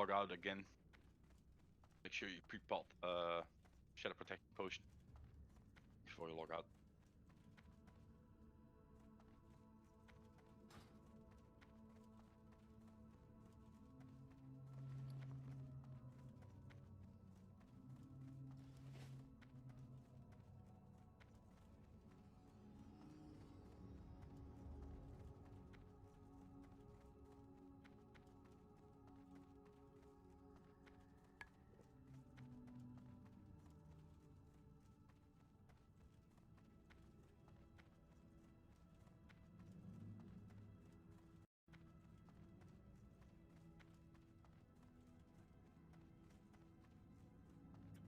log out again, make sure you pre-pop Shadow Protection Potion before you log out.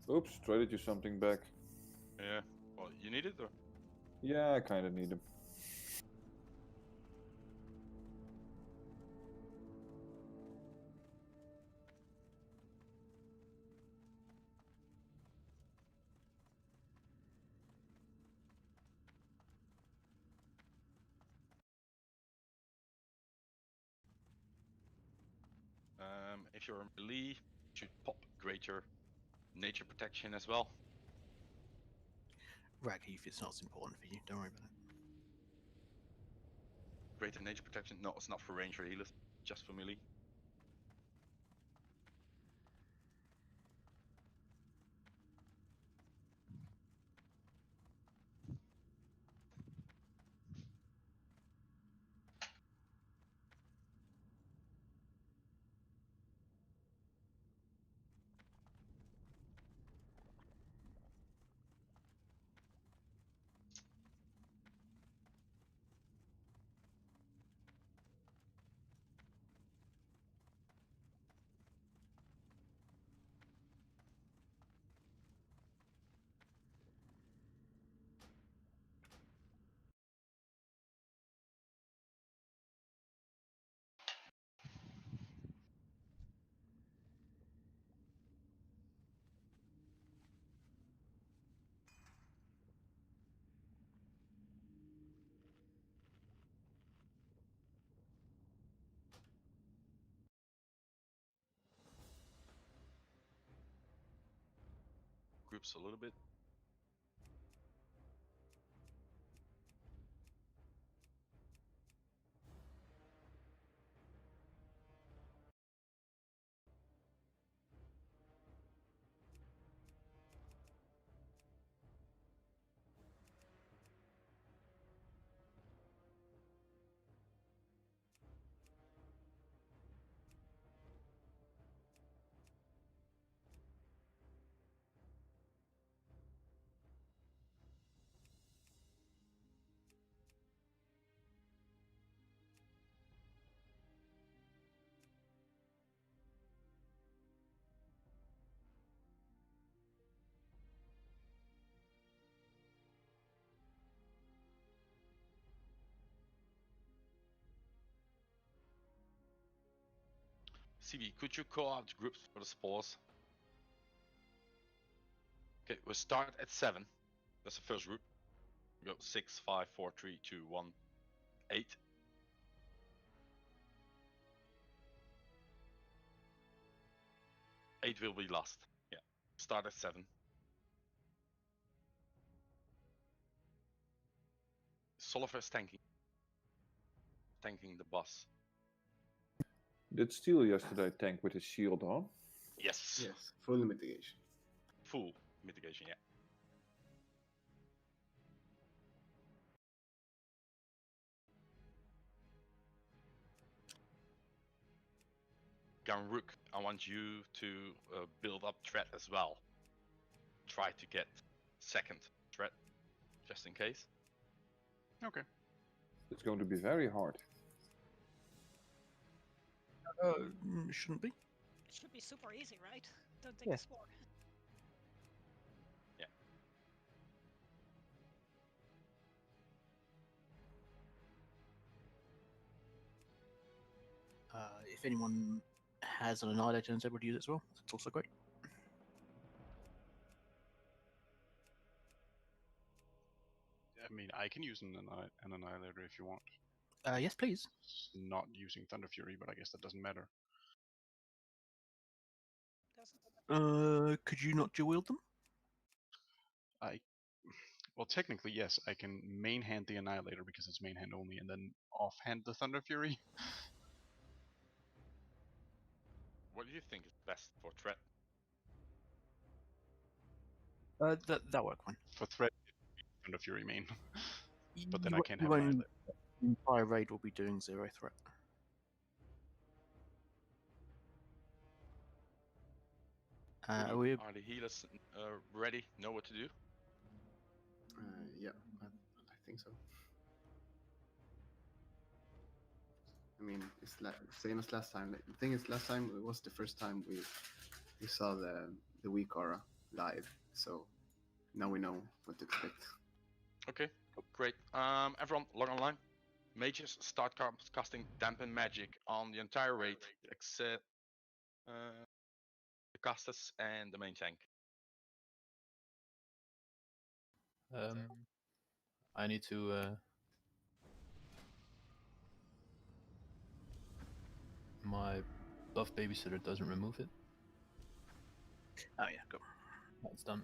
Oops, traded you something back. Yeah. Well, you need it, or? Yeah, I kind of need them. If you're a melee, you should pop Greater Nature Protection as well. Ragheath, it's not as important for you. Don't worry about it. Greater Nature Protection? No, it's not for ranger healers, just for melee. Groups a little bit. CV, could you call out groups for the spores? Okay, we'll start at 7. That's the first group. We go 6, 5, 4, 3, 2, 1, 8. Eight will be last. Yeah. Start at 7. Soliver's tanking. Tanking the boss. Did Steel yesterday tank with his shield on? Yes. Yes, full mitigation. Full mitigation, yeah. Ganrook, I want you to build up threat as well. Try to get second threat, just in case. Okay. It's going to be very hard. Shouldn't be. Should be super easy, right? Don't take Yeah. a spore. Yeah. If anyone has an Annihilator and is able to use it as well, that's also great. I mean, I can use an Annihilator if you want. Yes, please. It's not using Thunder Fury, but I guess that doesn't matter. Could you not dual wield them? Well, technically, yes. I can main hand the Annihilator because it's main hand only, and then offhand the Thunder Fury. What do you think is best for threat? That work fine. For threat, Thunder Fury main. But then You I can't you have won't- Annihilator. The entire raid will be doing 0 threat. We're Are the healers ready? Know what to do? Yeah, I think so. I mean, it's same as last time. The thing is, last time it was the first time we saw the weak aura live, so now we know what to expect. Okay, great. Everyone, log online. Mages start casting dampen magic on the entire raid, except the casters and the main tank. I need to. My buff babysitter doesn't remove it. oh yeah, go. That's done.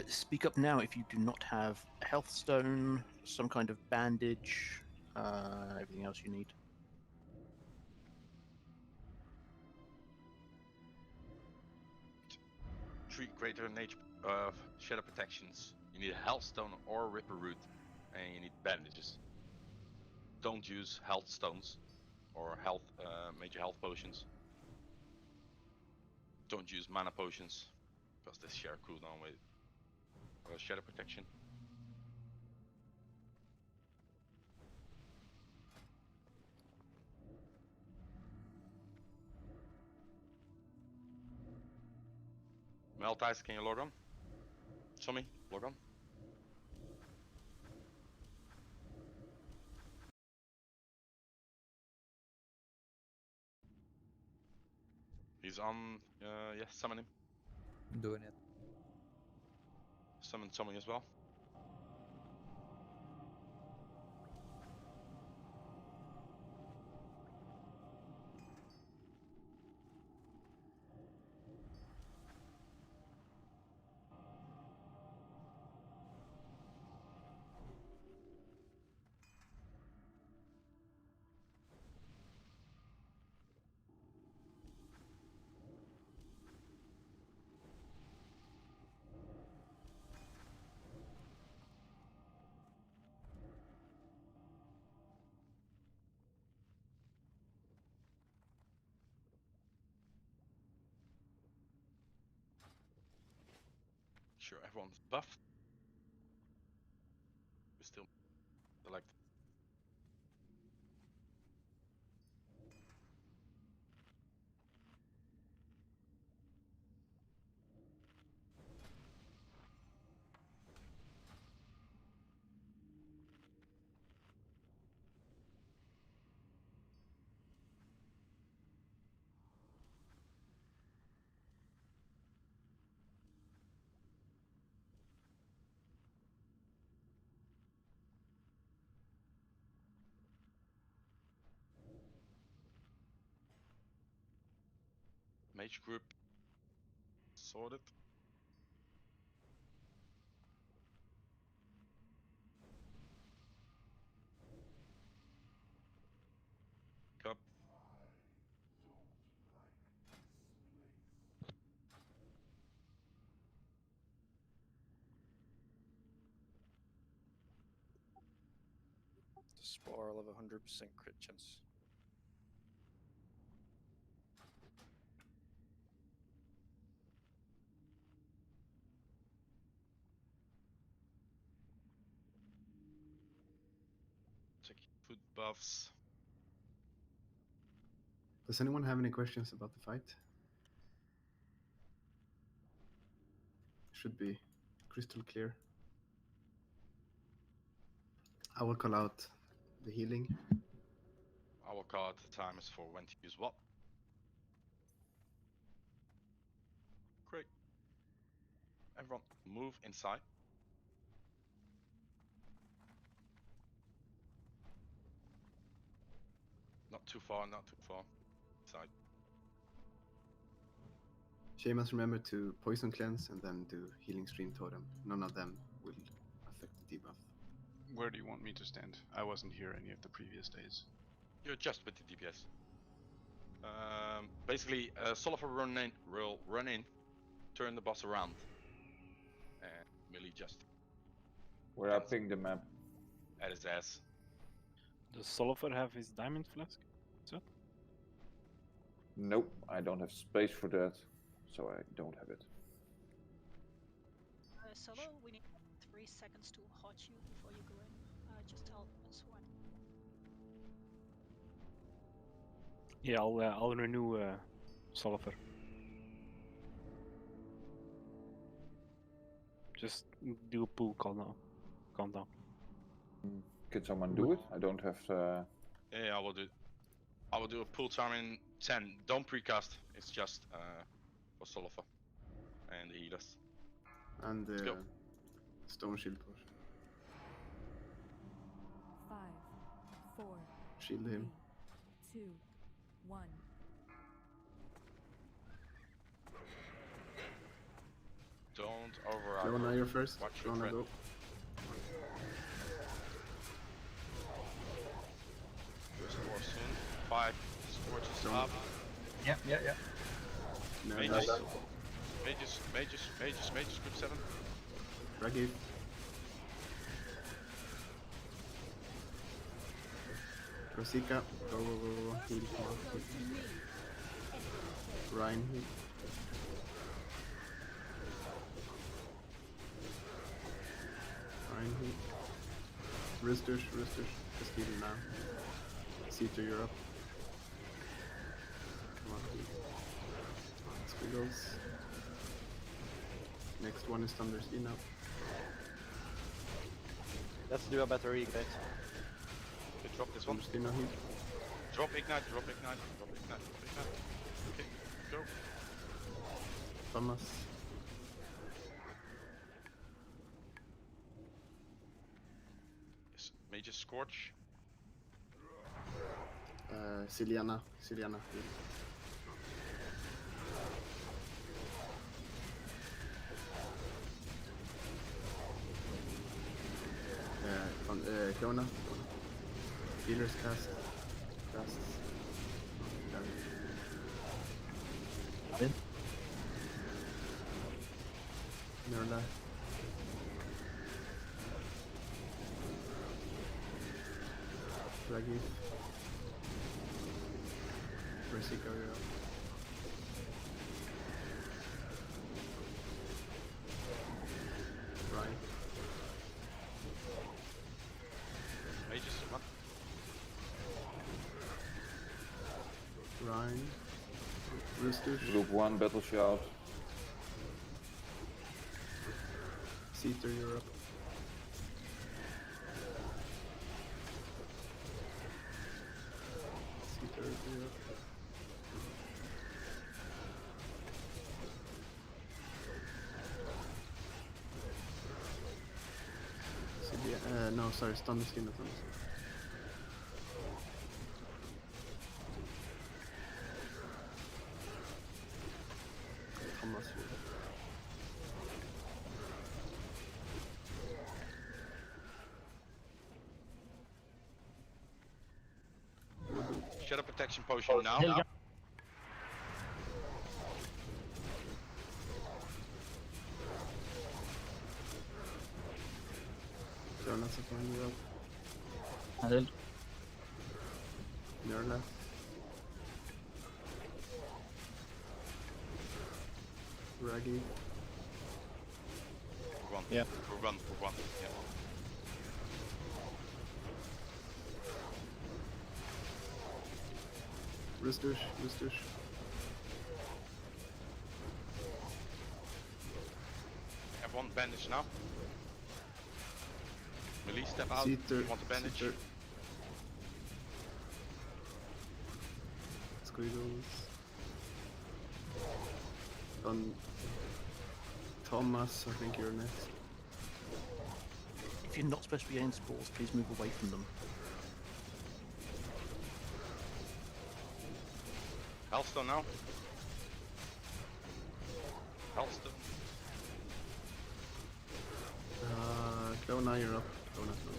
Speak up now if you do not have a health stone, some kind of bandage, everything else you need. Three greater nature shadow protections. You need a health stone or ripper root, and you need bandages. Don't use health stones or major health potions. Don't use mana potions because they share cooldown with shadow protection. Meltice, can you log on? Tommy, log on. He's on. Yes, summon him. I'm doing it. Summon Tommy as well. Sure, everyone's buffed. We still select. Mage group sorted. Cup. Spiral of 100% crit chance. Check food buffs. Does anyone have any questions about the fight? Should be crystal clear. I will call out the healing. Our card timers for when to use what. Great. Everyone, move inside. too far, not too far. Side. Seamus, remember to poison cleanse and then do healing stream totem. None of them will affect the debuff. Where do you want me to stand? I wasn't here any of the previous days. You adjust with the DPS. Basically, Sullivan will run in, turn the boss around, and melee just Where I ping the map. at his ass. Does Sullivan have his diamond flask? Nope, I don't have space for that, so I don't have it. Solo, we need 3 seconds to hot you before you go in. Just tell us when. Yeah, I'll renew Sullivan. Just do a pull countdown. Can someone do it? I don't have. Yeah, I will do. I will do a pull time in 10. Don't precast. It's just for Sullivan and the healers. And Let's the go. stone shield push. 5, 4, Shield him. 3, 2, 1. Don't over. Fiona, you're first. Watch your Fiona, friend. go. Restore soon. 5 scorches Don't. up. Yeah. No, Mages. no. Mages. Group 7. Raggy. Rosika. Go. Heal. Come on. Ryan. Heal. Ryan. Heal. Risters. Just heal now. See to Europe. Come on. Heal. Squiggles. Next one is Thunder Ski now. Let's do a better ignite. Okay, drop this one. Thunder Ski now heal. Drop ignite. Okay, go. Thomas. Yes, Mages Scorch. Siliana. Heal. Fiona. Healers cast. In. Mirla. Raggy. Rosika, you're up. Ryan. Mages, what? Ryan. Roosters. Group 1 battle shout. Ceter, you're up. Ceter, you're up. No, sorry, Thunder Skin, not Thunder Skin. Thomas, you're up. Shadow protection potion now. Jonas, if you're up. Adel. Mirla. Raggy. For one. Yeah. For one. Yeah. Roosters. Have one bandage now. Melee step out. Ceter. You want the bandage? Ceter. Squiggles. Thomas, I think you're next. If you're not supposed to be getting spores, please move away from them. Hellstone now. Hellstone. Clona, you're up. Clona's low.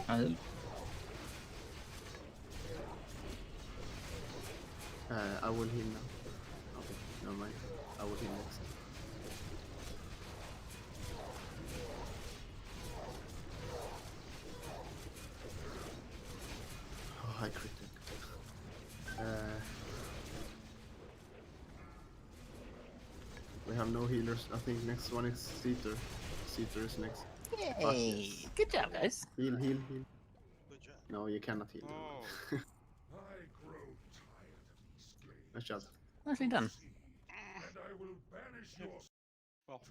I'll I will heal now. Okay, never mind. I will heal next. Oh, I crit. We have no healers. I think next one is Seater. Seater is next. Yay! Good job, guys. Heal, heal, heal. Good job. No, you cannot heal. Oh. Nice job. Nicely done. Well,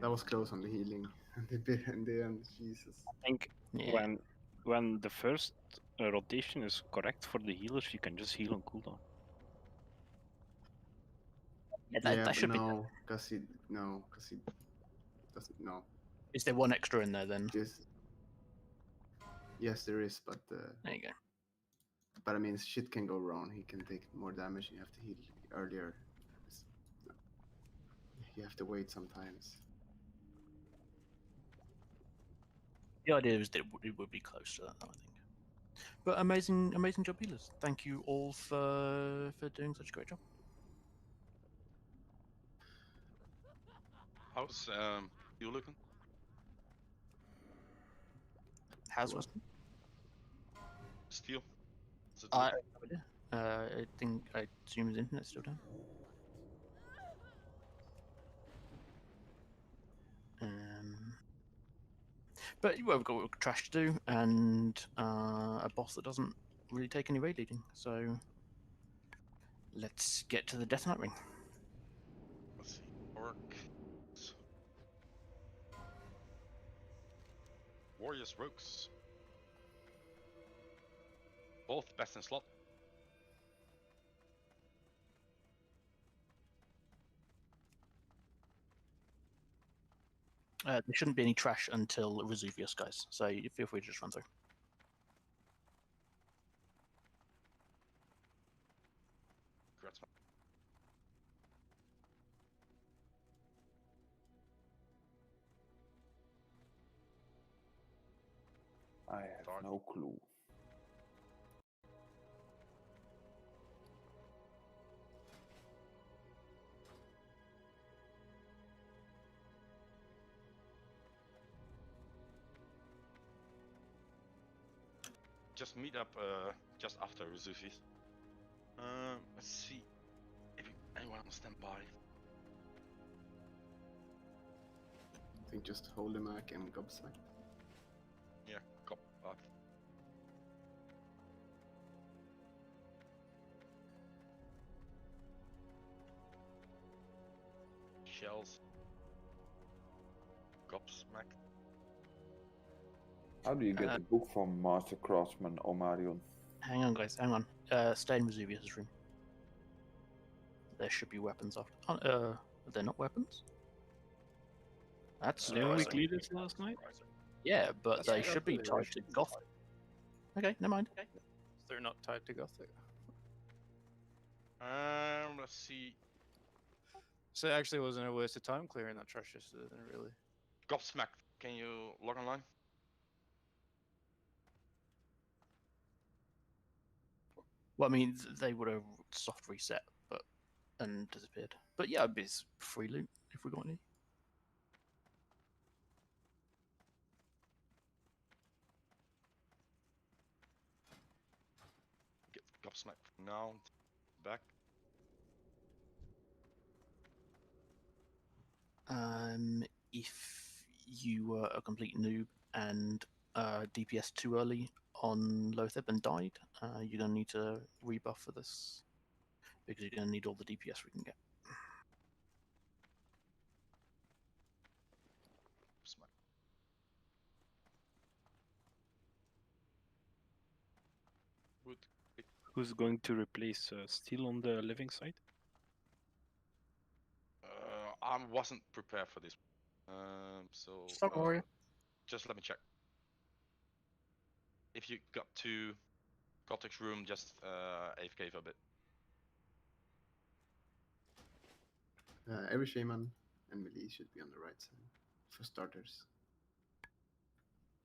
That was close on the healing. In the end, Jesus. I think Yeah. when the first rotation is correct for the healers, you can just heal on cooldown. Yeah, that but should be. no, because he doesn't. No. Is there one extra in there then? Yes, there is, but There you go. but I mean, shit can go wrong. He can take more damage. And you have to heal earlier. You have to wait sometimes. The idea was that it would be close to that, I think. But amazing job, healers. Thank you all for doing such a great job. how's you looking? How's What? Weston? Steel? Is it I looking? think I assume his internet's still down. But well, we've got trash to do and a boss that doesn't really take any raid leading. So let's get to the Death Knight ring. Let's see. Orc. Warriors, rogues. Both best in slot. There shouldn't be any trash until Vesuvius, guys. So you feel free to just run through. Congrats, man. I have no clue. Just meet up just after Vesuvius. Let's see if anyone on standby. I think just hold the Mac and gobsmack. Yeah, cop up. Shells. Gobsmack. How do you get the book from Master Craftsman Omarion? Hang on, guys. Hang on. Stay in Vesuvius' room. There should be weapons after. Are there not weapons? That's Didn't we clear this last night? Yeah, but they should be tied to Gothic. Okay, never mind. Okay. They're not tied to Gothic. Let's see. So it actually wasn't a waste of time clearing that trash yesterday, then, really. Gobsmack, can you log online? Well, I mean, they would have soft reset, and disappeared. But yeah, it's free loot if we got any. Get Gobsmack for now. Back. If you were a complete noob and DPS too early on loatheb and died, you're gonna need to rebuff for this because you're gonna need all the DPS we can get. Who's going to replace Steel on the living side? I wasn't prepared for this. So Don't worry. just let me check. If you got to Gothik's room just AFK for a bit. Every shaman and melee should be on the right side for starters.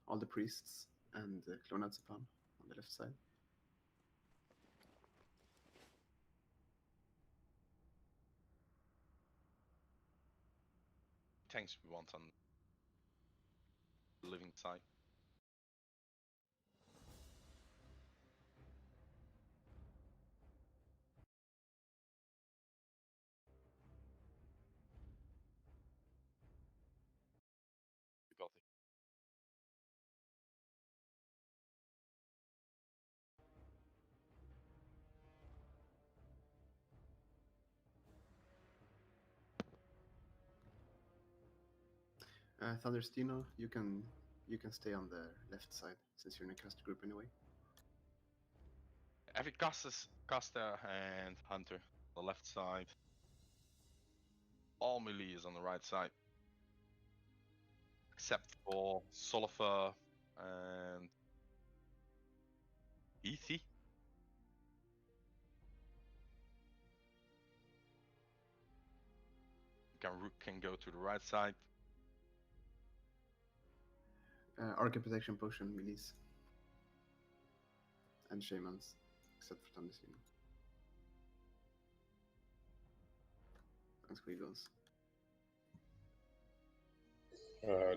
All the priests and Clonazepam on the left side. Tanks we want on the living side. Gothic. Thunderstino, you can stay on the left side since you're in a caster group anyway. Every caster and hunter, the left side. All melee is on the right side. Except for Solifer and Ethi. Can go to the right side. Arcane Protection Potion melees. And shamans, except for Thunderstino. And Squiggles.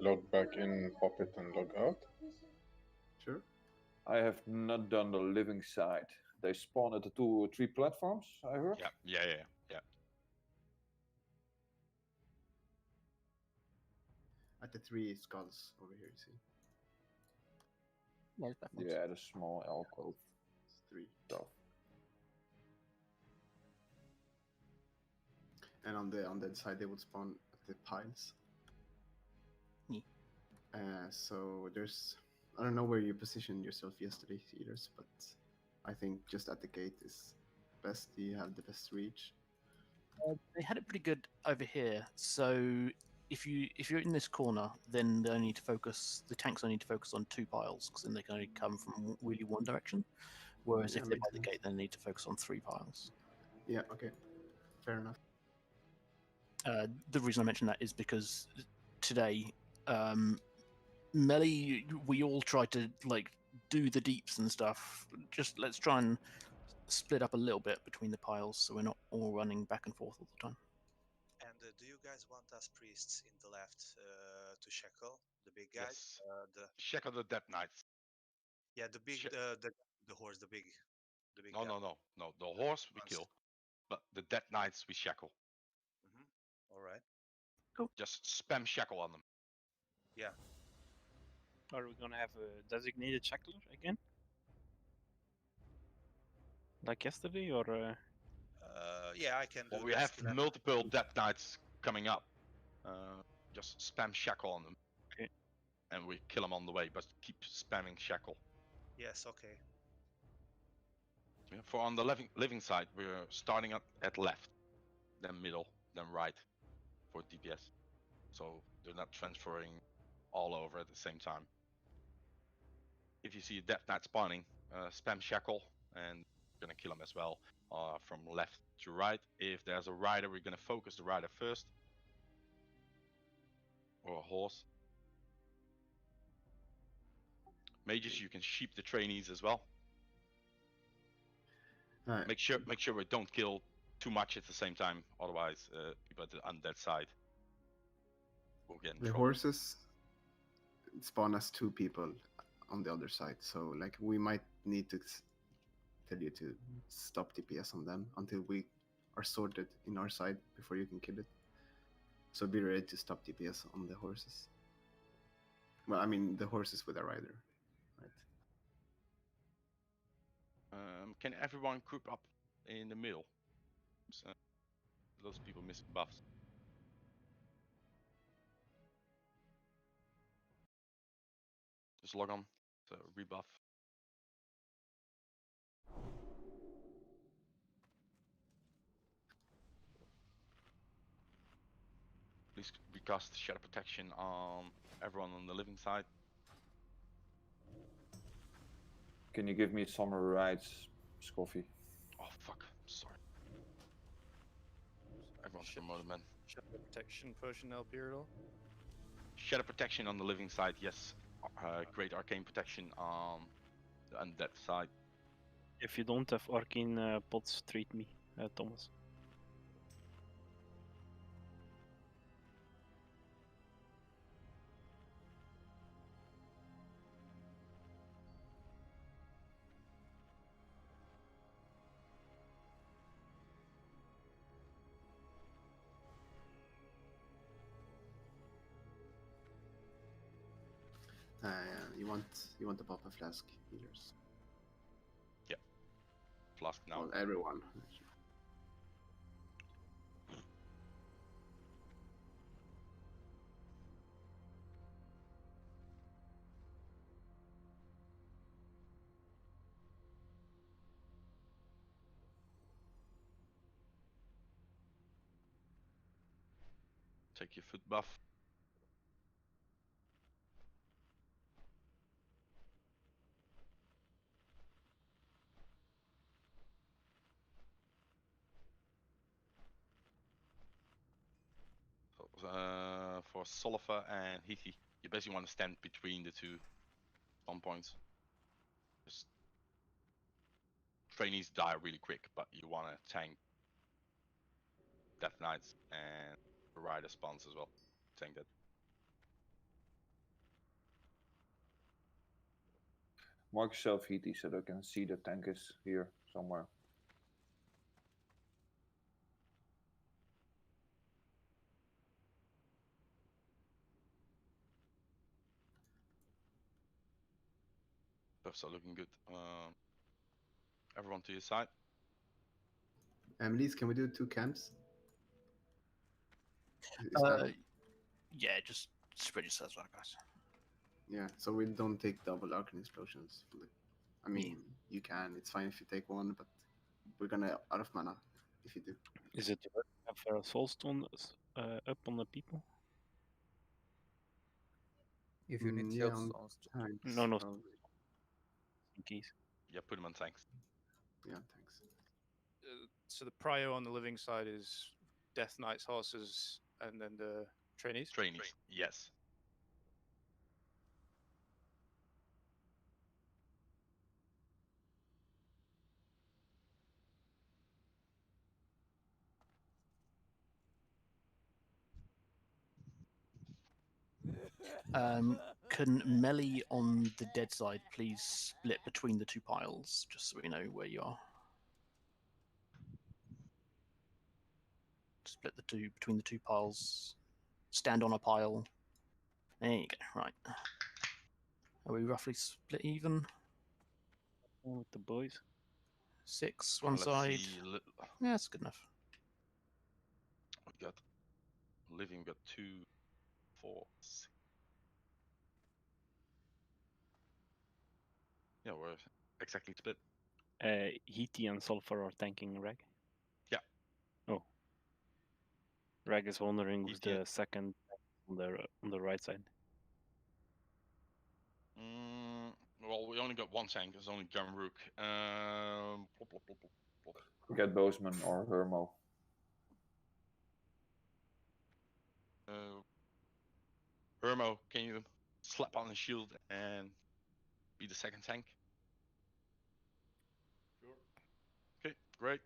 Log back in, pop it, and log out. Sure. I have not done the living side. They spawn at the 2 or 3 platforms, I heard. Yeah. At the 3 skulls over here, you see. Yeah, the small alcove. It's 3. Stuff. And on that side, they would spawn at the piles. So there's, I don't know where you positioned yourself yesterday, Eaters, but I think just at the gate is best. You have the best reach. They had it pretty good over here. So if you're in this corner, then they only need to focus. The tanks only need to focus on 2 piles because then they can only come from really one direction. Whereas Yeah, if they're by makes the sense. gate, they need to focus on 3 piles. Yeah, okay. Fair enough. The reason I mention that is because today, melee, we all try to like do the deeps and stuff. Just let's try and split up a little bit between the piles so we're not all running back and forth all the time. And do you guys want us priests in the left to shackle the big guys? Yes. Shackle the Death Knights. Yeah, the big the horse, the big No. The horse we kill, but the Death Knights we shackle. All right. Cool. Just spam shackle on them. Yeah. Are we gonna have a designated shackler again? Like yesterday, or? Yeah, I can do Well, we that. have Still multiple Death Knights coming up. Just spam shackle on them. Okay. And we kill them on the way, but keep spamming shackle. Yes, okay. Yeah, for on the living side, we're starting at left, then middle, then right for DPS. So they're not transferring all over at the same time. If you see a Death Knight spawning, spam shackle, and we're gonna kill him as well from left to right. If there's a rider, we're gonna focus the rider first, or a horse. Mages, you can sheep the trainees as well. Make sure we don't kill too much at the same time, otherwise people at the undead side will get in The trouble. horses spawn as 2 people on the other side, so like we might need to tell you to stop DPS on them until we are sorted in our side before you can kill it. So be ready to stop DPS on the horses. Well, I mean the horses with a rider, right? Can everyone group up in the middle? So, those people missing buffs. Just log on to rebuff. Please recast Shadow Protection on everyone on the living side. Can you give me some rides, Scoffy? Oh fuck, sorry. Everyone's promoted, man. Shadow protection potion LP at all? Shadow protection on the living side, yes. Great arcane protection on the undead side. If you don't have arcane pots, treat me, Thomas. You want the Papa Flask healers. Yep. Flask now. Well, everyone. Take your foot buff. For Solifer and Heathy, you basically want to stand between the two spawn points. Just trainees die really quick, but you want to tank Death Knights and Rider spawns as well. Tank that. Mark yourself Heaty so they can see the tank is here somewhere. Stuff's are looking good. Everyone to your side. Lise, can we do 2 camps? Is that... Yeah, just spread yourselves out, guys. Yeah, so we don't take double arcane explosions. I mean, you can. It's fine if you take one, but we're gonna out of mana if you do. Is it worth to have a soulstone up on the people? If you need yeah, health on stones, tanks, No, no. probably. In case. Yeah, put them on tanks. Yeah, thanks. So the prio on the living side is Death Knights, horses, and then the trainees? Trainees, yes. Can melee on the dead side please split between the two piles, just so we know where you are? Split the two between the two piles. Stand on a pile. There you go. Right. Are we roughly split even? With the boys. 6 one Let's side. see. Yeah, that's good enough. We got living. We got 2, 4, 6. Yeah, we're exactly split. Heaty and Sulfur are tanking Rag? Yeah. Oh. Rag is wondering who's Heaty the second on the right side. Well, we only got one tank. It's only Jamrook. Plop, plop, plop, plop, plop. Get Bozeman or Hermo. Hermo, can you slap on the shield and be the second tank? Sure. Okay, great.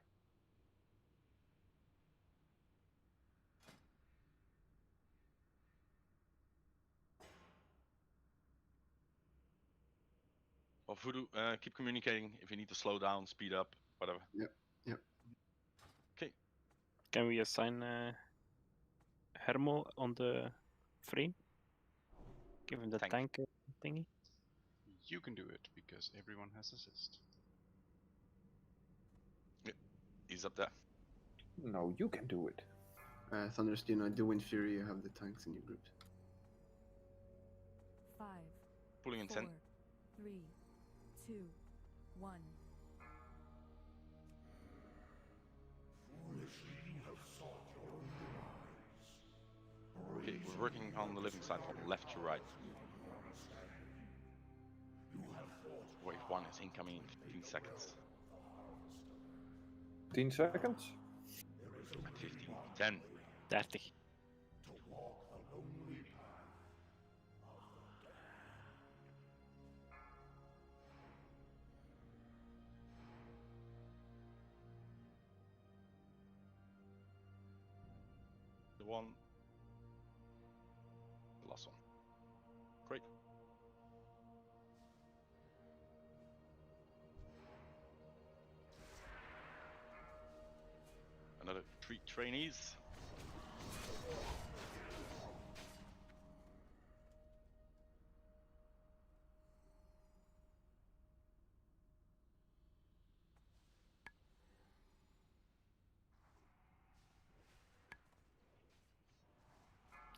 Well, Voodoo, keep communicating if you need to slow down, speed up, whatever. Yep, yep. Okay. Can we assign Hermo on the frame? Give him the tank thingy? You can do it because everyone has assist. Yeah, he's up there. No, you can do it. Thunderous, do you know, do Wind Fury, you have the tanks in your group. 5, Pulling in 4, 10. 3, 2, 1. Okay, we're working on the living side from left to right. Wave 1 is incoming in 15 seconds. 15 seconds? At 15, 10. 30. The one. The last one. Great. Another 3 trainees.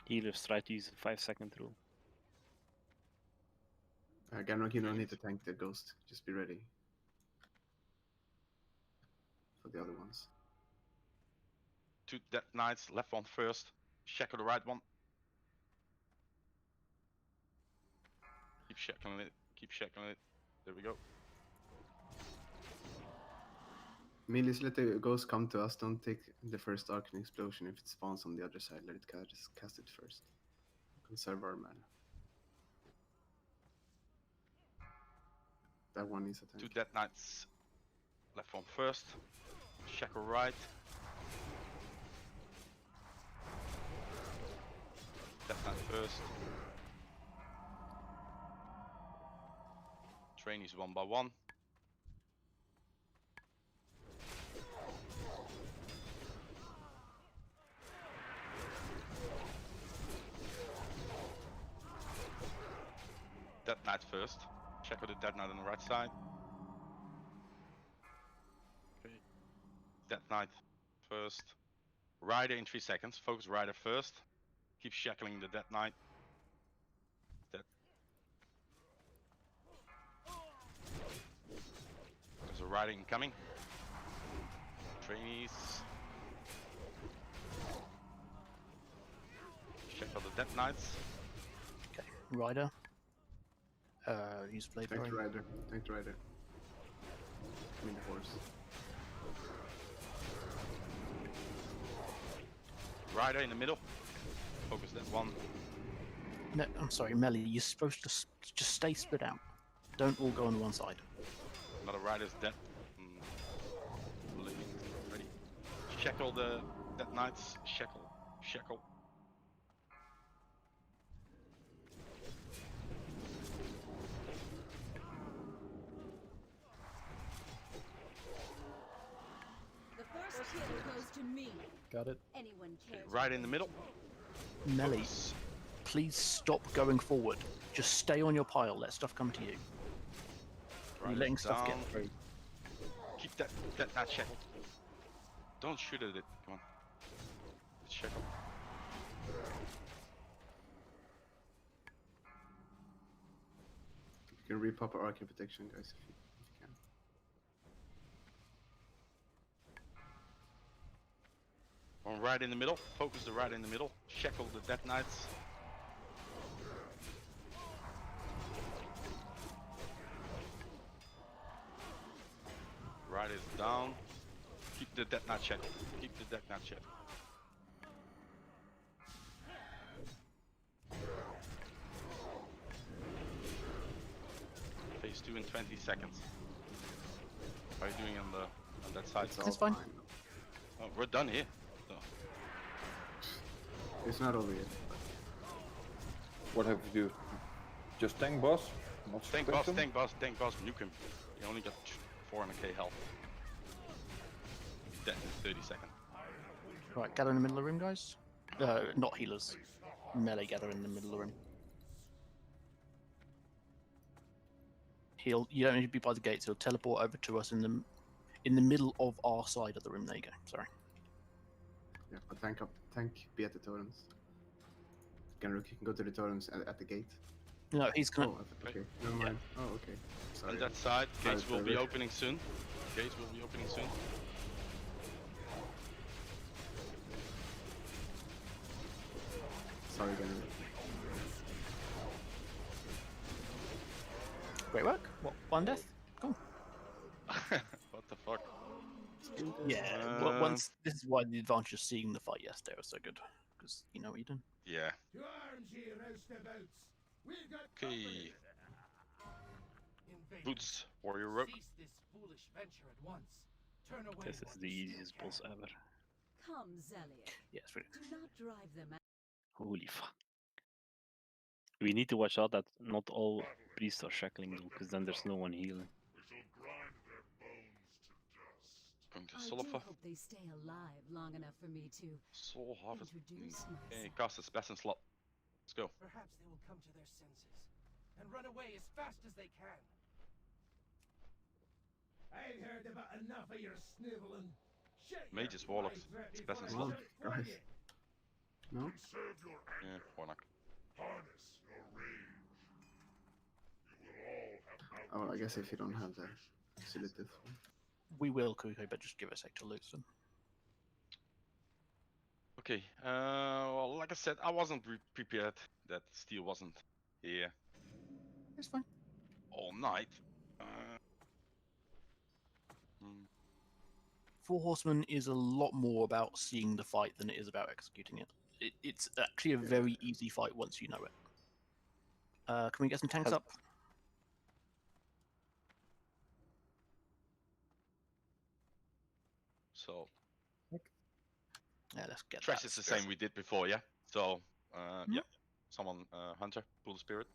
Healers try to use the 5-second rule. Gamrock, you don't need to tank the ghost. Just be ready for the other ones. 2 Death Knights, left one first. Shackle the right one. Keep shackling it. Keep shackling it. There we go. Melee, let the ghost come to us. Don't take the first Arcane Explosion if it spawns on the other side. Let it just cast it first. Conserve our mana. That one is a tank. 2 Death Knights, left one first. Shackle right. Death Knight first. Trainees 1 by 1. Death Knight first. Check out the Death Knight on the right side. Okay. Death Knight first. Rider in 3 seconds. Focus Rider first. Keep shackling the Death Knight. Dead. There's a Rider incoming. Trainees. Check out the Death Knights. Okay, Rider. Use Blade Tank Berry. Rider. Tank Rider. I mean the horse. Rider in the middle. Focus that one. No, I'm sorry, Melly. You're supposed to just stay split out. Don't all go on one side. Another Rider's dead. Living. Ready. Shackle the Death Knights. Shackle. Shackle. The first kill goes to me. Got it. Anyone cares? Right in the middle. Melly, Focus. please stop going forward. Just stay on your pile. Let stuff come to you. You're Rider's letting stuff down. get through. Keep that shackled. Don't shoot at it. Come on. It's shackled. You can repop our Arcane Protection, guys, if you can. One right in the middle. Focus the right in the middle. Shackle the Death Knights. Right is down. Keep the Death Knight shackled. Keep the Death Knight shackled. Phase 2 in 20 seconds. How are you doing on that side? That's fine. Oh, we're done here. So. It's not over yet. What have you do? Just tank boss? Not Tank boss, spectrum? tank boss, nuke him. You only got 400k health. Dead in 30 seconds. Right, gather in the middle of the room, guys. Not healers. Melee gather in the middle of the room. You don't need to be by the gates. He'll teleport over to us in the middle of our side of the room. There you go. Sorry. Yeah, but tank be at the totems. Genrook, you can go to the totems at the gate. No, he's gonna. Oh, okay. Never mind. Oh, okay. Sorry. On that side, gates Sorry, will be sorry. opening soon. Gates will be opening soon. Sorry, Genrook. Great work. What? One death? Cool. What the fuck? Yeah. Well, once this is why the advantage of seeing the fight yesterday was so good, because you know what you're doing. Yeah. To arms, ye roustabouts. We've got Okay. Invaders, Boots, warrior rogue. cease this foolish venture at once. Turn away This is while the you still easiest can. boss ever. Come, Zelia. Yeah, it's really. Do not drive them out. Holy fuck. We need to watch out that not all priests are shackling though, because then there's no one healing. Going to I solo do fuff. hope they stay alive long enough for me to Soul harvest. introduce Okay, myself. cast a spasm slot. Let's go. Perhaps they will come to their senses and run away as fast as they can. I've heard about enough of your sniveling. Shut your Mages, warlocks, bright threat spasm before I slot. shut for you. No? Yeah, Warnock. Oh, I guess if you don't have the facilitative. We will, Kuko, but just give it a sec to lose them. Okay, well, like I said, I wasn't prepared that Steel wasn't here It's fine. all night. Four Horsemen is a lot more about seeing the fight than it is about executing it. It's actually a very easy fight once you know it. Can we get some tanks up? So, Yeah, let's get trash that. is the same we did before, yeah? So, Hmm? yeah. Someone, Hunter, pull the spirit.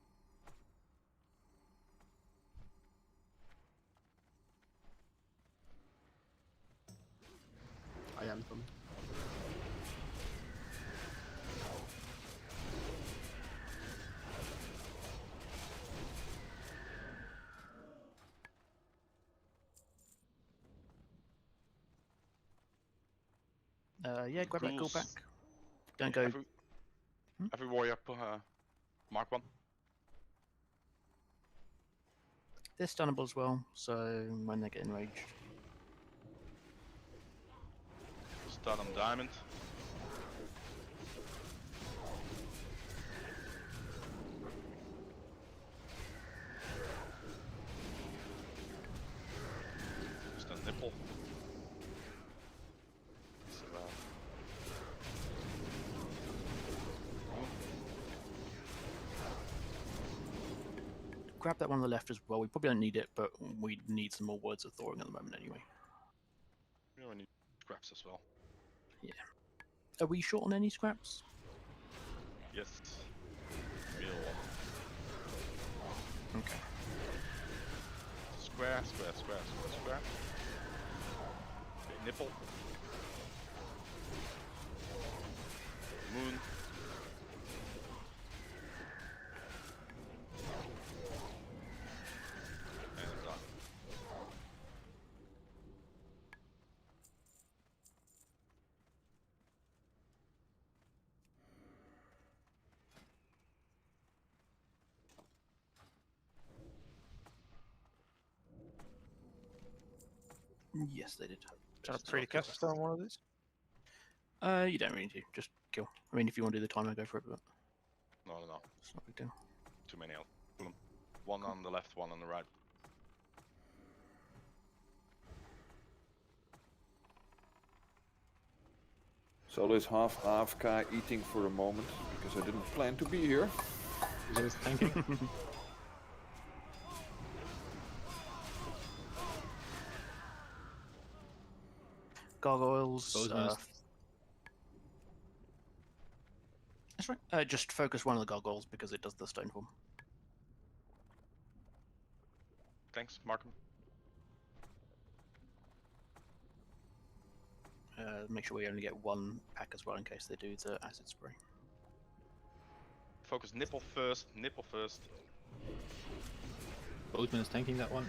I am from. Yeah, grab that gold Rules. back. Don't go. Every warrior, mark one. They're stunnable as well, so when they get enraged. Stun on diamond. Stun nipple. Grab that one on the left as well. We probably don't need it, but we need some more words of thawing at the moment anyway. We only need scraps as well. Yeah. Are we short on any scraps? Yes. Middle. Okay. Square, square, square, square, square. Okay, nipple. Moon. And done. Yes, they did. Trying to pre-cast on one of these? You don't really need to. Just kill. I mean, if you want to do the timer, go for it, but No, no, no. it's not a big deal. Too many out. Pull 'em. One on the left, one on the right. So this half guy eating for a moment because I didn't plan to be here. He's tanking. Gargoyles. Bozeman's- That's right. Just focus one of the gargoyles because it does the stone form. Thanks, Markham. Make sure we only get one pack as well in case they do the acid spray. Focus nipple first, nipple first. Bozeman is tanking that one.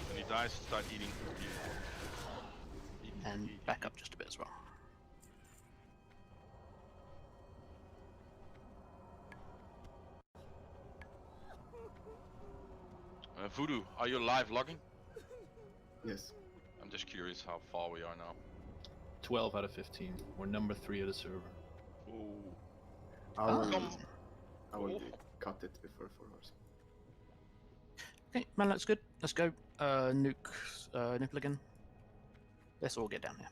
When he dies, start eating. And back up just a bit as well. Voodoo, are you live logging? Yes. I'm just curious how far we are now. 12 out of 15. We're number 3 of the server. Ooh. I will, Come. I will Oh. cut it before 4 hours. Okay, man, that's good. Let's go. Nuke again. Let's all get down here.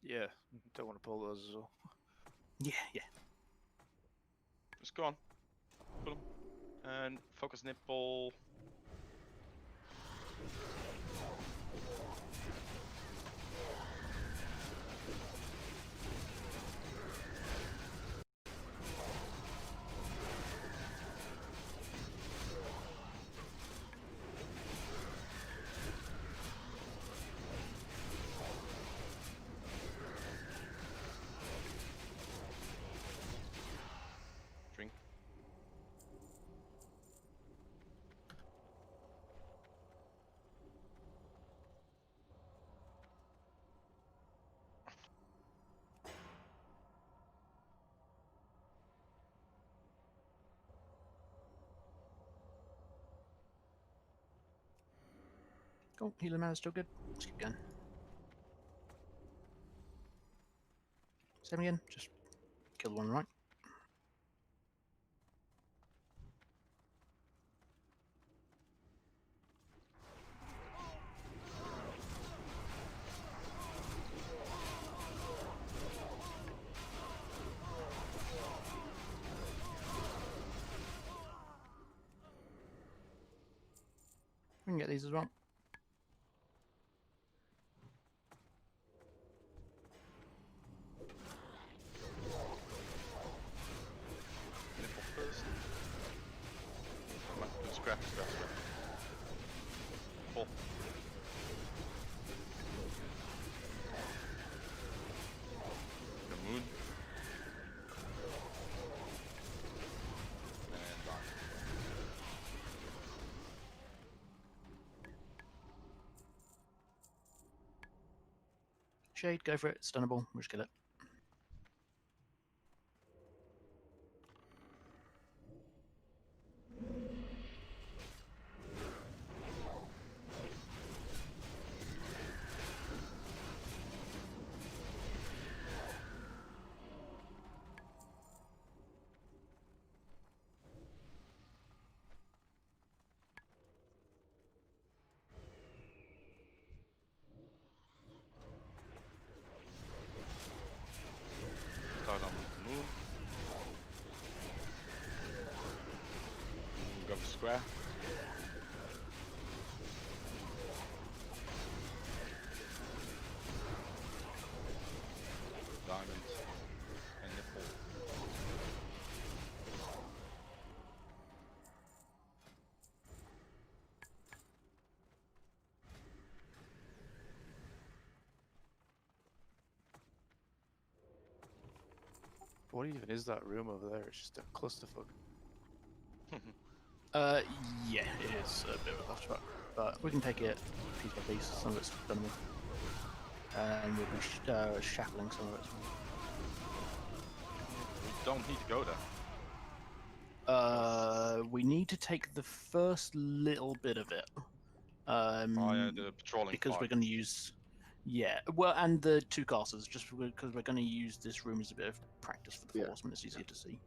Yeah, don't want to pull those as well. Yeah. Just go on. Put 'em. And focus nipple. Drink. Cool. Healing man is still good. Let's keep going. Same again. Just kill the one right. We can get these as well. Nipple first. Come on, scrap. Pull. The moon. And done. Shade, go for it. Stunnable. We'll just kill it. Start on the moon. Go for square. Diamond. And nipple. What even is that room over there? It's just a clusterfuck. Yeah, it is a bit of a clusterfuck, but we can take it piece by piece. Some of it's stunnable, and we'll be shackling some of it as well. We don't need to go there. We need to take the first little bit of it. Oh yeah, the patrolling because part. we're going to use, yeah, well, and the 2 casters, just because we're going to use this room as a bit of practice for the force when it's easier to see.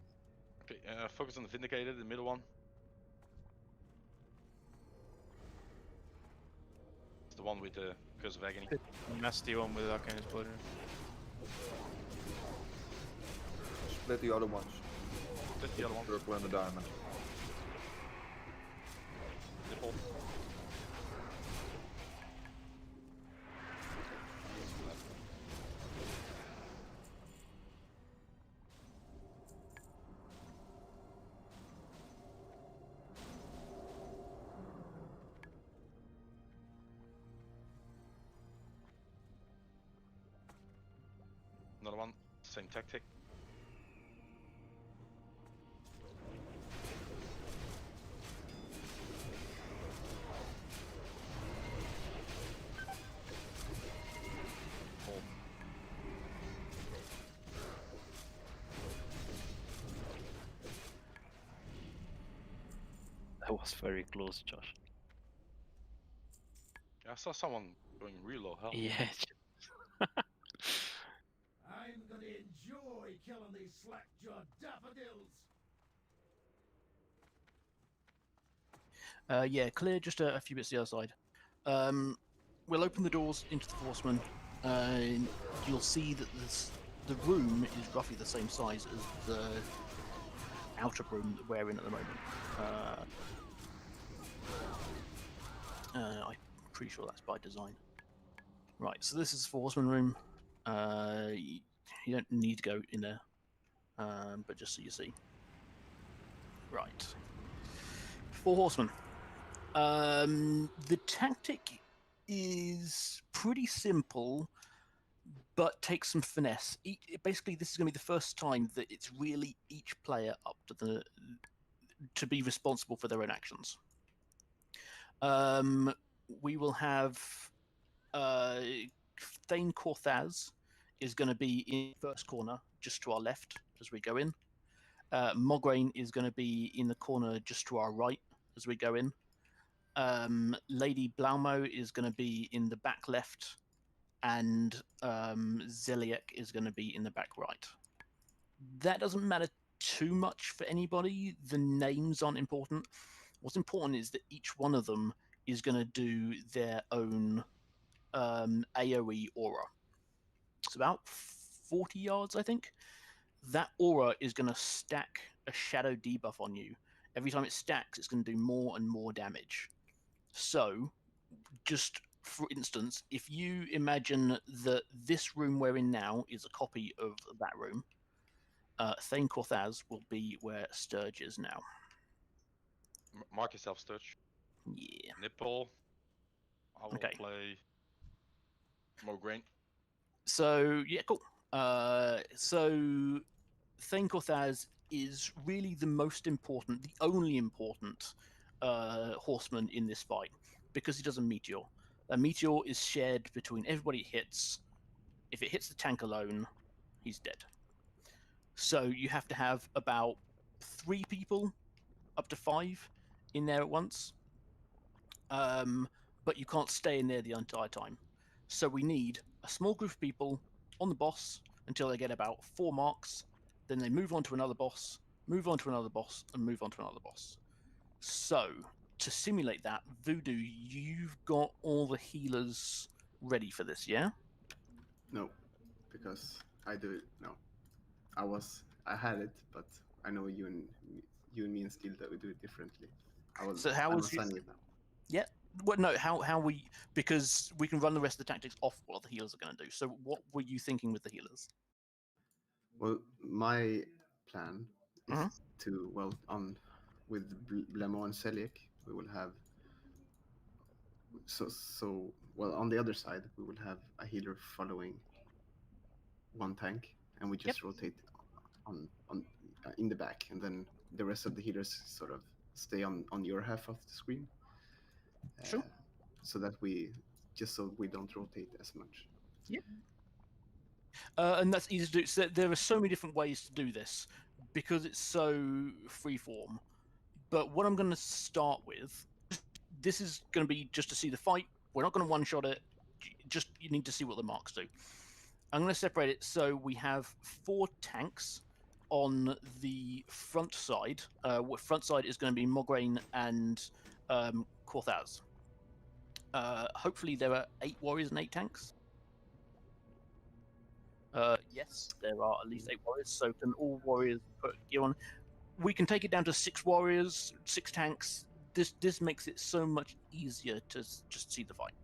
Okay, focus on the Vindicated, the middle one. It's the one with the Curse of Agony. Nasty one with that kind of blood. Split the other ones. Split the other one. Purple and the diamond. Nipple. Another one, same tactic. That was very close, Josh. I saw someone going real low health. Yeah. I'm gonna enjoy killing these slack-jawed daffodils. Yeah, clear just a few bits the other side. We'll open the doors into the Forceman. You'll see that the room is roughly the same size as the outer room that we're in at the moment. I'm pretty sure that's by design. Right, so this is the Forceman room. You don't need to go in there, but just so you see. Right. 4 horsemen. The tactic is pretty simple, but takes some finesse. Basically, this is going to be the first time that it's really each player up to be responsible for their own actions. We will have Thane Korthaz is going to be in the first corner, just to our left as we go in. Mograine is going to be in the corner just to our right as we go in. Lady Blaumo is going to be in the back left, and Zeliek is going to be in the back right. That doesn't matter too much for anybody. The names aren't important. What's important is that each one of them is going to do their own AoE aura. It's about 40 yards, I think. That aura is going to stack a shadow debuff on you. Every time it stacks, it's going to do more and more damage. So, just for instance, if you imagine that this room we're in now is a copy of that room, Thane Korthaz will be where Sturge is now. Mark yourself, Sturge. Yeah. Nipple. I will Okay. play Mograine. So, yeah, cool. So, Thane Korthaz is really the most important, the only important horseman in this fight, because he does a meteor. A meteor is shared between everybody it hits. If it hits the tank alone, he's dead. So you have to have about 3 people, up to 5, in there at once. But you can't stay in there the entire time. So we need a small group of people on the boss until they get about 4 marks. Then they move on to another boss, move on to another boss, and move on to another boss. So, to simulate that, Voodoo, you've got all the healers ready for this, yeah? No, because I do it. No, I had it, but I know you and me and Steel that we do it differently. So how I'm was you? assigning it now. Yeah. Well, no. How we? Because we can run the rest of the tactics off what the healers are going to do. So, what were you thinking with the healers? Well, my plan is to with Blemo and Zeliek, we will have on the other side we will have a healer following one tank, and we just rotate on in the back, and then the rest of the healers sort of stay on your half of the screen. Sure. So that so we don't rotate as much. Yeah. And that's easy to do. So there are so many different ways to do this because it's so freeform. But what I'm going to start with, this is going to be just to see the fight. We're not going to one-shot it. Just you need to see what the marks do. I'm going to separate it so we have 4 tanks on the front side. Front side is going to be Mograine and Korthaz. Hopefully there are 8 warriors and 8 tanks. Yes, there are at least 8 warriors, so can all warriors put gear on? We can take it down to 6 warriors, 6 tanks. This makes it so much easier to just see the fight.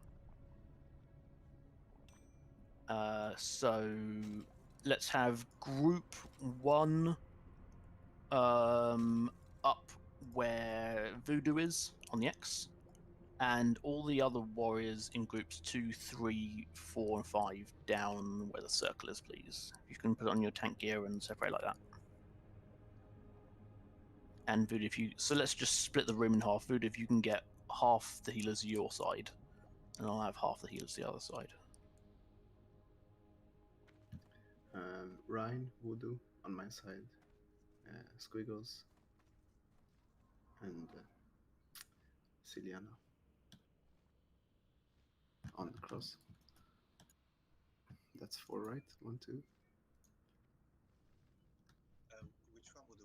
So let's have group 1 up where Voodoo is on the X, and all the other warriors in groups 2, 3, 4, and 5 down where the circle is, please. You can put on your tank gear and separate like that. And Voodoo, so let's just split the room in half. Voodoo, if you can get half the healers your side, and I'll have half the healers the other side. Ryan, Voodoo on my side, Squiggles, and Siciliano. On the cross. That's 4, right? 1, 2. Which one would do?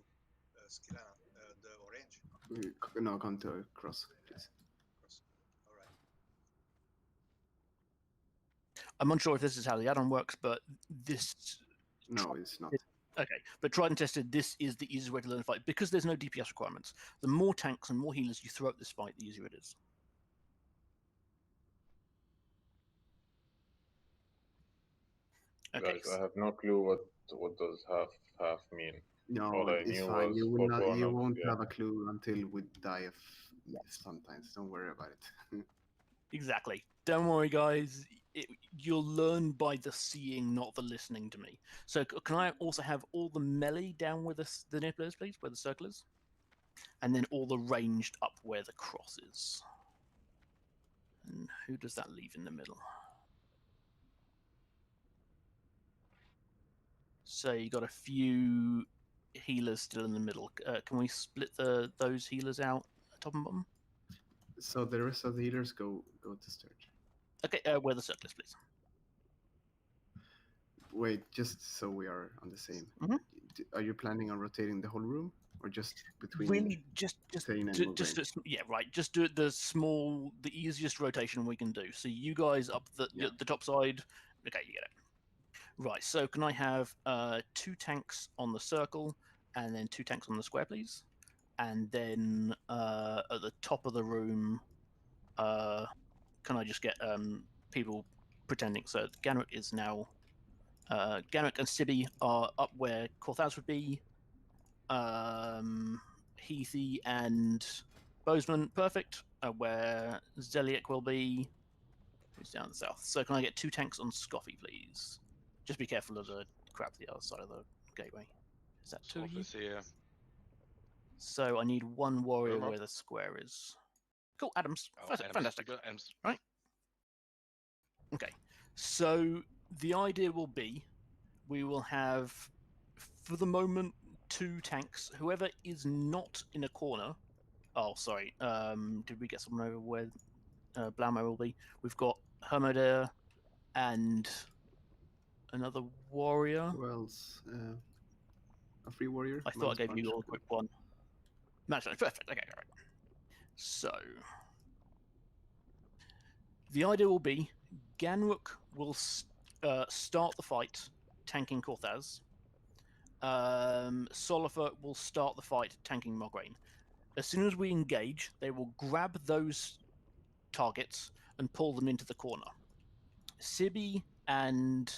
Skilana, the orange? No, come to cross, please. Cross. All right. I'm unsure if this is how the add-on works, but this. No, it's not. Okay, but tried and tested, this is the easiest way to learn a fight because there's no DPS requirements. The more tanks and more healers you throw at this fight, the easier it is. Okay. Guys, I have no clue what does half mean. No, All I it's knew fine. was You will not. Popo You and won't yeah. have a clue until we die of sometimes. Don't worry about it. Exactly. Don't worry, guys. You'll learn by the seeing, not the listening to me. So can I also have all the melee down where the nipple is, please, where the circle is? And then all the ranged up where the cross is. And who does that leave in the middle? So you got a few healers still in the middle. Can we split those healers out, top and bottom? So the rest of the healers go to Sturge. Okay, where the circle is, please. Wait, just so we are on the same. Mhm. Are you planning on rotating the whole room, or just between? Really, just Sane and Wolverine? yeah, right. Just do it the easiest rotation we can do. So you guys up the top side. Okay, you get it. Right. So can I have 2 tanks on the circle and then 2 tanks on the square, please? And then at the top of the room, can I just get people pretending? So Ganrick is now. Ganrick and Sibi are up where Korthaz would be. Heathy and Bozeman, perfect. Where Zeliek will be. Who's down the south? So can I get 2 tanks on Scoffy, please? Just be careful of the crap the other side of the gateway. Is that 2 of you? Here. So I need 1 warrior Boom up. where the square is. Cool, Adams. Oh, Fantastic. Adams. Right. Okay. So the idea will be we will have, for the moment, 2 tanks. Whoever is not in a corner. Oh, sorry. Did we get someone over where Blaumo will be? We've got Hermodere and another warrior. Who else? A free warrior. I thought I gave you all a quick one. Match perfect. Okay, all right. So the idea will be Ganruk will start the fight, tanking Korthaz. Solifer will start the fight, tanking Mograine. As soon as we engage, they will grab those targets and pull them into the corner. Sibi and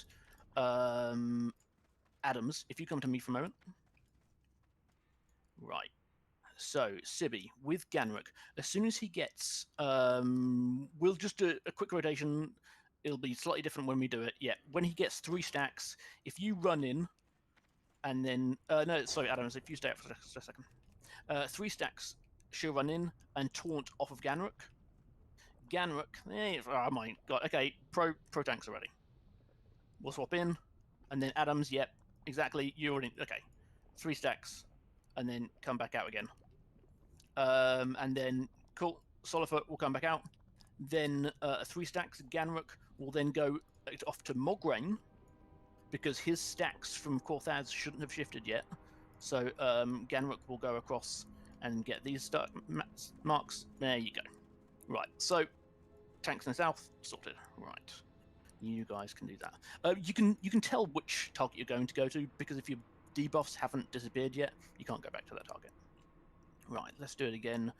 Adams, if you come to me for a moment. Right. So, Sibi, with Ganruk, as soon as he gets... we'll just do a quick rotation. It'll be slightly different when we do it. Yeah, when he gets 3 stacks, if you run in, and then... no, sorry, Adams, if you stay up for a second. 3 stacks, she'll run in and taunt off of Ganruk. Ganruk... oh my god, okay, pro tanks are ready. We'll swap in, and then Adams, yep, exactly, you're already... Okay, 3 stacks, and then come back out again. And then, cool, Solifer will come back out. Then 3 stacks, Ganruk will then go off to Mograine, because his stacks from Korthaz shouldn't have shifted yet. So Ganruk will go across and get these marks. There you go. Right, so tanks in the south, sorted. Right, you guys can do that. You can tell which target you're going to go to, because if your debuffs haven't disappeared yet, you can't go back to that target. Right, let's do it again.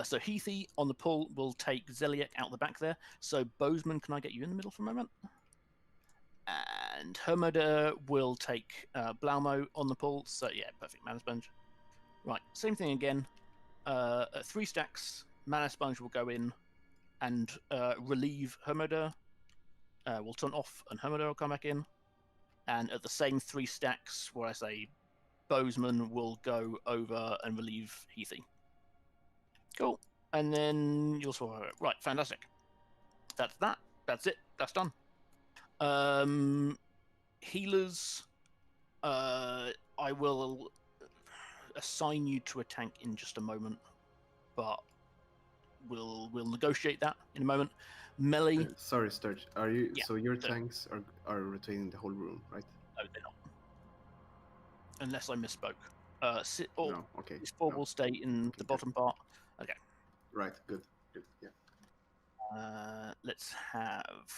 So Heathy on the pull will take Zeliek out the back there. So Bozeman, can I get you in the middle for a moment? And Hermodere will take Blaumo on the pull. So yeah, perfect, Mana Sponge. Right, same thing again. 3 stacks, Mana Sponge will go in and relieve Hermodere. We'll turn off and Hermodere will come back in. And at the same 3 stacks, where I say Bozeman will go over and relieve Heathy. Cool. And then you'll swap over. Right, fantastic. That's that. That's it. That's done. Healers, I will assign you to a tank in just a moment, but we'll negotiate that in a moment. Melee. Sorry, Sturge. Are you? Yeah, so your so- tanks are rotating the whole room, right? No, they're not. Unless I misspoke. No. Okay. This four no. will stay in the good. bottom part. Okay. Right. Good. Good. Yeah. Let's have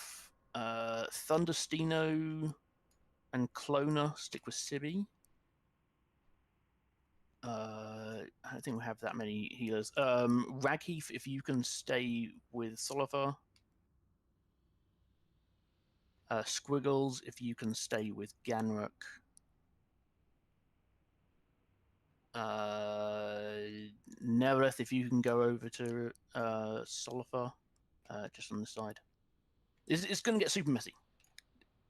Thunderstino and Clona stick with Sibi. I don't think we have that many healers. Ragheath, if you can stay with Soliver. Squiggles, if you can stay with Ganruk. Nereth, if you can go over to Soliver, just on the side. It's going to get super messy.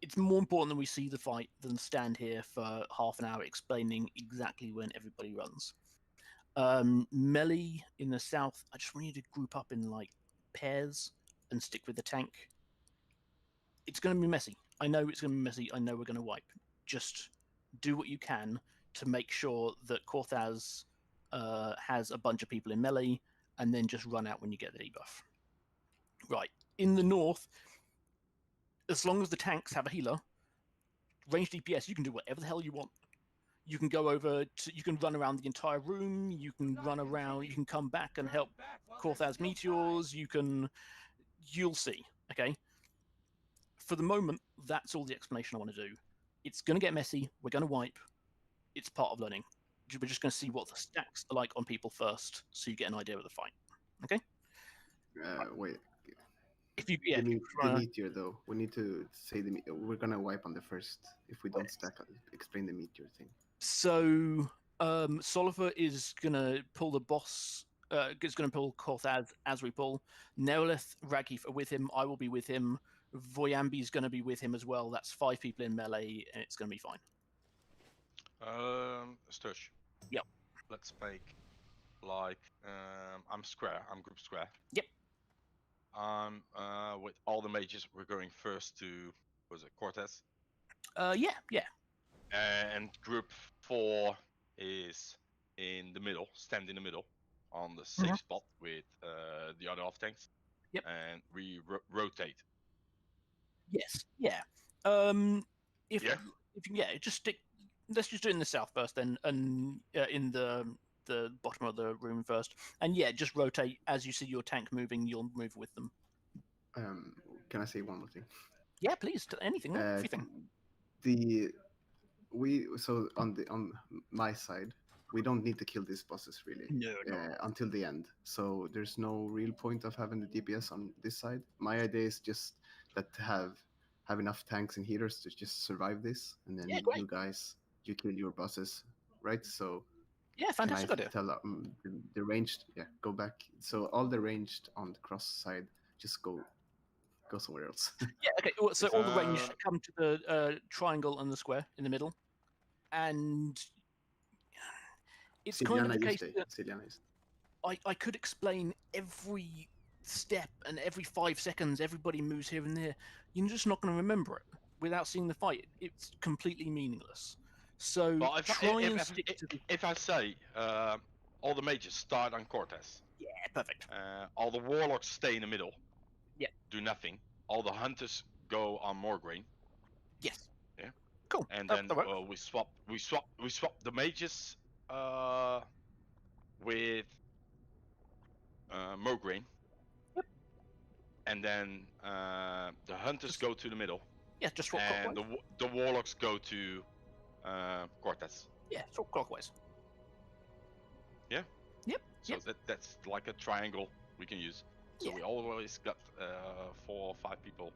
It's more important that we see the fight than stand here for half an hour explaining exactly when everybody runs. Melee in the south, I just want you to group up in like pairs and stick with the tank. It's going to be messy. I know it's going to be messy. I know we're going to wipe. Just do what you can to make sure that Korthaz has a bunch of people in melee, and then just run out when you get the debuff. Right. In the north, as long as the tanks have a healer, range DPS, you can do whatever the hell you want. You can go over to, you can run around the entire room, you can run around, you can come back and help Korthaz meteors, you'll see, okay? For the moment, that's all the explanation I want to do. It's going to get messy, we're going to wipe, it's part of learning. We're just going to see what the stacks are like on people first, so you get an idea of the fight, okay? Wait. If you, the meteor though, we need to say we're gonna wipe on the first if we don't stack. Explain the meteor thing. So Soliver is gonna pull the boss. Is gonna pull Korthaz as we pull. Neolith, Ragheath are with him. I will be with him. Voyambi is gonna be with him as well. That's 5 people in melee, and it's gonna be fine. Stush. Yep. Let's make like I'm square. I'm group square. Yep. With all the mages, we're going first to Korthaz? Yeah. And group 4 is in the middle, stand in the middle, on the safe spot with the other off tanks. Yep. And we rotate. Yes. Yeah. Just stick. Let's just do it in the south first, then, and in the bottom of the room first, and yeah, just rotate as you see your tank moving. You'll move with them. Can I say one more thing? Yeah, please. Anything. Everything. So on my side, we don't need to kill these bosses really. No. Until the end. So there's no real point of having the DPS on this side. My idea is just that to have enough tanks and healers to just survive this, and then you guys kill your bosses, right? So yeah, fantastic idea. Tell the ranged, go back. So all the ranged on the cross side, just go somewhere else. Yeah, okay. So all the ranged come to the triangle and the square in the middle, and it's kind of the case that I could explain every step and every 5 seconds everybody moves here and there. You're just not going to remember it without seeing the fight. It's completely meaningless. So if I say all the mages start on Korthaz. Yeah, perfect. All the warlocks stay in the middle. Yeah. Do nothing. All the hunters go on Morgraine. Yes. Yeah. Cool. And then we swap the mages with Morgraine. Yep. And then the hunters go to the middle. Yeah, just swap and clockwise. the warlocks go to Korthaz. Yeah, swap clockwise. Yeah. Yep. So that's like a triangle we can use. So we always got 4 or 5 people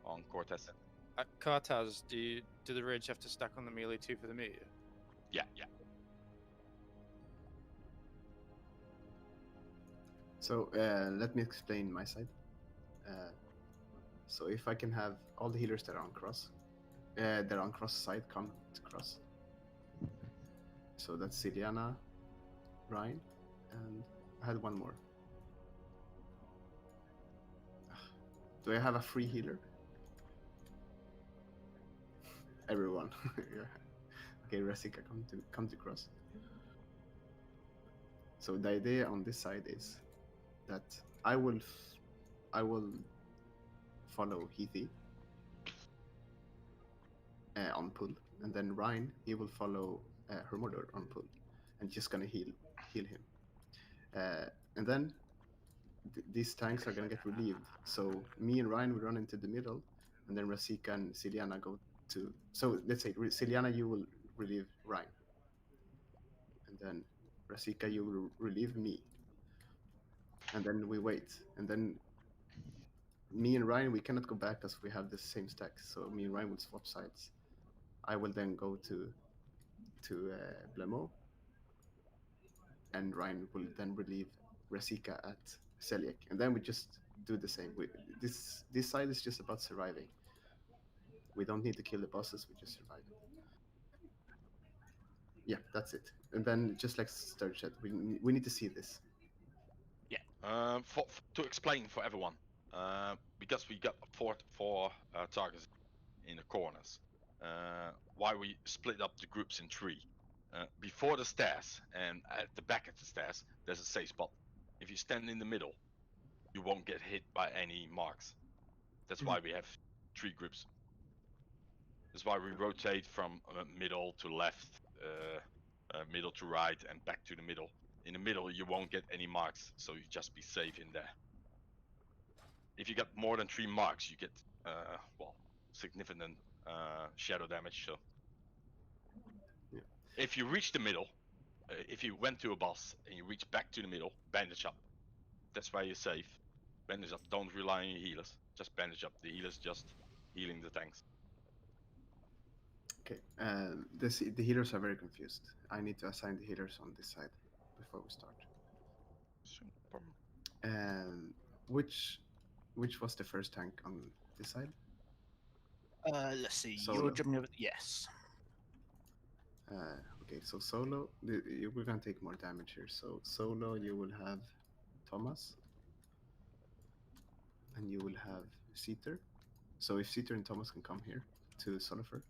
on Korthaz. At Korthaz, do the rage have to stack on the melee too for the meteor? Yeah. So let me explain my side. So if I can have all the healers that are on cross, side come to cross. So that's Ciliana, Ryan, and I had one more. Do I have a free healer? Everyone. Okay, Rasika, come to cross. So the idea on this side is that I will follow Heathy on pull, and then Ryan he will follow Hermodor on pull, and just gonna heal him. And then these tanks are gonna get relieved. So me and Ryan will run into the middle, and then Rasika and Ciliana go to. So let's say Ciliana, you will relieve Ryan, and then Rasika, you will relieve me, and then we wait, and then me and Ryan we cannot go back because we have the same stacks. So me and Ryan will swap sides. I will then go to Blemo, and Ryan will then relieve Rasika at Celiac, and then we just do the same. This side is just about surviving. We don't need to kill the bosses. We just survive. Yeah, that's it. And then just like Sturge said, we need to see this. Yeah. To explain for everyone, because we got four targets in the corners. Why we split up the groups in three. Before the stairs and at the back of the stairs, there's a safe spot. If you stand in the middle, you won't get hit by any marks. That's why we have three groups. That's why we rotate from middle to left, middle to right, and back to the middle. In the middle, you won't get any marks, so you just be safe in there. If you got more than 3 marks, you get significant shadow damage. So if you reach the middle, if you went to a boss and you reach back to the middle, bandage up. That's why you're safe. Bandage up. Don't rely on your healers. Just bandage up. The healers just healing the tanks. Okay. The healers are very confused. I need to assign the healers on this side before we start. Sure, no problem. Which was the first tank on this side? Let's see. Solo. You're jumping over. Yes. Okay, so solo, we're gonna take more damage here. So solo, you will have Thomas, and you will have Seater. So if Seater and Thomas can come here to Solifer,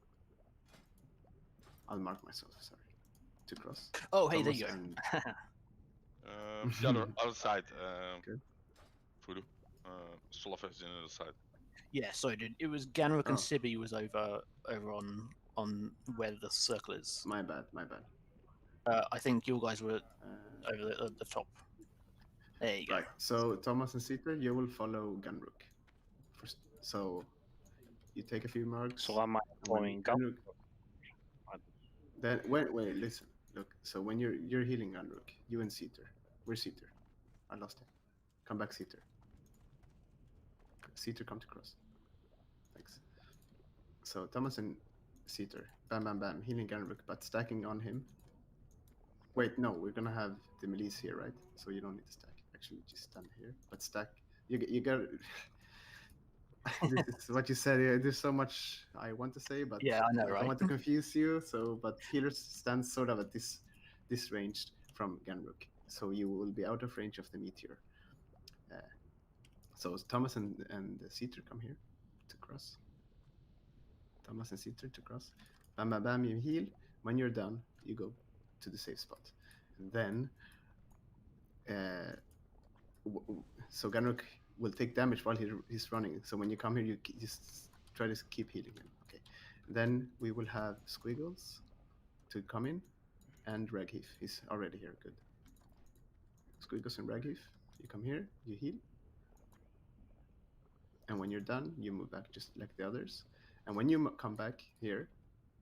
I'll mark myself. Sorry, to cross. Oh, hey, Thomas there you and... The other side. Good. Voodoo. Solifer is on the other side. Yeah, sorry, dude. It was Ganrook and Oh. Sibi was over on where the circle is. My bad. I think you guys were over at the top. There you go. Right. So Thomas and Seater, you will follow Ganrook. First, so you take a few marks. So am I following Ganrook? Then wait, listen. Look. So when you're healing Ganrook, you and Seater. Where's Seater? I lost him. Come back, Seater. Seater, come to cross. Thanks. So Thomas and Seater, bam, healing Ganrook, but stacking on him. Wait, no, we're gonna have the milice here, right? So you don't need to stack. Actually, just stand here, but stack. You got. This is what you said. Yeah, there's so much I want to say, but yeah, I know, right? I don't want to confuse you. So, but healers stand sort of at this range from Ganrook, so you will be out of range of the meteor. So Thomas and Seater come here to cross. Thomas and Seater to cross. Bam, you heal. When you're done, you go to the safe spot. And then, so Ganrook will take damage while he's running. So when you come here, you just try to keep healing him. Okay. Then we will have Squiggles to come in, and Ragheath. He's already here. Good. Squiggles and Ragheath, you come here, you heal. And when you're done, you move back just like the others. And when you come back here,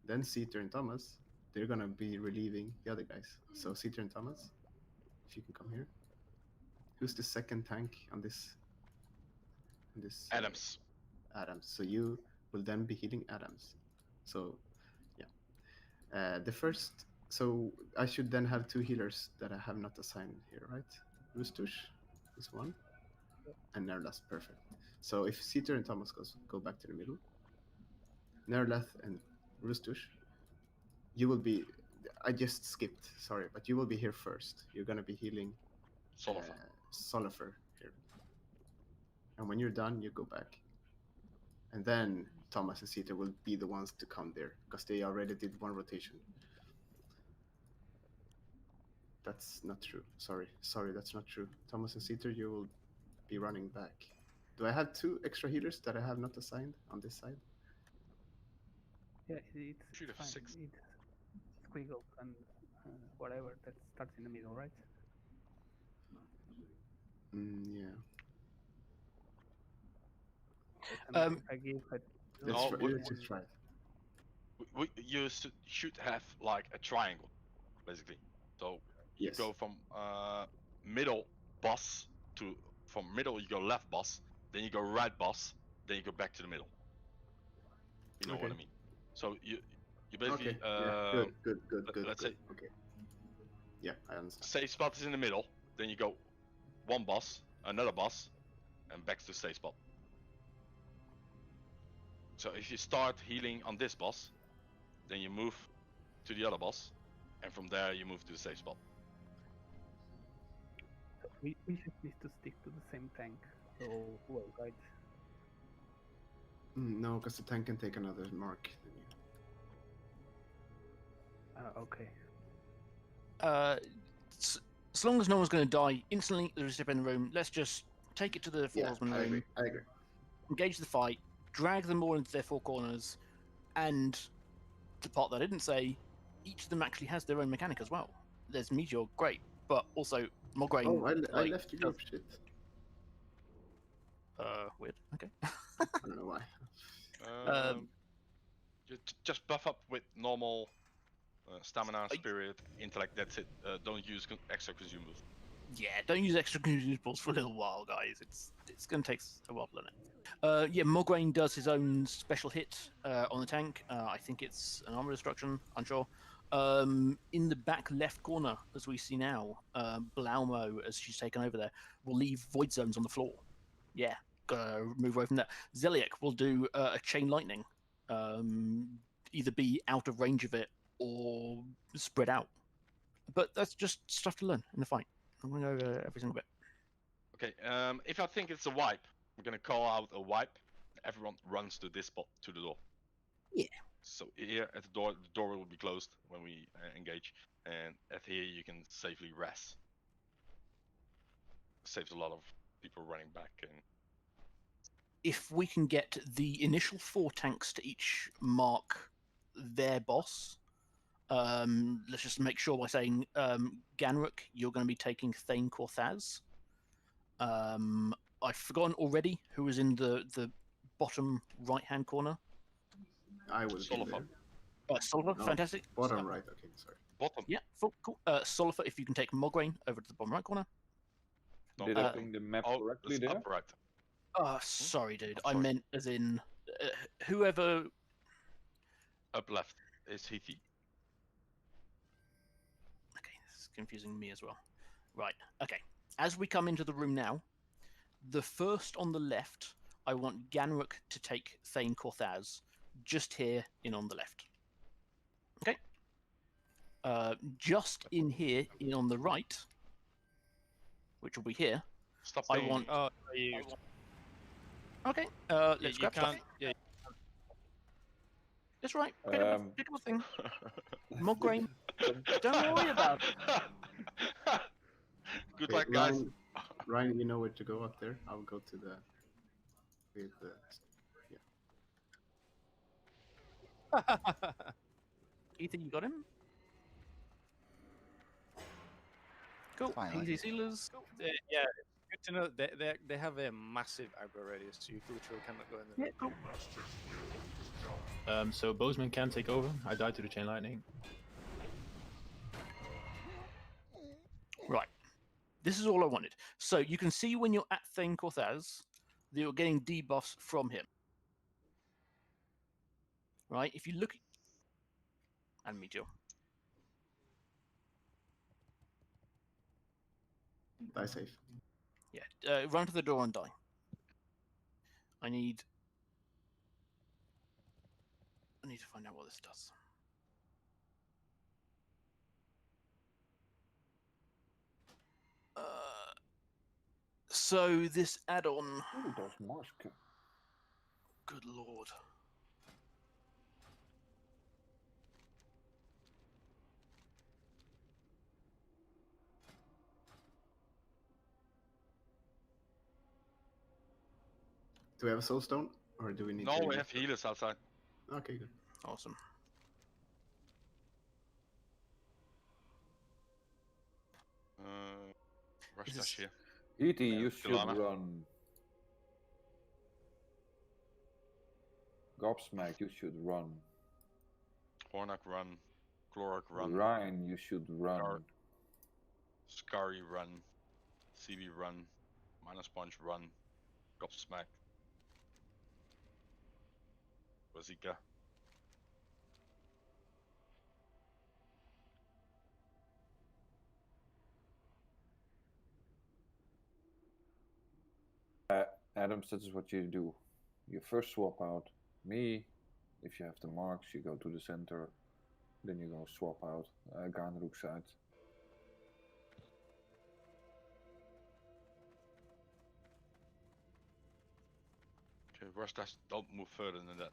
then Seater and Thomas, they're gonna be relieving the other guys. So Seater and Thomas, if you can come here. Who's the second tank on this? Adams. Adams. So you will then be healing Adams. So yeah. The first. So I should then have 2 healers that I have not assigned here, right? Rustush is one, and Nerlath. Perfect. So if Seater and Thomas go back to the middle, Nerlath and Rustush, you will be. I just skipped. Sorry, but you will be here first. You're gonna be healing Solifer here. And when you're done, you go back. And then Thomas and Seater will be the ones to come there, because they already did 1 rotation. That's not true. Sorry, that's not true. Thomas and Seater, you will be running back. Do I have 2 extra healers that I have not assigned on this side? Yeah, it's Should have fine. 6. It's squiggles and whatever that starts in the middle, right? Yeah. And if I give a No, Let's just try it. you should have like a triangle, basically. So you Yes. go from middle boss to from middle you go left boss, then you go right boss, then you go back to the middle. You know what I mean? So you basically Okay. Yeah. Good. let's say okay. Yeah, I understand. safe spot is in the middle, then you go one boss, another boss, and back to safe spot. So if you start healing on this boss, then you move to the other boss, and from there you move to the safe spot. So we just need to stick to the same tank. So well, right? No, because the tank can take another mark than you. Okay. As long as no one's going to die instantly, there's a zip in the room. Let's just take it to the four horsemen room. I agree. Engage the fight, drag them all into their 4 corners, and the part that I didn't say, each of them actually has their own mechanic as well. There's Meteor, great, but also Mograine. Oh, I left the group. Shit. Weird. Okay. I don't know why. You just buff up with normal stamina, spirit, intellect. That's it. Don't use extra consumables. Yeah, don't use extra consumables for a little while, guys. It's going to take a while to learn it. Yeah, Mograine does his own special hit on the tank. I think it's an armor destruction. Unsure. In the back left corner, as we see now, Blaumo, as she's taken over there, will leave void zones on the floor. Yeah, gotta move away from that. Zeliek will do a chain lightning. Either be out of range of it or spread out. But that's just stuff to learn in the fight. I'm going to go over every single bit. Okay, if I think it's a wipe, I'm gonna call out a wipe. Everyone runs to this spot, to the door. Yeah. So here at the door will be closed when we engage, and at here you can safely rest. Saves a lot of people running back. And if we can get the initial 4 tanks to each mark their boss, let's just make sure by saying, Ganruk, you're going to be taking Thane Korthaz. I've forgotten already who was in the bottom right-hand corner. I was Solifer. Solifer, No, fantastic. Bottom right, okay, sorry. Bottom. Yeah, cool. Solifer, if you can take Mograine over to the bottom right corner. Did I ping the map correctly there? Up right. Oh, sorry, dude. I'm I sorry. meant as in whoever. Up left is Heathy. Okay, this is confusing me as well. Right. Okay. As we come into the room now, the first on the left, I want Ganruk to take Thane Korthaz, just here in on the left. Okay. Just in here, in on the right, which will be here. Stop I pinging want. me. Oh, you. Okay. Let's grab can't. stuff. Yeah. That's right. Pick up a thing. Mograine. Don't worry about it. Good Okay, luck, guys. Ryan, you know where to go up there. I'll go to the. Ethan, you got him? Cool. Finally. Easy sealers. Yeah, it's good to know they have a massive aggro radius, so you literally cannot go in there. Yeah, cool. So Bozeman can take over. I died to the chain lightning. Right. This is all I wanted. So you can see when you're at Thane Korthaz that you're getting debuffs from him. Right? If you look... And Meteor. Die safe. Yeah. Run to the door and die. I need to find out what this does. So this add-on... Ooh, there's Mask. Good lord. Do we have a soul stone, or do we need? No, to we have healers outside. Okay, good. Awesome. Where's Is this- Tash here? E.T., you should Ilana. run. Gobsmack, you should run. Hornak run. Clorak run. Ryan, you should run. Scary run. CB run. Minus Punch run. Gobsmack. Bazika. Adams, this is what you do. You first swap out me. If you have the marks, you go to the center. Then you go swap out Ganrook side. Okay, where's Tash? Don't move further than that.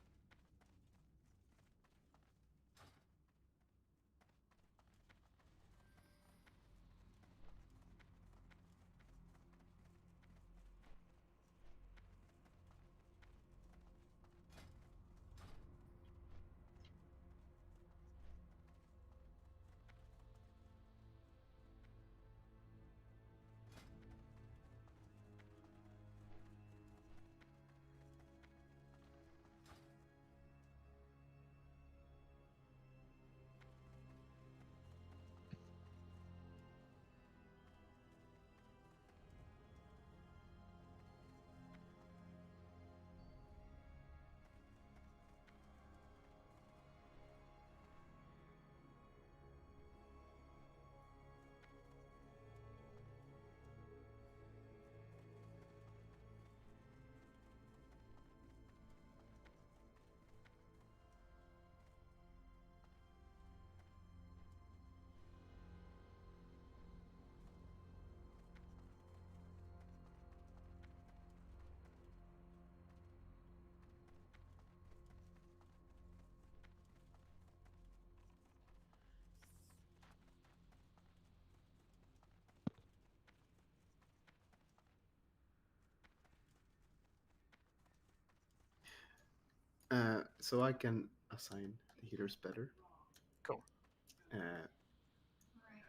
So I can assign the healers better. Cool.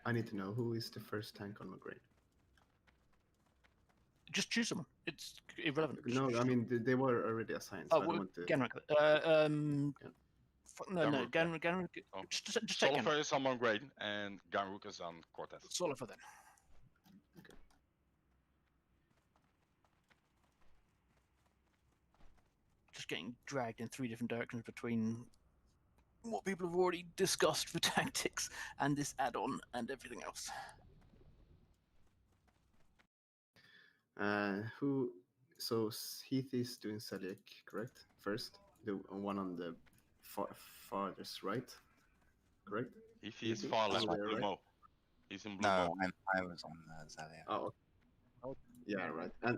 I need to know who is the first tank on Mograine. Just choose someone. It's irrelevant. No, I mean they were already assigned. So I don't want to... Ganrook. No, Ganrook. Oh. Just take Solifer Ganrook. is on Mograine and Ganrook is on Cortez. Solifer then. Okay. Just getting dragged in 3 different directions between what people have already discussed for tactics and this add-on and everything else. Who? So Heath is doing Celiac, correct? First, the one on the farthest right, correct? If he is far left, Over there, Blue right? Mo. He's in Blue No, Mo. I was on Zalia. Oh, okay. Yeah, right. And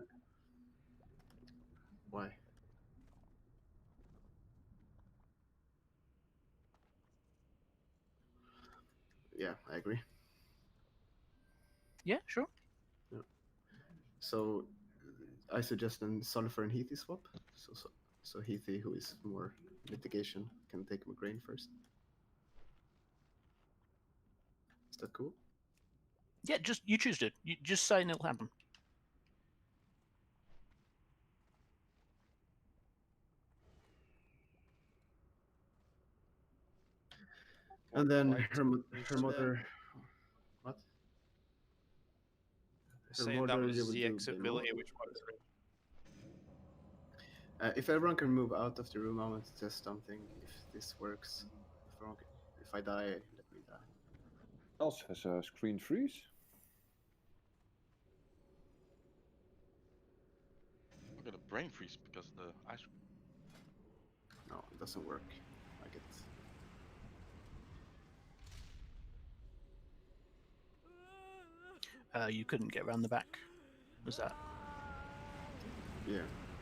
why? Yeah, I agree. Yeah, sure. Yeah. So I suggest then Solifer and Heathy swap. So Heathy, who is more mitigation, can take Mograine first. Is that cool? Yeah, just you choose it. You just say and it'll happen. And then her mother. What? Saying that was you will do ZX Blue ability, Mo. which works. If everyone can move out of the room, I want to test something. If this works, if I die, let me die. Else has a screen freeze. I'm gonna brain freeze because the ice. No, it doesn't work. I get. You couldn't get around the back. Was that? Yeah.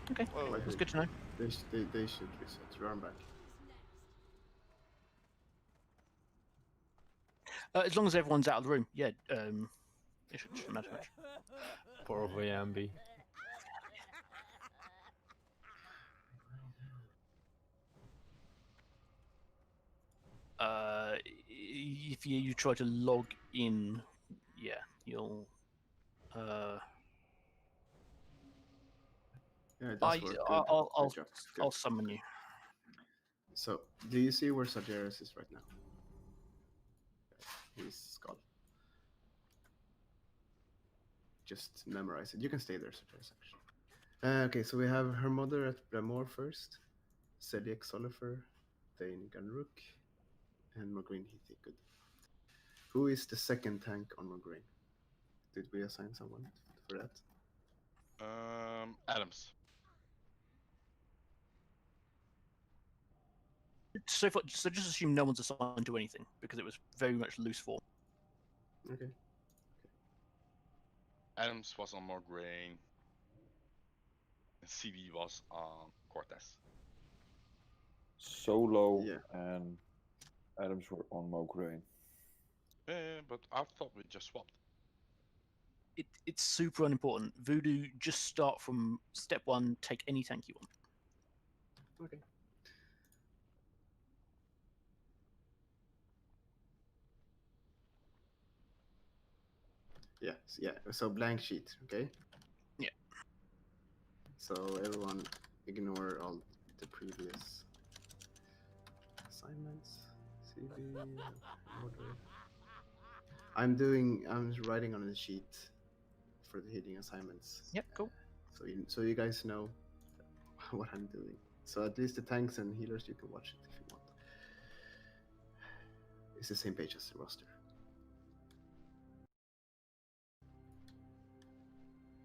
Okay, that's good to know. They should reset. Run back. As long as everyone's out of the room, yeah. It shouldn't matter much. Poor Yambi. If you try to log in, yeah, you'll. Yeah, it does work. Good. Good job. Good. I'll summon you. So, do you see where Sargeras is right now? His skull. Just memorize it. You can stay there, Sargeras, actually. Okay, so we have her mother at Bramor first, Seliek Solifer, Thane Ganruk, and Mograine Heathy. Good. Who is the second tank on Mograine? Did we assign someone for that? Adams. So just assume no one's assigned to anything because it was very much loose form. Okay. Adams was on Mograine. And CB was on Cortez. Solo and Adams were on Mograine. But I thought we just swapped. It's super unimportant. Voodoo, just start from step 1, take any tank you want. Okay. Yeah, so blank sheet, okay? Yeah. So everyone ignore all the previous assignments. CV, order. I'm writing on the sheet for the hitting assignments. Yep, cool. So you guys know what I'm doing. So at least the tanks and healers, you can watch it if you want. It's the same page as the roster.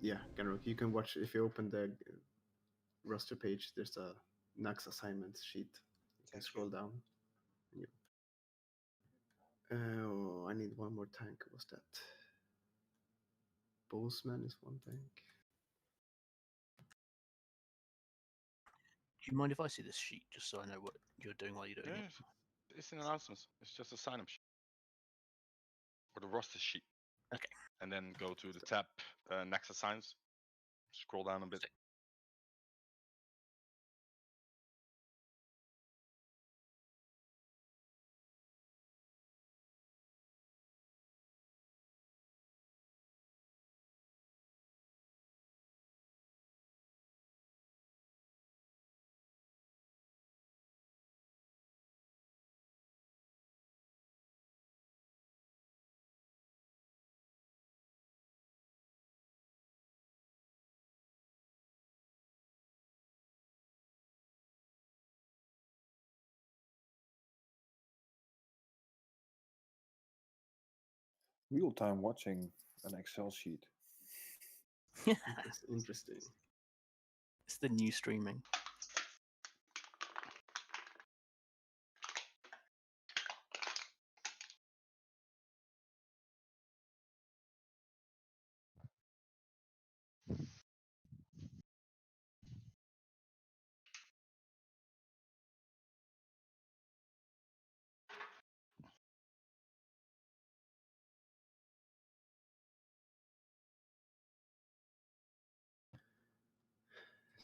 Yeah, Ganrok, you can watch if you open the roster page. There's a Naxx assignments sheet. You can scroll down. Oh, I need one more tank. What's that? Boseman is one tank. Do you mind if I see this sheet just so I know what you're doing while you're doing it? It's an announcement. It's just a sign-up sheet. Or the roster sheet. Okay. And then go to the tab Naxx Assigns. Scroll down a bit. Real-time watching an Excel sheet. Interesting. It's the new streaming.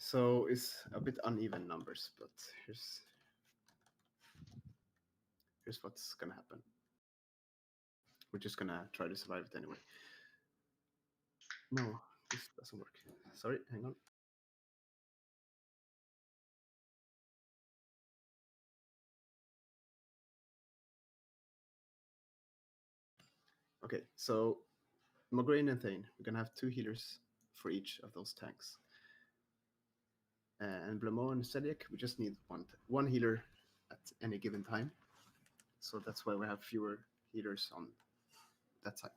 So it's a bit uneven numbers, but here's what's gonna happen. We're just gonna try to survive it anyway. No, this doesn't work. Sorry, hang on. Okay, so Mograine and Thane, we're gonna have 2 healers for each of those tanks. And Blamont and Seliek, we just need one healer at any given time. So that's why we have fewer healers on that side.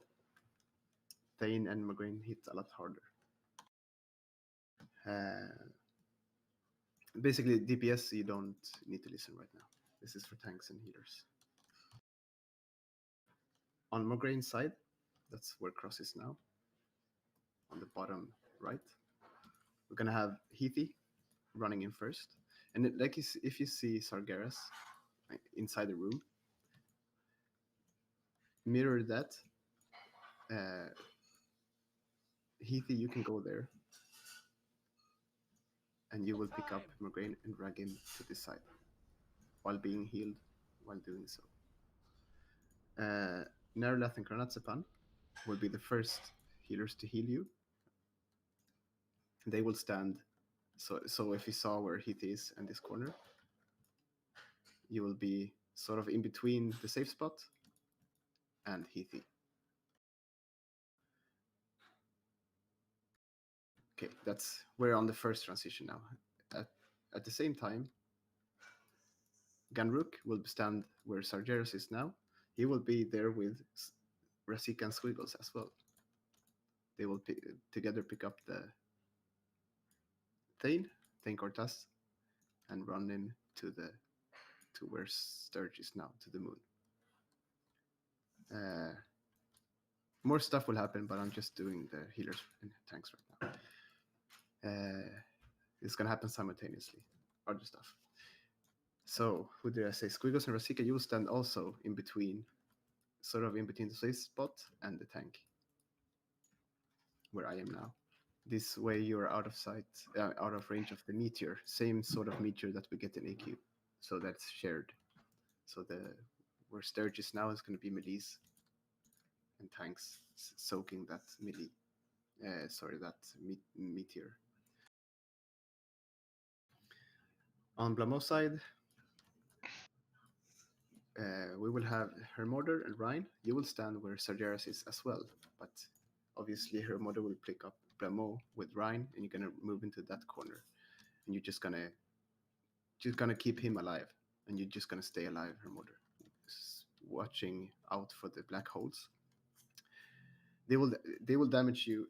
Thane and Mograine hit a lot harder. Basically, DPS, you don't need to listen right now. This is for tanks and healers. On Mograine's side, that's where Cross is now. On the bottom right, we're gonna have Heathy running in first. And like if you see Sargeras inside the room, mirror that. Heathy, you can go there. And you will pick up Mograine and drag him to this side while being healed while doing so. Nerlath and Kranatsepan will be the first healers to heal you. They will stand. So if you saw where Heath is in this corner, you will be sort of in between the safe spot and Heathy. Okay, we're on the first transition now. At the same time, Ganruk will stand where Sargeras is now. He will be there with Rasika and Squiggles as well. They will together pick up the Thane Cortez, and run in to where Sturge is now, to the moon. More stuff will happen, but I'm just doing the healers and tanks right now. It's gonna happen simultaneously. Other stuff. So, who did I say? Squiggles and Rasika, you will stand also in between, sort of in between the safe spot and the tank, where I am now. This way you're out of sight, out of range of the meteor. Same sort of meteor that we get in AQ. So that's shared. So where Sturge is now is going to be melees and tanks soaking that melee. That meteor. On Blamo's side, we will have Hermorder and Rhine. You will stand where Sargeras is as well, but obviously Hermorder will pick up Blamo with Rhine, and you're gonna move into that corner, and you're just gonna keep him alive, and you're just gonna stay alive, Hermorder, watching out for the black holes. They will damage you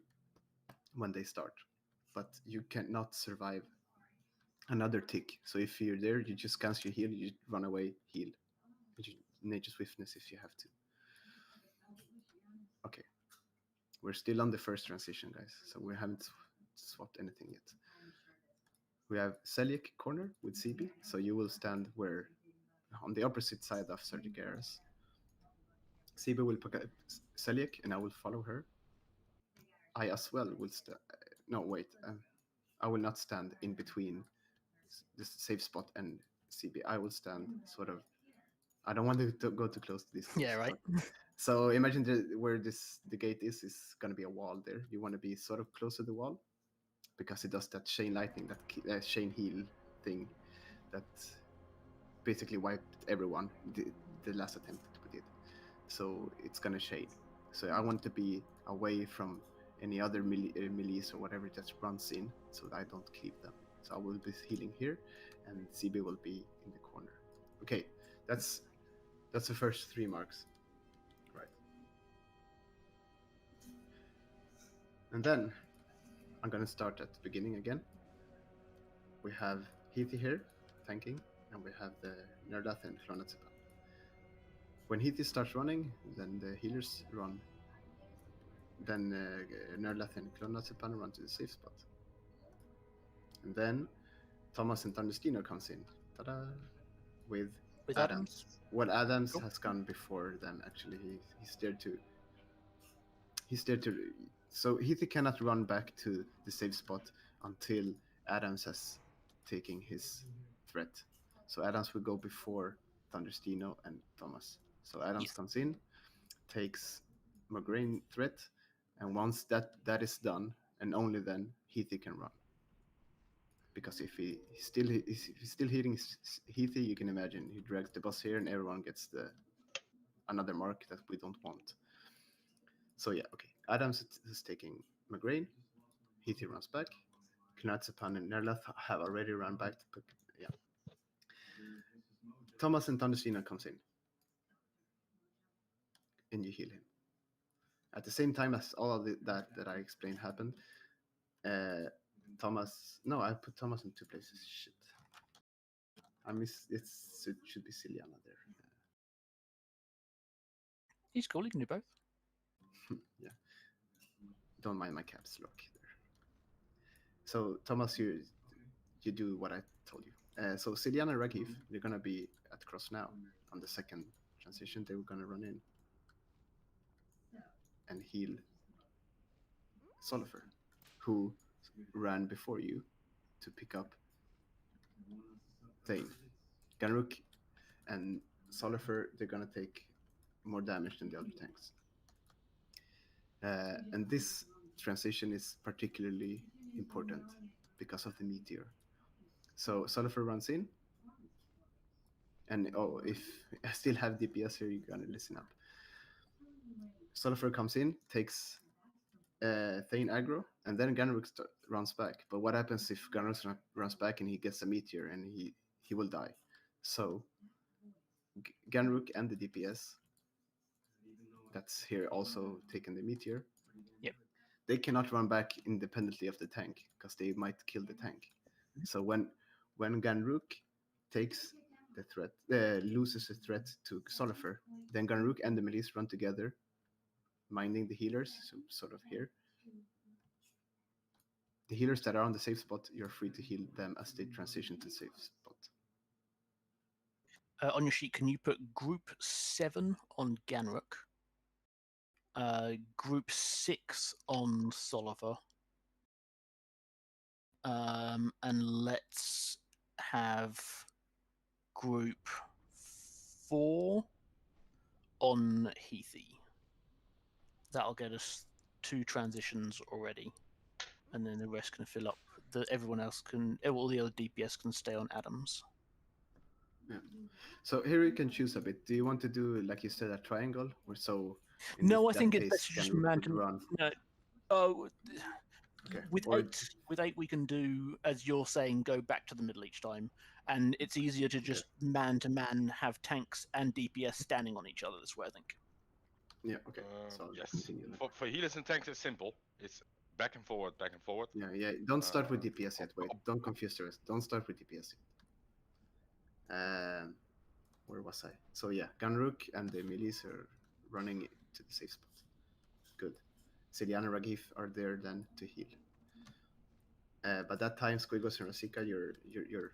when they start, but you cannot survive another tick. So if you're there, you just cancel your heal, you run away, heal. Nature Swiftness if you have to. Okay. We're still on the first transition, guys, so we haven't swapped anything yet. We have Celiac corner with CB, so you will stand where on the opposite side of Sergicaris. CB will pick up Celiac, and I will follow her. I as well will stand. No, wait. I will not stand in between the safe spot and CB. I will stand sort of. I don't want to go too close to this. Yeah, right. So imagine where the gate is going to be a wall there. You want to be sort of close to the wall because it does that chain lightning, that chain heal thing that basically wiped everyone, the last attempt that we did. So it's going to shade. So I want to be away from any other melees or whatever that runs in so that I don't keep them. So I will be healing here and CB will be in the corner. Okay, that's the first 3 marks. Right. And then I'm going to start at the beginning again. We have Heathy here, tanking, and we have the Nerdath and Clonatsepan. When Heathy starts running, then the healers run. Then Nerdath and Clonatsepan run to the safe spot. And then Thomas and Thunderstino comes in. Ta-da! With Adams. Well, Adams has gone before them, actually. He's there to... So Heathy cannot run back to the safe spot until Adams has taken his threat. So Adams will go before Thunderstino and Thomas. So Adams comes in, takes Migraine threat, and once that is done, and only then Heathy can run. Because if he's still hitting Heathy, you can imagine he drags the boss here, and everyone gets another mark that we don't want. So yeah, okay. Adams is taking Migraine. Heathy runs back. Knatzepan and Nerlath have already run back to pick. Yeah. Thomas and Thunderstino comes in. And you heal him. At the same time as all of that I explained happened, Thomas... No, I put Thomas in 2 places. Shit. I miss... It should be Ciliana there. He's cool, he can do both. Yeah. Don't mind my caps lock there. So, Thomas, you do what I told you. So, Ciliana and Raghif, they're going to be at cross now. On the second transition, they were going to run in and heal Solifer, who ran before you to pick up Thane. Ganruk and Solifer, they're going to take more damage than the other tanks. And this transition is particularly important because of the meteor. So Sullifer runs in, and if I still have DPS here, you're gonna listen up. Sullifer comes in, takes Thane aggro, and then Gunrook runs back. But what happens if Gunrook runs back and he gets a meteor and he will die? So Gunrook and the DPS that's here also taking the meteor. Yep. They cannot run back independently of the tank because they might kill the tank. So when Gunrook takes the threat, loses the threat to Sullifer, then Gunrook and the Milice run together, minding the healers, so sort of here. The healers that are on the safe spot, you're free to heal them as they transition to safe spot. On your sheet, can you put Group 7 on Ganrook, Group 6 on Sulliver, and let's have Group 4 on Heathy. That'll get us 2 transitions already, and then the rest can fill up. Everyone else can, all the other DPS can stay on Adams. Yeah. So here you can choose a bit. Do you want to do, like you said, a triangle, or so? No, I think it's best to just man to run. no. Oh, okay. With eight, we can do, as you're saying, go back to the middle each time, and it's easier to just man to man have tanks and DPS standing on each other. This way, I think. Yeah. Okay. So yes. continue. For healers and tanks, it's simple. It's back and forward, back and forward. Yeah. Yeah. Don't start with DPS yet. Wait. Don't confuse the rest. Don't start with DPS yet. Where was I? So yeah, Gunrook and the Milice are running to the safe spot. Good. Celian and Ragif are there then to heal. By that time, Squigos and Rasika, you're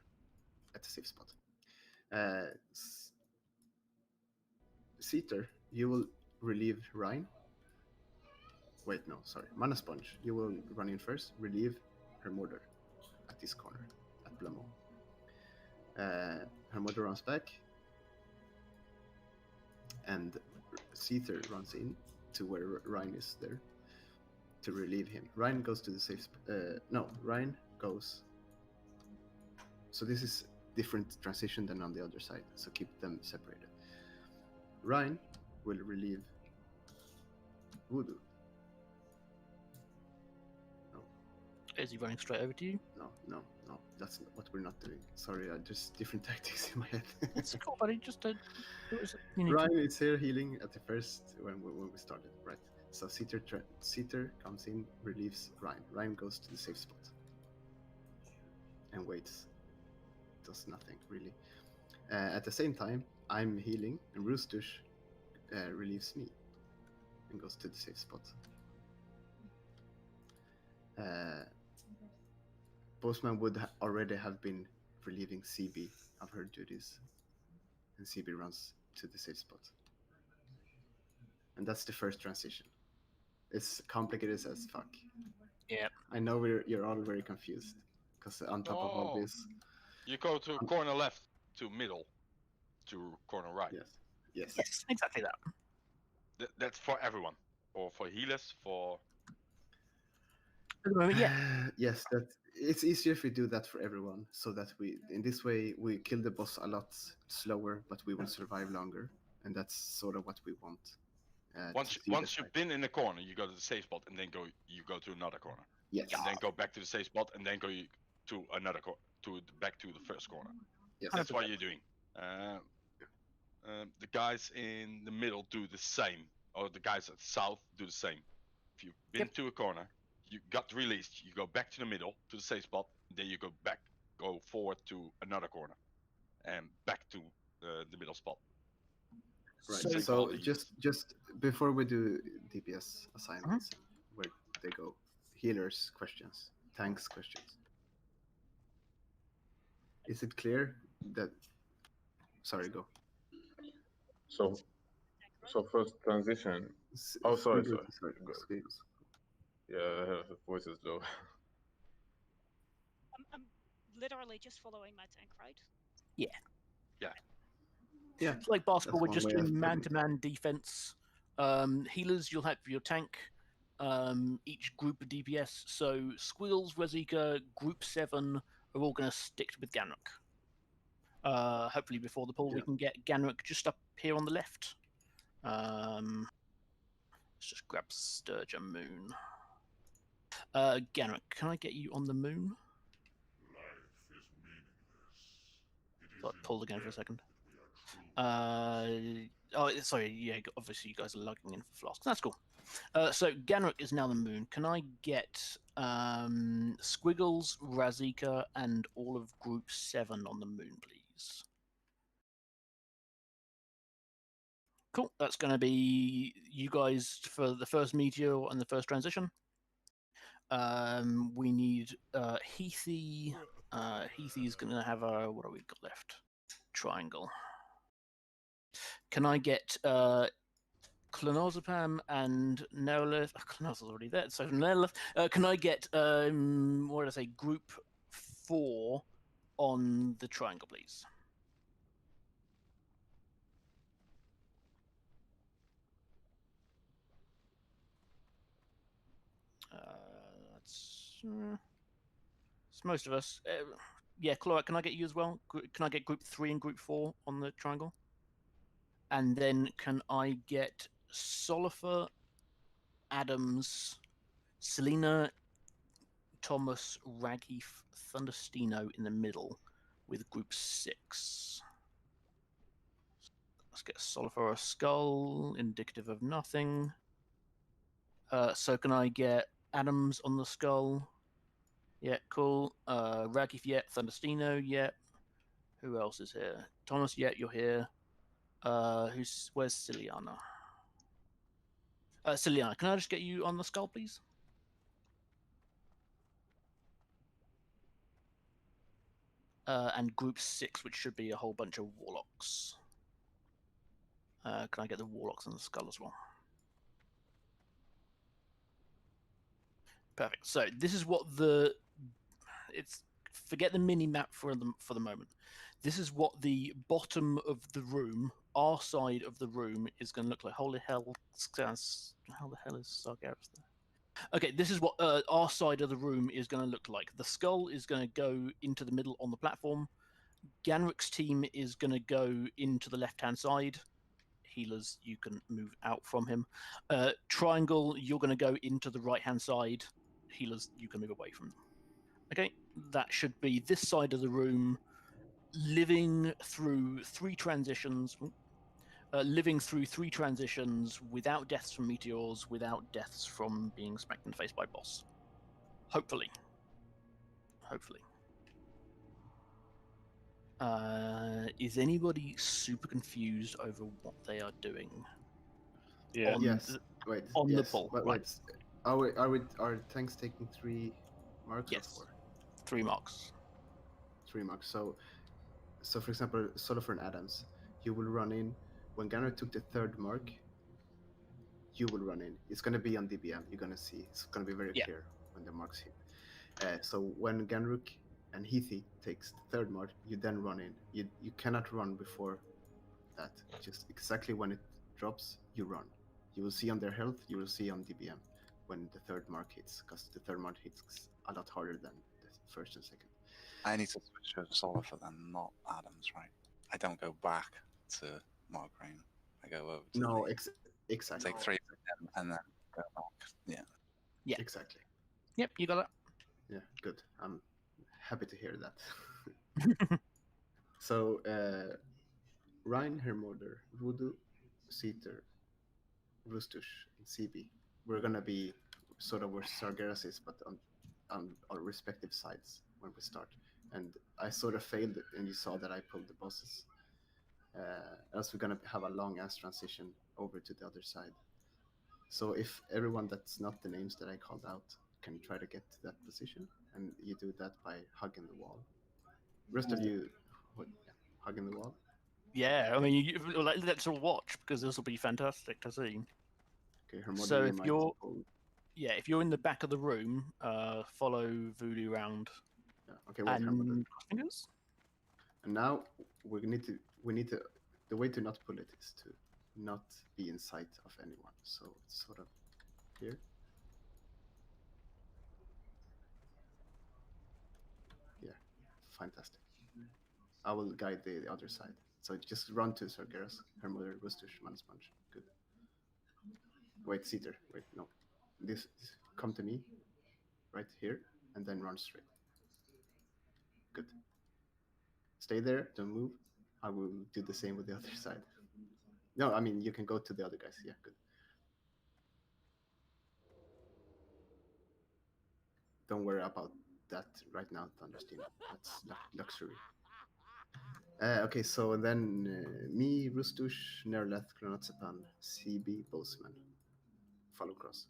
at the safe spot. Seater, you will relieve Rhine. Wait, no, sorry. Mana Sponge, you will run in first, relieve her murder at this corner, at Blamo. Her murder runs back, and Seether runs in to where Ryan is there to relieve him. Ryan goes to the safe no, Ryan goes. So this is different transition than on the other side, so keep them separated. Ryan will relieve Voodoo. No. Is he running straight over to you? No. That's what we're not doing. Sorry, just different tactics in my head. It's cool, buddy. Just Ryan is here healing at the first when we started, right? So Seater comes in, relieves Ryan. Ryan goes to the safe spot and waits. Does nothing really. At the same time, I'm healing, and Roostush relieves me and goes to the safe spot. Postman would already have been relieving CB of her duties, and CB runs to the safe spot. And that's the first transition. It's complicated as fuck. Yeah. I know you're all very confused, because on top of all this... You go to corner left to middle to corner right. Yes, exactly that. That's for everyone, or for healers, for... At the moment, yeah. Yes, it's easier if we do that for everyone, so that in this way we kill the boss a lot slower, but we will survive longer, and that's sort of what we want. Once you've been in a corner, you go to the safe spot, and then you go to another corner. Yes. And then go back to the safe spot, and then go to another back to the first corner. Yes. That's what you're doing. The guys in the middle do the same, or the guys at the south do the same. If you've been to a corner, you got released, you go back to the middle to the safe spot, then you go forward to another corner, and back to the middle spot. Right. So just before we do DPS assignments, where they go, healers questions, tanks questions. Is it clear that? Sorry, go. So first transition. Oh, sorry. Yeah, the voice is low. I'm literally just following my tank, right? Yeah. Yeah, It's like basketball. We're one just way of doing putting it. man-to-man defense. Healers, you'll have your tank. Each group of DPS. So Squeals, Razika, Group 7 are all going to stick with Ganruk. Hopefully before the pool we can get Ganruk just up here on the left. Let's just grab Sturgeon Moon. Ganruk, can I get you on the moon? Thought I'd pull again for a second. Oh, sorry, yeah, obviously you guys are logging in for flasks. That's cool. So Ganruk is now the moon. Can I get Squiggles, Razika, and all of Group 7 on the moon, please? Cool. That's going to be you guys for the first meteor and the first transition. We need Heathy. Heathy's going to have a, what have we got left? Triangle. Can I get Clonazepam and Nerlith? Oh, Clonazepam's already there. So Nerlith. Can I get what did I say? Group 4 on the triangle, please. That's it's most of us. Yeah, Chloe, can I get you as well? Can I get Group 3 and Group 4 on the triangle? And then can I get Solifer, Adams, Selena, Thomas, Ragheath, Thunderstino in the middle with Group 6. Let's get Solifer a skull, indicative of nothing. So can I get Adams on the skull? Yeah, cool. Ragheath, yeah. Thunderstino, yeah. Who else is here? Thomas, yeah, you're here. Where's Ciliana? Ciliana, can I just get you on the skull, please? And Group 6, which should be a whole bunch of Warlocks. Can I get the Warlocks on the skull as well? Perfect. So this is what forget the mini map for the moment. This is what the bottom of the room, our side of the room, is going to look like. Holy hell! How the hell is Sargeras there? Okay, this is what our side of the room is going to look like. The skull is going to go into the middle on the platform. Ganruk's team is going to go into the left-hand side. Healers, you can move out from him. Triangle, you're going to go into the right-hand side. Healers, you can move away from them. Okay, that should be this side of the room, living through 3 transitions. Living through 3 transitions without deaths from meteors, without deaths from being smacked in the face by boss. Hopefully. Hopefully. Is anybody super confused over what they are doing? Yeah. Yes. Wait. On yes. the ball. But Right. wait. Are tanks taking 3 marks Yes. or 4? 3 marks. 3 marks. So for example, Solifer and Adams, you will run in when Ganruk took the 3rd mark. You will run in. It's going to be on DBM. You're going to see. It's going to be very clear when the marks hit. So when Ganruk and Heathy takes the 3rd mark, you then run in. You cannot run before that. Just exactly when it drops, you run. You will see on their health. You will see on DBM when the 3rd mark hits, because the 3rd mark hits a lot harder than the 1st and 2nd. I need to switch to Solifer then, not Adams, right? I don't go back to Mark Green. I go over to No, take exactly. 3 from him and then go back. Yeah. Yeah. Exactly. Yep, you got it. Yeah, good. I'm happy to hear that. So, Ryan, Hermorder, Voodoo, Seater, Rustush, and CB. We're gonna be sort of where Sargeras is, but on our respective sides when we start. And I sort of failed it, and you saw that I pulled the bosses. Else we're gonna have a long ass transition over to the other side. So if everyone that's not the names that I called out can try to get to that position, and you do that by hugging the wall. Rest of you, hugging the wall. Yeah, I mean, let's all watch because this will be fantastic to see. Okay, so if you're in the back of the room, follow Voodoo round. Yeah. Okay, wait, and fingers. And now we need to. the way to not pull it is to not be in sight of anyone. So it's sort of here. Yeah, fantastic. I will guide the other side. So just run to Sargeras, her mother, Rustush, Manspunch. Good. Wait, Cedar. Wait, no. This come to me, right here, and then run straight. Good. Stay there, don't move. I will do the same with the other side. No, I mean, you can go to the other guys. Yeah, good. Don't worry about that right now, Thundersteam. That's luxury. Okay, so then me, Rustush, Nerleth, Kronotsepan, CB, Boseman. Follow cross.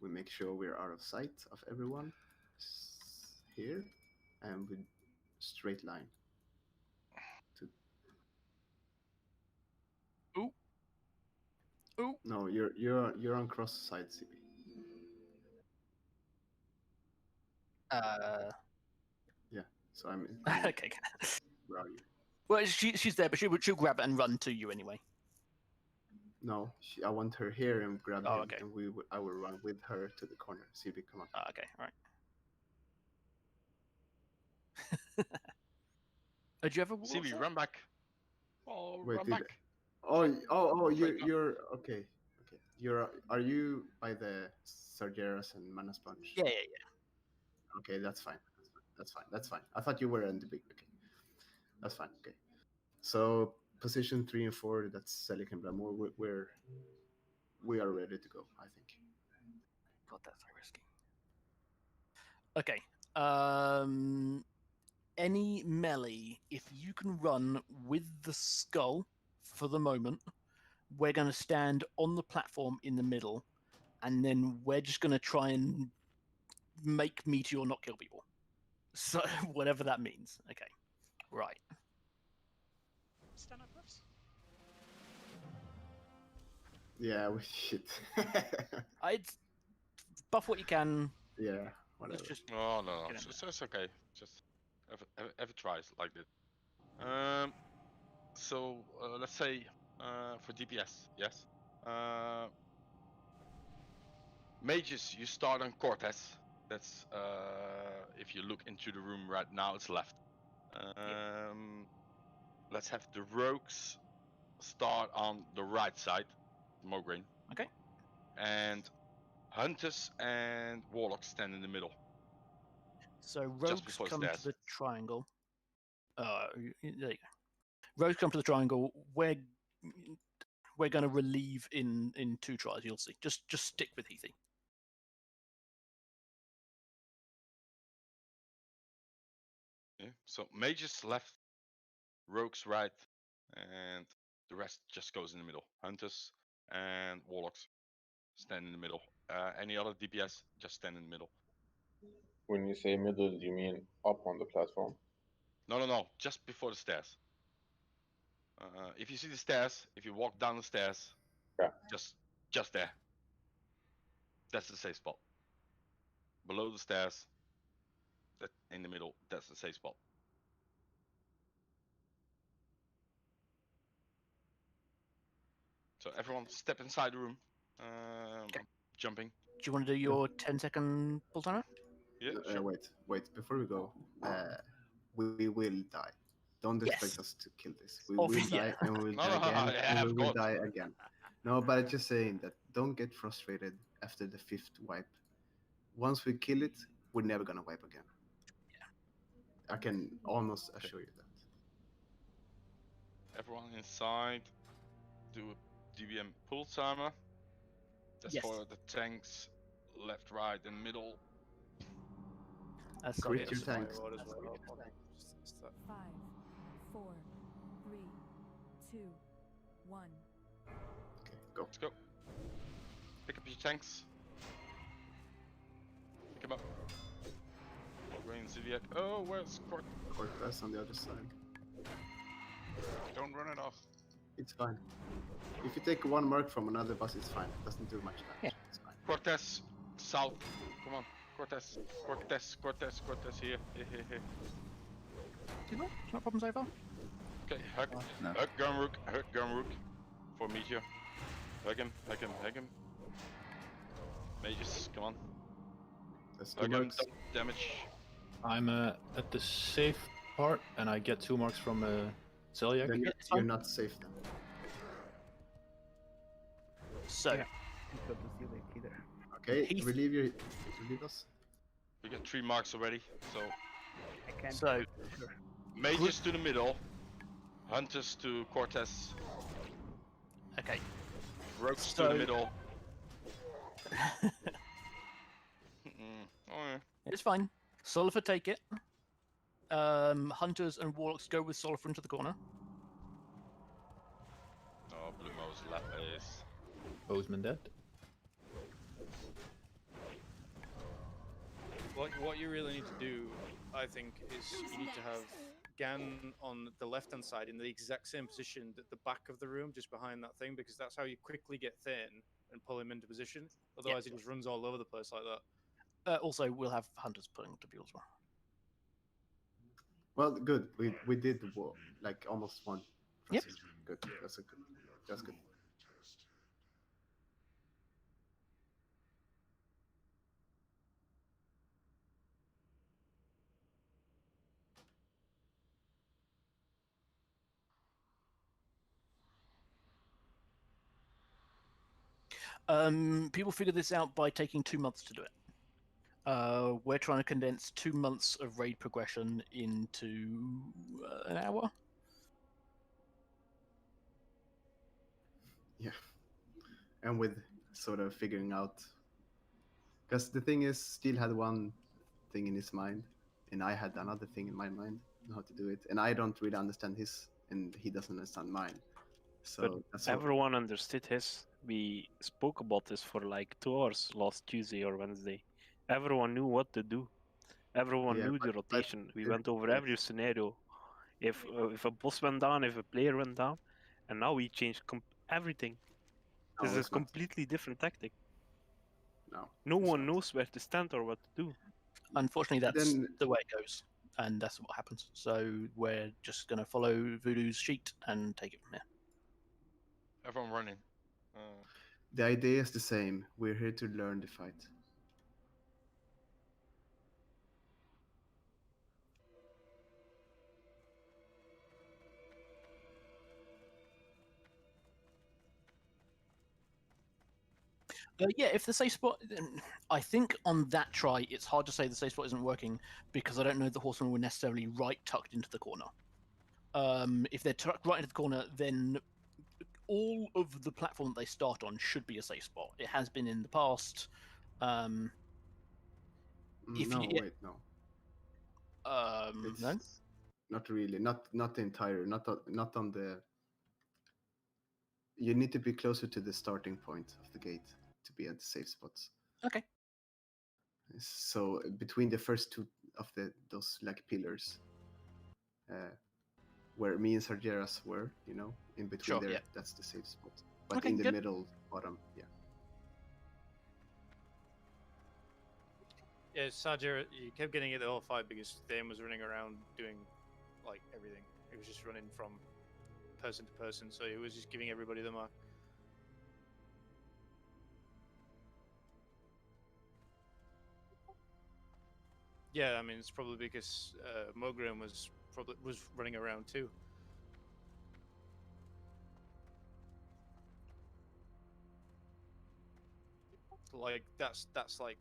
We make sure we're out of sight of everyone. Here, and with straight line. Ooh. Ooh. No, you're on cross side, CB. Yeah. So I'm okay. Where are you? Well, she's there, but she'll grab it and run to you anyway. No, I want her here and grab him, okay. and I will run with her to the corner. CB, come on. Okay, all right. Did you ever walk CB, run back. Oh, Wait, run back. You're okay. Are you by the Sargeras and Mana Sponge? Yeah. Okay, that's fine. That's fine. I thought you were in the big. Okay, that's fine. Okay, so position 3 and 4. That's Selik and Blamour. We are ready to go. I think. God, that's so risky. Okay. Any melee, if you can run with the skull for the moment, we're going to stand on the platform in the middle, and then we're just going to try and make Meteor not kill people. So, whatever that means. Okay. Right. Stand up, Ruffs. Yeah, we should. I'd buff what you can. Yeah, whatever. Let's just Oh no, it's okay. Just have a tries like that. So let's say for DPS, yes. Mages, you start on Cortez. That's if you look into the room right now, it's left. Let's have the rogues start on the right side, Mograine. Okay. And hunters and warlocks stand in the middle. So rogues come to the triangle. There you go. Rogues come to the triangle. We're going to relieve in 2 tries. You'll see. Just stick with Heathy. Yeah. So mages left, rogues right, and the rest just goes in the middle. Hunters and warlocks stand in the middle. Any other DPS just stand in the middle. When you say middle, do you mean up on the platform? No. Just before the stairs. If you see the stairs, if you walk down the stairs, yeah, just there. That's the safe spot. Below the stairs, that in the middle, that's the safe spot. So everyone step inside the room. I'm jumping. Do you want to do your 10-second pull timer? Yeah, sure. Wait. Before we go, we will die. Don't expect us to kill this. We will die, and we will die again, and we will die again. No, but I'm just saying that don't get frustrated after the 5th wipe. Once we kill it, we're never gonna wipe again. Yeah. I can almost assure you that. Everyone inside, do a DBM pull timer. That's for the tanks, left, right, and middle. That's Crit your tanks. 5, 4, 3, 2, 1. Okay, go. Let's go. Pick up your tanks. Pick them up. Green Zodiac. Oh, where's Cortez on the other side. Don't run it off. It's fine. If you take 1 mark from another boss, it's fine. It doesn't do much damage. Yeah. It's fine. Cortez, south. Come on. Cortez, here. No problems over. Okay, hug, No. hug Gunrook for Meteor. Hug him. Mages, come on. That's Hug two him, marks. don't damage. I'm at the safe part, and I get 2 marks from Celiac. Then you're not safe then. So, Yeah. It's not to see like either. Okay, Heath- relieve us. We got 3 marks already, so I can't. So- Sure. mages to the middle, hunters to Cortez, okay. rogues to So- the middle. Oh, yeah. It's fine. Solifer, take it. Hunters and warlocks go with Solifer into the corner. Oh, Blue Mo's left is. Bozeman dead. What you really need to do, I think, is you need to have Gan on the left-hand side in the exact same position at the back of the room, just behind that thing, because that's how you quickly get Thane and pull him into position. Otherwise, he just runs all over the place like that. Also, we'll have hunters pulling to view as well. Well, good. We did the war, like almost one. Yep. Good. That's good. People figure this out by taking 2 months to do it. We're trying to condense 2 months of raid progression into an hour. Yeah. And with sort of figuring out, because the thing is, Steel had one thing in his mind, and I had another thing in my mind on how to do it, and I don't really understand his, and he doesn't understand mine. So But that's what- everyone understood his. We spoke about this for like 2 hours last Tuesday or Wednesday. Everyone knew what to do. Everyone Yeah, knew the but rotation. We it- went over yes. every scenario. If a boss went down, if a player went down, and now we changed everything. No, This is a it's not. completely different tactic. No. No it's one not. knows where to stand or what to do. Unfortunately, that's Then- the way it goes, and that's what happens. So we're just going to follow Voodoo's sheet and take it from here. Everyone running. The idea is the same. We're here to learn the fight. Yeah, if the safe spot, I think on that try, it's hard to say the safe spot isn't working because I don't know the horsemen were necessarily right tucked into the corner. If they're tucked right into the corner, then all of the platform that they start on should be a safe spot. It has been in the past. If No, you- wait, no. No? Not really. Not the entire. Not on the. You need to be closer to the starting point of the gate to be at the safe spots. Okay. So between the first two of those like pillars, where me and Sargeras were, in between Sure, there, yeah. that's the safe spot. But Okay, in the good. middle, bottom, yeah. Yeah, Sajir, you kept getting it the whole fight because Thane was running around doing like everything. He was just running from person to person, so he was just giving everybody the mark. Yeah, I mean it's probably because Mogren was running around too. Like that's like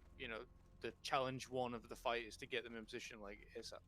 the challenge one of the fight is to get them in position like ASAP.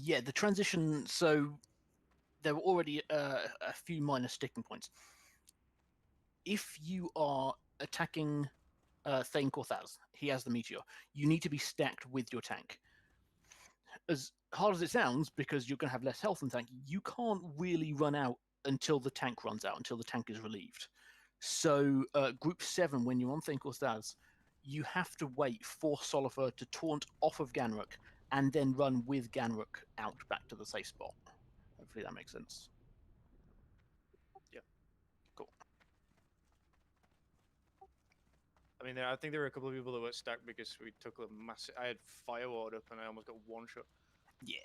Yeah, the transition. So there were already a few minor sticking points. If you are attacking Thane Korthaz, he has the meteor. You need to be stacked with your tank. As hard as it sounds, because you're going to have less health in tank, you can't really run out until the tank runs out, until the tank is relieved. So group 7, when you're on Thane Korthaz, you have to wait for Solifer to taunt off of Ganruk and then run with Ganruk out back to the safe spot. Hopefully that makes sense. Yeah. Cool. I mean, I think there were a couple of people that were stuck because we took a massive. I had fire ward up and I almost got one shot. Yeah.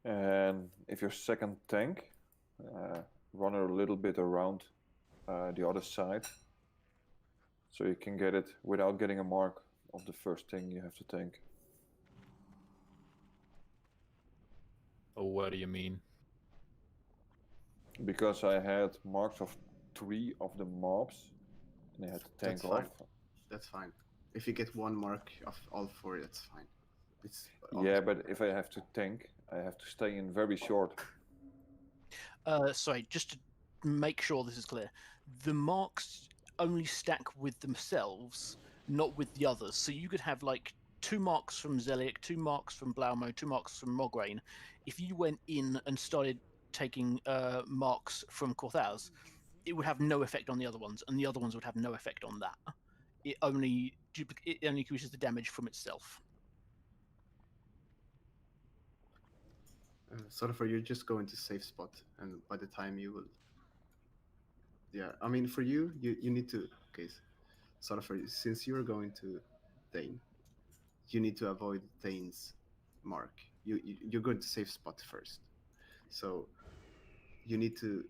And if your second tank, run a little bit around the other side, so you can get it without getting a mark of the first thing you have to tank. Oh, what do you mean? Because I had marks of 3 of the mobs, and I had to tank That's off. fine. That's fine. If you get 1 mark of all 4, that's fine. It's Yeah, but if I have to tank, I have to stay in very short. Sorry, just to make sure this is clear, the marks only stack with themselves, not with the others. So you could have like 2 marks from Zeliek, 2 marks from Blaumo, 2 marks from Mograine. If you went in and started taking marks from Korthaz, it would have no effect on the other ones, and the other ones would have no effect on that. It only increases the damage from itself. Sort of, you're just going to safe spot, and by the time you will, yeah, I mean, for you need to, okay, sort of, since you're going to Thane, you need to avoid Thane's mark. You're going to safe spot first, so you need to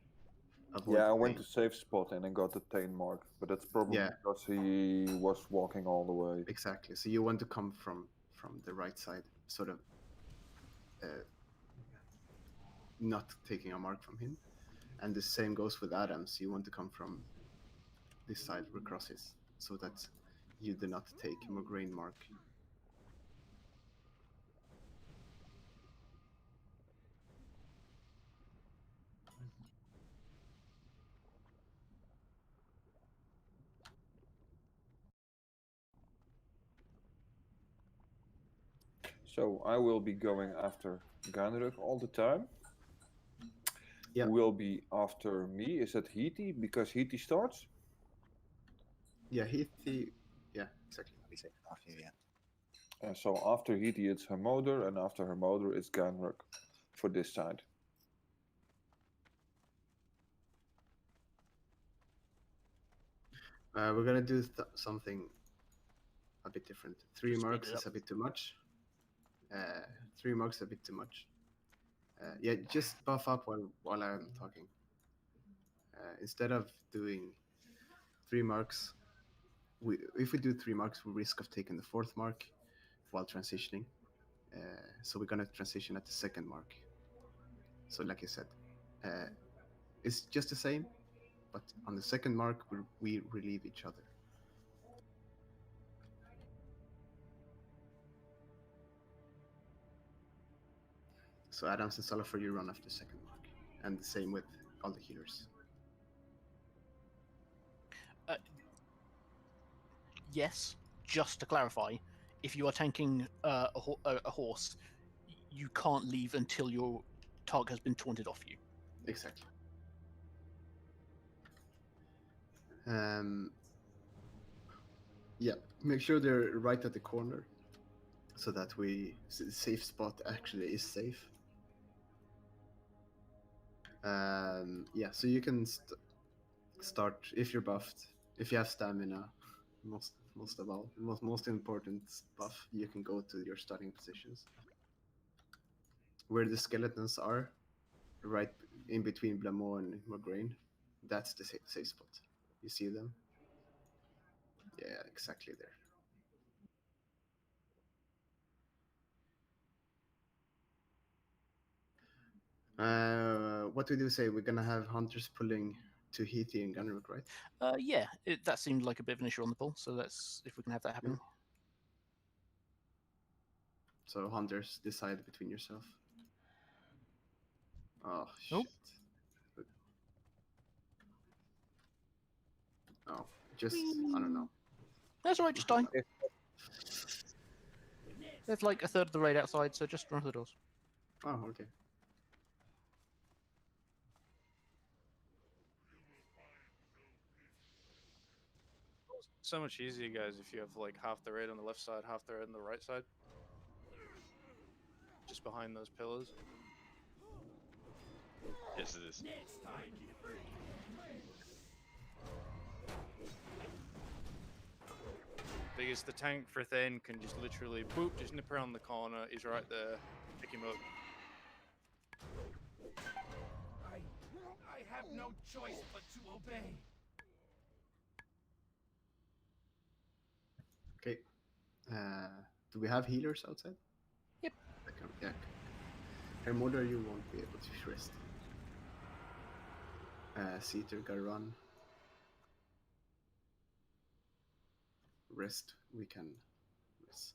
avoid. Yeah, I went to safe spot and I got the Thane mark, but that's probably because he was walking all the way. Exactly. So you want to come from the right side, sort of. Not taking a mark from him, and the same goes with Adams. You want to come from this side where crosses, so that you do not take Mograine mark. So I will be going after Ganruk all the time. Yeah. Who will be after me? Is that Hiti? Because Hiti starts? Yeah, Hiti. Yeah, exactly. After you, yeah. So after Hiti it's Hermoder, and after Hermoder it's Ganruk for this side. We're gonna do something a bit different. 3 marks is a bit too much. 3 marks a bit too much. Yeah, just buff up while I'm talking. Instead of doing 3 marks, if we do 3 marks, we risk of taking the 4th mark while transitioning. So we're gonna transition at the 2nd mark. So like I said, it's just the same, but on the 2nd mark we relieve each other. So Adams and Sullifer, you run after 2nd mark, and the same with all the healers. Yes, just to clarify, if you are tanking a horse, you can't leave until your target has been taunted off you. Exactly. Yeah, make sure they're right at the corner, so that safe spot actually is safe. Yeah, so you can start if you're buffed, if you have stamina. Most of all, most important buff, you can go to your starting positions where the skeletons are, right in between Blamont and Mograine. That's the safe spot. You see them? Yeah, exactly there. what did you say? We're gonna have hunters pulling to Heathy and Gunrook, right? Yeah, that seemed like a bit of an issue on the pull, so let's if we can have that happen. So hunters decide between yourself. Oh Nope. shit. Oh, just I don't know. That's alright, just die. There's like a third of the raid outside, so just run for the doors. Oh, okay. So much easier, guys, if you have like half the raid on the left side, half the raid on the right side. Just behind those pillars. Yes, it is. Because the tank for Thane can just literally boop, just nip around the corner. He's right there. Pick him up. I have no choice but to obey. Okay. Do we have healers outside? Yep. Yeah. Hermodar, you won't be able to rest. Seater, gotta run. Rest, we can rest.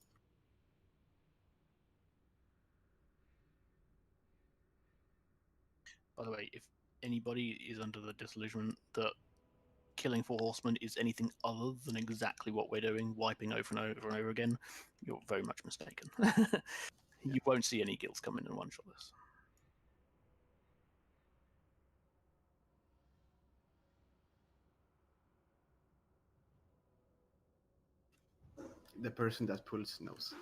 By the way, if anybody is under the disillusionment that killing 4 horsemen is anything other than exactly what we're doing, wiping over and over and over again, you're very much mistaken. You won't see any guilds come in and one-shot this. The person that pulls knows.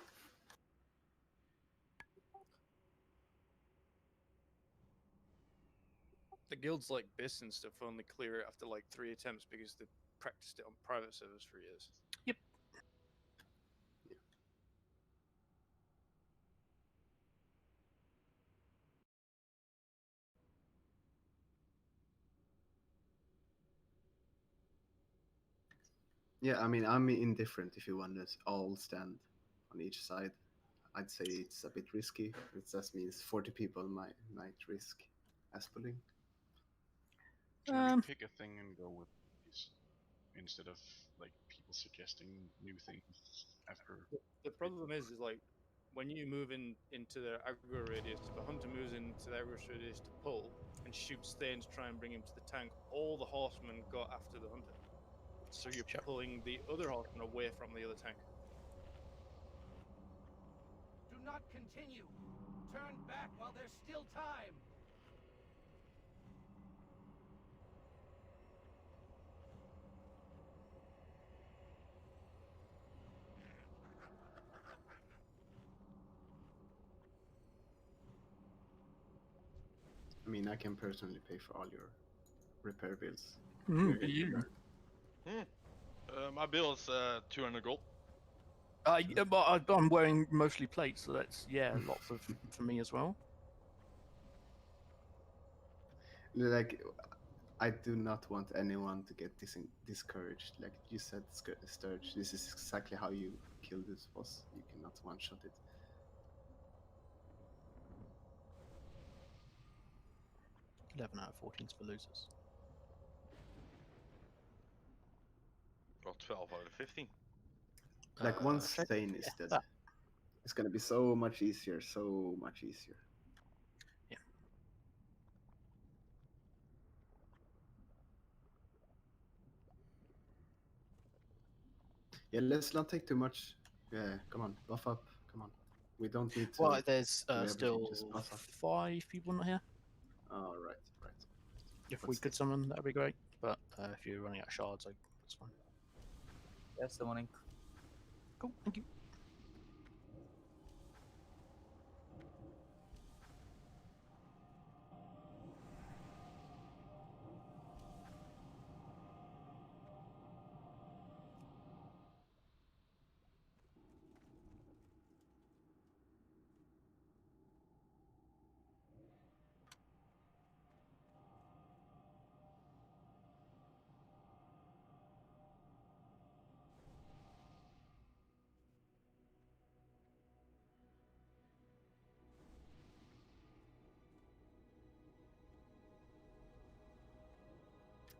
The guilds like Biss and stuff only clear it after like 3 attempts because they practiced it on private servers for years. Yep. Yeah, I mean, I'm indifferent if you want us all stand on each side. I'd say it's a bit risky. It just means 40 people might risk as pulling. Can we pick a thing and go with these instead of like people suggesting new things after? The problem is like when you move into their aggro radius, if a hunter moves into the aggro radius to pull and shoots Thane to try and bring him to the tank, all the horsemen go after the hunter. So you're pulling the other horseman away from the other tank. Do not continue. Turn back while there's still time. I mean, I can personally pay for all your repair bills. You. My bill is 200 gold. Yeah, but I'm wearing mostly plates, so that's lots of for me as well. Like, I do not want anyone to get discouraged. Like you said, Sturge, this is exactly how you kill this boss. You cannot one-shot it. $11 out of 14's for losers. Got 12 out of 15. Like once Thane is dead, it's gonna be so much easier, so much easier. Yeah. Yeah, let's not take too much. Yeah, come on, buff up. Come on. We don't need to. Well, there's do everything, still just buff up. 5 people not here. Oh, right. If we could summon, that'd be great. But if you're running out of shards, that's fine. Yes, the morning. Cool, thank you.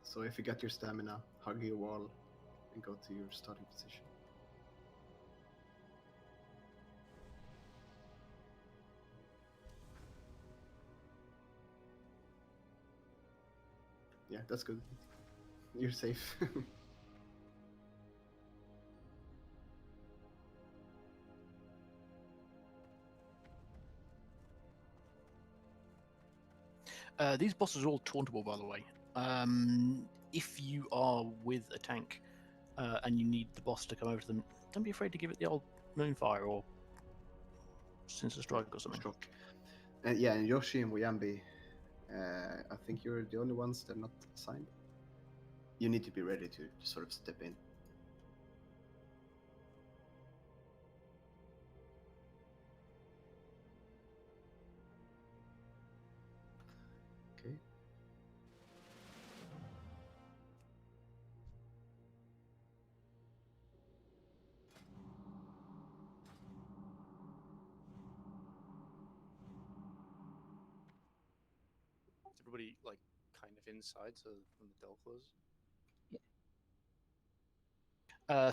So if you get your stamina, hug your wall, and go to your starting position. Yeah, that's good. You're safe. These bosses are all tauntable, by the way. If you are with a tank and you need the boss to come over to them, don't be afraid to give it the old Moonfire or Sinister Strike or something. And yeah, and Yoshi and Wayambi, I think you're the only ones that are not assigned. You need to be ready to sort of step in. Okay. Is everybody like kind of inside, so when the door closes?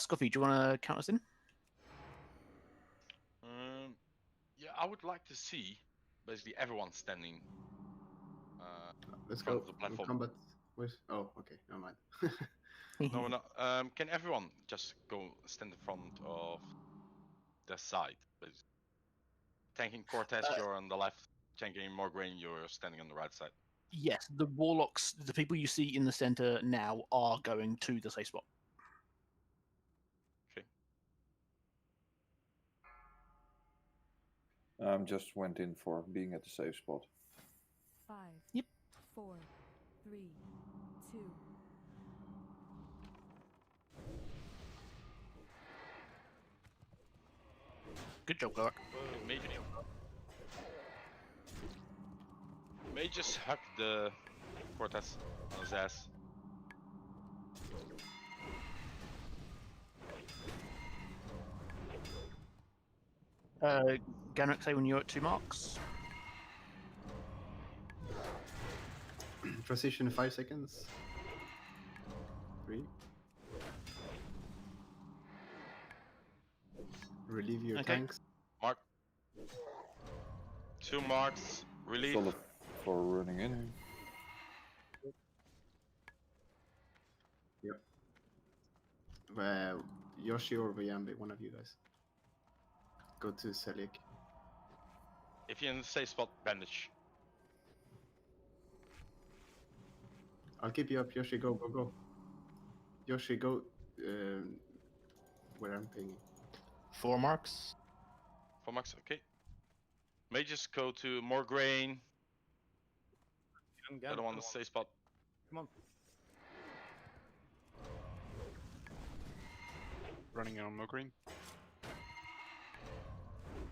Scuffy, do you want to count us in? Yeah, I would like to see basically everyone standing. Let's in front go. of the We'll platform. combat with. Oh, okay. Never mind. No, no. Can everyone just go stand in front of the side, basically? Tanking Cortez, you're on the left. Tanking Morgraine, you're standing on the right side. Yes, the warlocks, the people you see in the center now, are going to the safe spot. Just went in for being at the safe spot. 5, 4, 3, 2. Good job, Clark. May just hug the Cortez on his ass. Ganrick, say when you're at 2 marks. Transition in 5 seconds. 3. Relieve your tanks. Mark. 2 marks. Relief. Solid for running in. Yep. Yoshi or Wayambi, one of you guys. Go to Selic. If you're in the safe spot, bandage. I'll keep you up, Yoshi. Go, go, go. Yoshi, go. Where I'm pinging. 4 marks. 4 marks, okay. May just go to Morgraine. The other one, the safe spot. Come on. Running on Morgraine.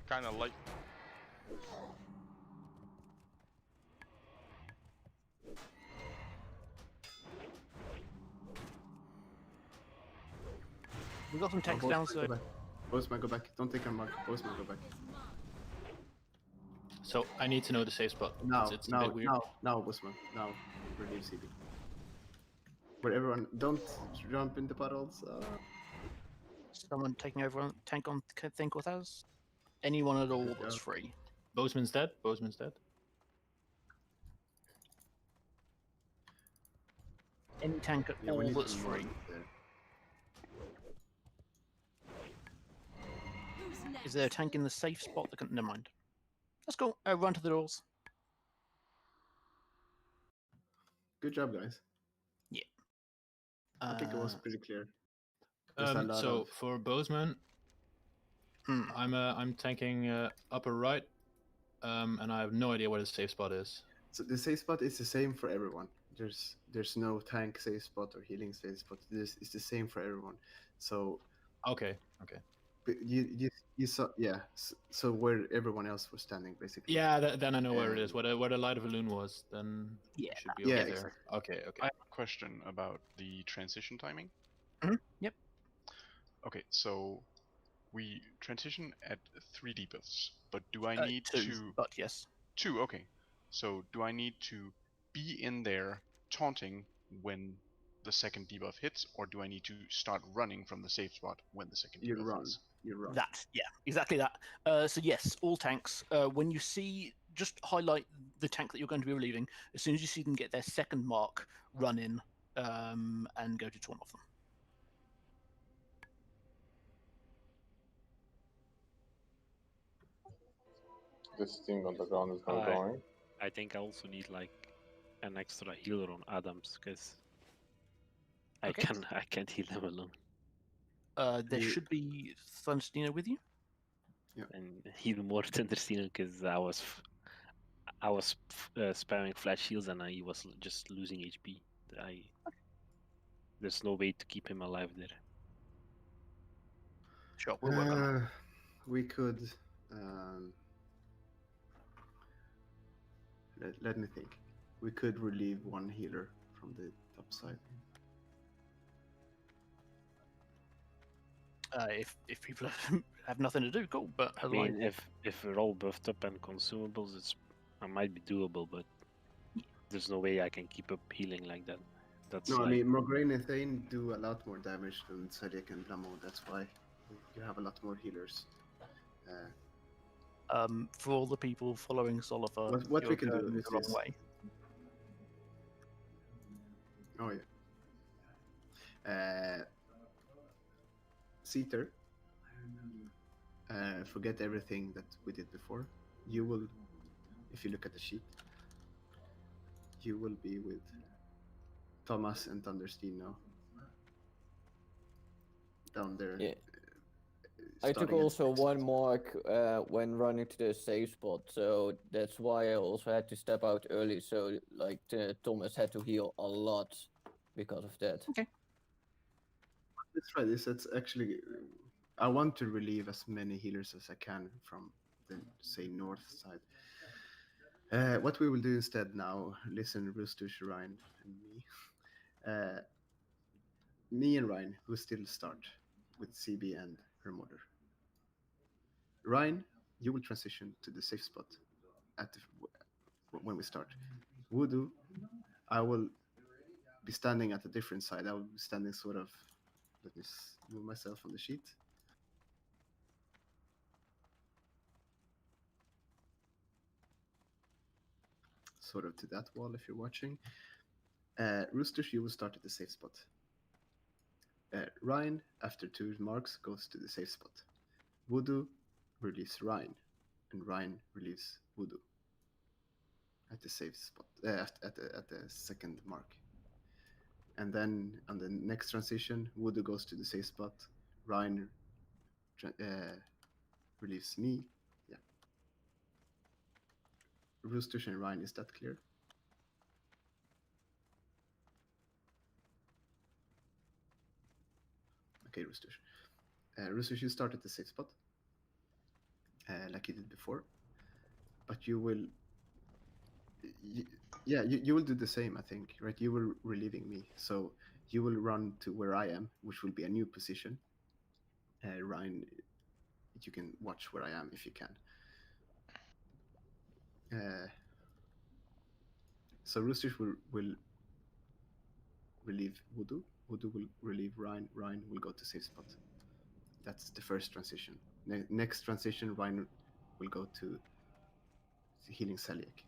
Kinda late. We've got some tanks down, so... Bozeman, go back. Don't take a mark. Bozeman, go back. So I need to know the safe spot. Now, It's a now, bit weird. now, Bozeman. Now, relieve CB. Where everyone, don't jump in the puddles. Someone taking over on tank on think with us? Anyone at all that's free. Bozeman's dead. Bozeman's dead. Any tank at all that's free. Is there a tank in the safe spot that can... Never mind. Let's go. Run to the doors. Good job, guys. Yeah. I think it was pretty clear. So for Bozeman, I'm tanking upper right, and I have no idea where the safe spot is. So the safe spot is the same for everyone. There's no tank safe spot or healing safe spot. It's the same for everyone. So okay. But you saw, yeah. So where everyone else was standing, basically. Yeah, then I know where it is. Where the light of a loon was, then it should be over there. Exactly. Okay. I have a question about the transition timing. Yep. Okay, so we transition at 3 debuffs, but do I need 2, to... but yes. 2, okay. So do I need to be in there taunting when the second debuff hits, or do I need to start running from the safe spot when the second You debuff run. hits? You run. That, yeah, exactly that. So yes, all tanks. When you see, just highlight the tank that you're going to be relieving. As soon as you see them get their second mark, run in and go to taunt off them. This thing on the ground is not going. I think I also need like an extra healer on Adams because I can't heal them alone. There should be Thunderstina with you. Yeah. And even more Thunderstina because I was spamming flash shields and I was just losing HP. There's no way to keep him alive there. Sure, we'll work on it. We could. Let me think. We could relieve one healer from the top side. If people have nothing to do, cool. But I mean, if we're all buffed up and consumables, it might be doable, but there's no way I can keep up healing like that. That's no, like... I mean, Mograine and Thane do a lot more damage than Sadiq and Blamo. That's why you have a lot more healers. For all the people following Solifer, what we can do is is the wrong this. way. Oh yeah. Seater. Forget everything that we did before. You will, if you look at the sheet, you will be with Thomas and Thunderstein now. Down there. Yeah. I took also one mark when running to the safe spot, so that's why I also had to step out early. So like Thomas had to heal a lot because of that. Okay. Let's try this. It's actually, I want to relieve as many healers as I can from the, say, north side. What we will do instead now, listen, Rooster, Ryan, and me. Me and Ryan will still start with CB and her mother. Ryan, you will transition to the safe spot when we start. Voodoo, I will be standing at a different side. I will be standing sort of, let me move myself on the sheet. Sort of to that wall if you're watching. Roosters, you will start at the safe spot. Ryan, after 2 marks, goes to the safe spot. Voodoo relieves Ryan, and Ryan relieves Voodoo at the safe spot, at the second mark. And then on the next transition, Voodoo goes to the safe spot. Ryan relieves me. Yeah. Roosters and Ryan, is that clear? Okay, Roosters. Roosters, you start at the safe spot, like you did before, but you will. You will do the same, I think, right? You were relieving me, so you will run to where I am, which will be a new position. Ryan, you can watch where I am if you can. So Roosters will relieve Voodoo. Voodoo will relieve Ryan. Ryan will go to safe spot. That's the first transition. Next transition, Ryan will go to healing Celiac.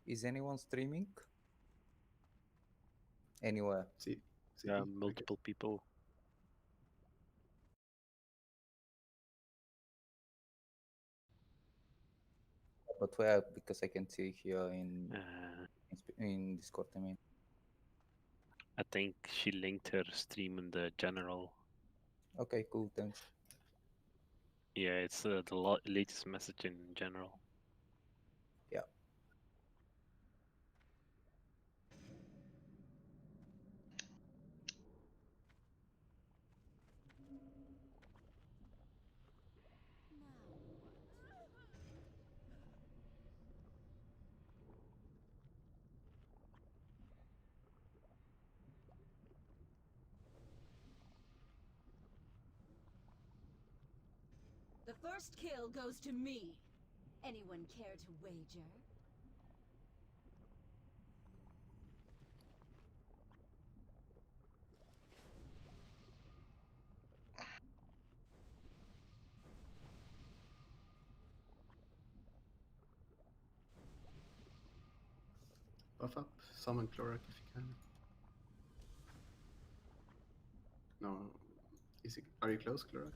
Is anyone streaming? Anywhere? See, multiple people. But where? Because I can see here in Discord. I mean, I think she linked her stream in the general. Okay, cool. Thanks. Yeah, it's the latest message in general. Yeah. First kill goes to me. Anyone care to wager? Buff up, summon Clorak if you can. No, is it? Are you close, Clorak?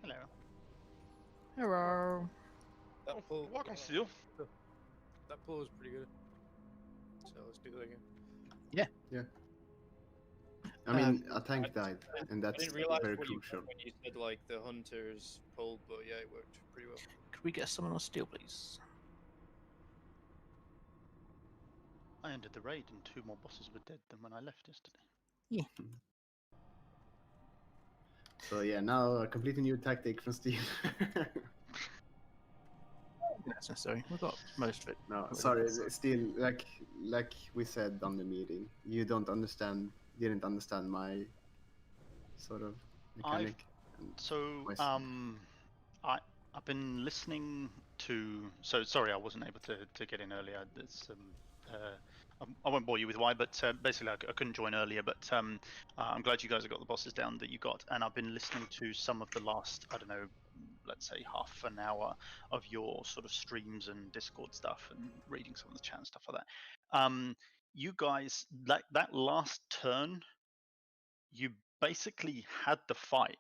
Hello. Hello. That pull. Welcome, Steel. That pull was pretty good. So let's do that again. Yeah. Yeah. I mean, a tank died, and I that's didn't realize very what you crucial. meant when you said like the hunters pulled, but yeah, it worked pretty well. Could we get someone on steel, please? I ended the raid and 2 more bosses were dead than when I left yesterday. Yeah. So yeah, now a completely new tactic from Steve. That's necessary. We've got most of it. No, sorry, still, like we said on the meeting, you didn't understand my sort of mechanic. I've been listening to. So sorry, I wasn't able to get in earlier. I won't bore you with why, but basically I couldn't join earlier. But I'm glad you guys have got the bosses down that you got, and I've been listening to some of the last, I don't know, let's say half an hour of your sort of streams and Discord stuff, and reading some of the chat and stuff like that. You guys, that last turn, you basically had the fight.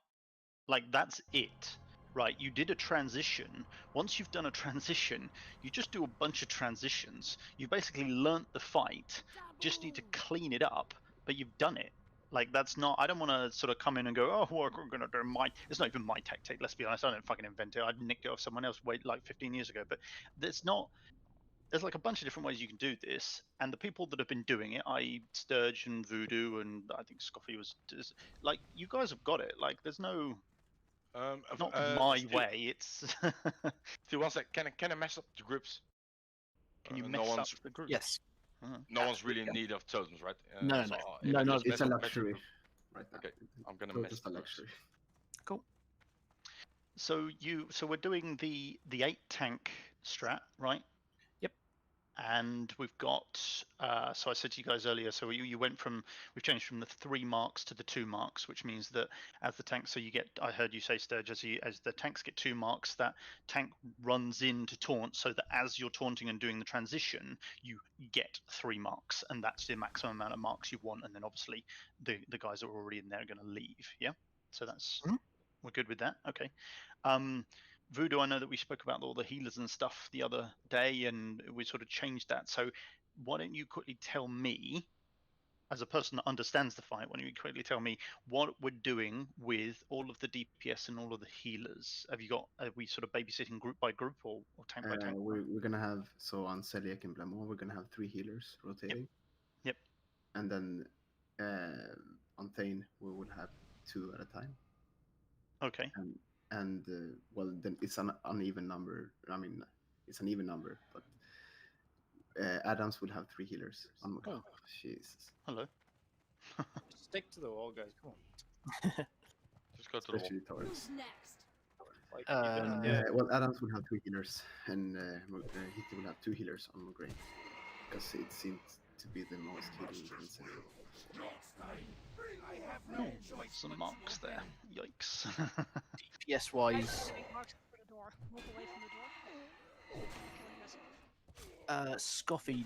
Like, that's it, right? You did a transition. Once you've done a transition, you just do a bunch of transitions. You basically learnt the fight. Just need to clean it up, but you've done it. Like, that's not. I don't want to sort of come in and go, oh, we're gonna do my. It's not even my tactic. Let's be honest. I don't fucking invent it. I nicked it off someone else like 15 years ago. But it's not. There's like a bunch of different ways you can do this, and the people that have been doing it, i.e., Sturge and Voodoo, and I think Scoffy was like, you guys have got it. Like, there's no. Not my way. It's. Still, one sec. Can I mess up the groups? Can you mess up the groups? Yes. No one's really in need of totems, right? No. It's a luxury, right now. Okay, I'm gonna Totems mess are the luxury. Cool. So we're doing the 8 tank strat, right? Yep. And we've got. So I said to you guys earlier. So you went from. We've changed from the 3 marks to the 2 marks, which means that as the tank. So you get. I heard you say, Sturge, as the tanks get 2 marks, that tank runs in to taunt, so that as you're taunting and doing the transition, you get 3 marks, and that's the maximum amount of marks you want. And then obviously the guys that are already in there are going to leave. Yeah. So that's. We're good with that. Okay. Voodoo, I know that we spoke about all the healers and stuff the other day, and we sort of changed that. So why don't you quickly tell me, as a person that understands the fight, why don't you quickly tell me what we're doing with all of the DPS and all of the healers? Are we sort of babysitting group by group or tank by tank? We're gonna have, so on Celiac and Blamont, we're gonna have 3 healers rotating. Yep. And then on Thane, we will have 2 at a time. Okay. And well, then it's an uneven number. I mean, it's an even number, but Adams will have 3 healers. Oh, Jesus. Hello. Stick to the wall, guys. Come on. Just go to the wall. Especially Taurus. Like, well, Adams will have 3 healers, and Hitty will have 2 healers on Mograine, because it seems to be the most healing intensive. Oh, some marks there. Yikes. DPS wise. Marks for the door. Move away from the door. Killing yourself. Scoffy,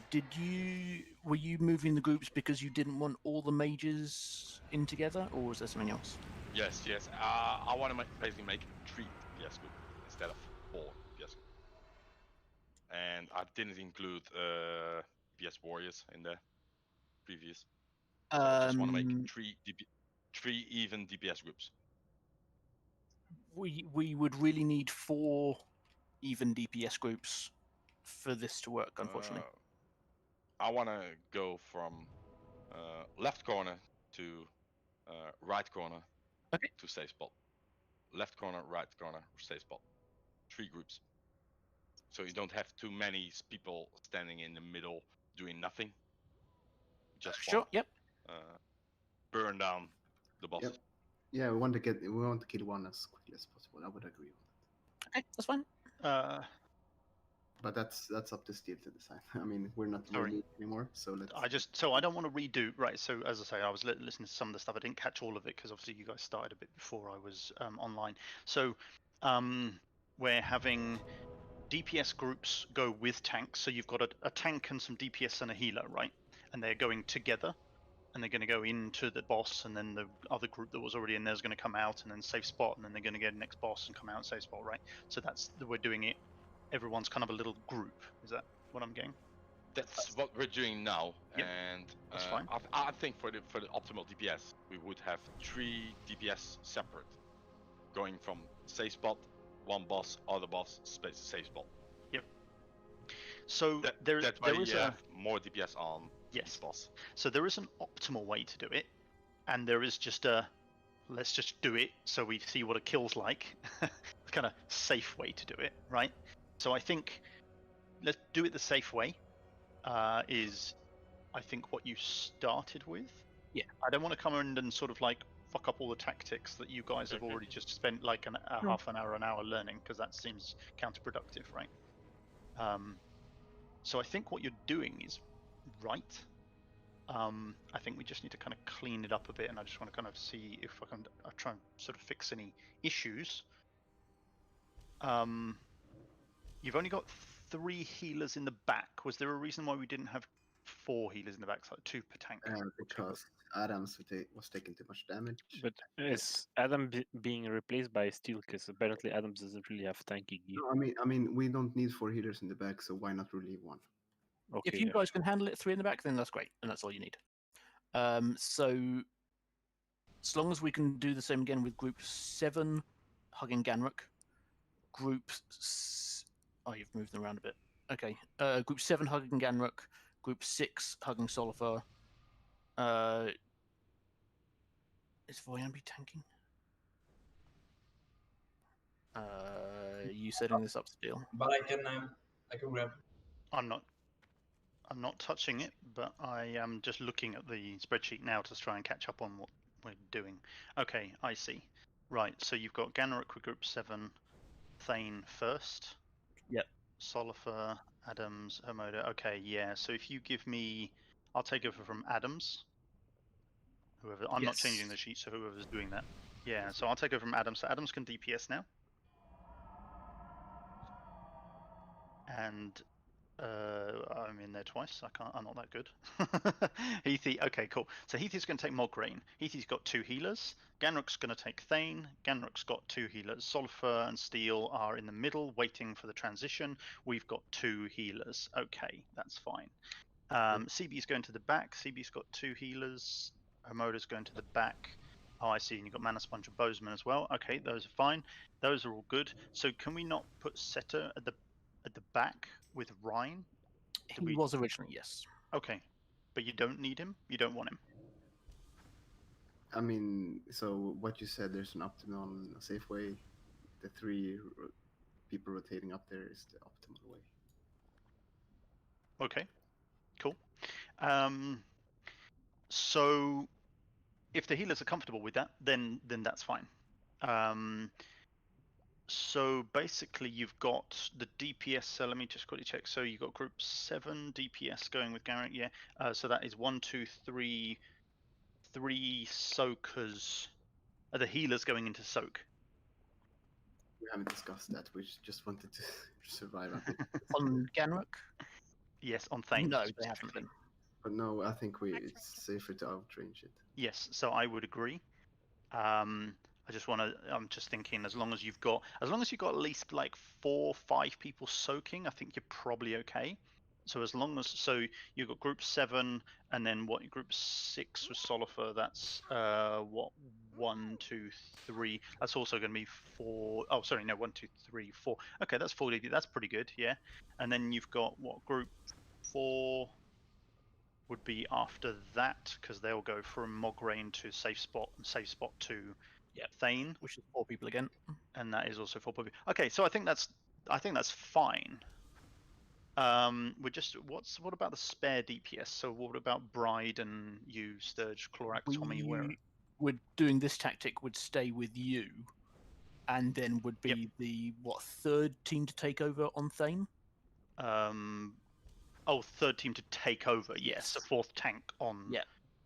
were you moving the groups because you didn't want all the mages in together, or was there something else? Yes. I want to basically make 3 DPS group instead of 4 DPS group. And I didn't include DPS warriors in the previous. So I just want to make 3 even DPS groups. We would really need 4 even DPS groups for this to work, unfortunately. I want to go from left corner to right corner to safe spot. Left corner, right corner, safe spot. 3 groups. So you don't have too many people standing in the middle doing nothing. Just Sure. Yep. Burn down the boss. Yep. Yeah, we want to kill one as quickly as possible. I would agree on that. Okay, that's fine. But that's up to Steve to decide. I mean, we're not Sorry. really anymore, so let's. I don't want to redo. Right. So as I say, I was listening to some of the stuff. I didn't catch all of it because obviously you guys started a bit before I was online. So we're having DPS groups go with tanks. So you've got a tank and some DPS and a healer, right? And they're going together. And they're going to go into the boss, and then the other group that was already in there is going to come out, and then safe spot, and then they're going to get the next boss and come out safe spot, right? So we're doing it. Everyone's kind of a little group. Is that what I'm getting? That's what we're doing now, Yep, and that's fine. I think for the optimal DPS, we would have 3 DPS separate, going from safe spot, one boss, other boss, space safe spot. Yep. So there is more DPS on. Yes, boss. So there is an optimal way to do it, and there is just let's just do it so we see what a kill's like. Kind of safe way to do it, right? So I think let's do it the safe way. Is I think what you started with. Yeah. I don't want to come in and sort of like fuck up all the tactics that you guys have already just spent like half an hour learning, because that seems counterproductive, right? So I think what you're doing is right. I think we just need to kind of clean it up a bit, and I just want to kind of see if I can try and sort of fix any issues. You've only got 3 healers in the back. Was there a reason why we didn't have 4 healers in the back, so like 2 per tank? Because Adams was taking too much damage. But is Adam being replaced by Steel? Because apparently Adams doesn't really have tanky gear. No, I mean, we don't need 4 healers in the back, so why not relieve one? Okay, If you guys can handle it 3 in the back, then that's great, and that's all you need. So as long as we can do the same again with Group 7 hugging Ganrook, you've moved them around a bit. Okay, Group 7 hugging Ganrook, Group 6 hugging Solifer. Is Voyanbi tanking? You setting this up still? But I can grab. I'm not touching it, but I am just looking at the spreadsheet now to try and catch up on what we're doing. Okay, I see. Right, so you've got Ganrook with Group 7, Thane first. Yep. Solifer, Adams, Hermoda. Okay, yeah. So if you give me, I'll take over from Adams. Whoever, I'm not changing the sheet, so whoever's doing that. Yeah, so I'll take over from Adams. So Adams can DPS now. And I'm in there twice. I'm not that good. Heathy, okay, cool. So Heathy's going to take Mograine. Heathy's got 2 healers. Ganrook's going to take Thane. Ganrook's got 2 healers. Solifer and Steel are in the middle, waiting for the transition. We've got 2 healers. Okay, that's fine. CB's going to the back. CB's got 2 healers. Hermoda's going to the back. Oh, I see. And you've got Mana Sponge and Bozeman as well. Okay, those are fine. Those are all good. So can we not put Setter at the back with Rhine? He was originally, yes. Okay, but you don't need him? You don't want him? I mean, so what you said, there's an optimal, a safe way. The 3 people rotating up there is the optimal way. Okay, cool. So if the healers are comfortable with that, then that's fine. So basically you've got the DPS, so let me just quickly check. So you've got Group 7 DPS going with Garrett, yeah. So that is 1, 2, 3 soakers. Are the healers going into soak? We haven't discussed that, we just wanted to survive a bit. On Ganrook? Yes, on Thane. No, they haven't been. But no, I think it's safer to outrange it. Yes, so I would agree. I'm just thinking, as long as you've got at least like 4 or 5 people soaking, I think you're probably okay. So as long as, so you've got Group 7, and then what, Group 6 with Solifer, that's 1, 2, 3. That's also going to be 4. Oh, sorry, no, 1, 2, 3, 4. Okay, that's 40. That's pretty good, yeah. And then you've got what, Group 4. would be after that, because they'll go from Mograine to safe spot and safe spot to Thane, which is 4 people again, and that is also 4 people. Okay, so I think that's fine. What about the spare DPS? So what about Bride and you, Sturge, Clorak, Tommy? Where we're doing this tactic would stay with you, and then would be the third team to take over on Thane? Third team to take over. Yes, the 4th tank on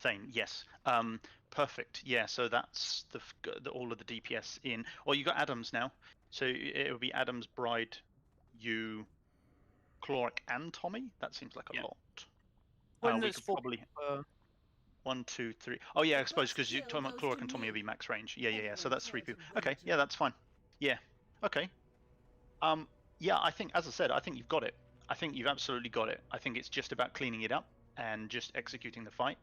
Thane. Yes. Perfect. Yeah. So that's all of the DPS in. Well, you got Adams now, so it would be Adams, Bride, you, Clorak, and Tommy. That seems like a lot. We could probably 1, 2, 3. Oh yeah, I suppose because Clorak and Tommy would be max range. Yeah. So that's 3 people. Okay. Yeah, that's fine. Yeah. Okay. Yeah, I think, as I said, I think you've got it. I think you've absolutely got it. I think it's just about cleaning it up and just executing the fight.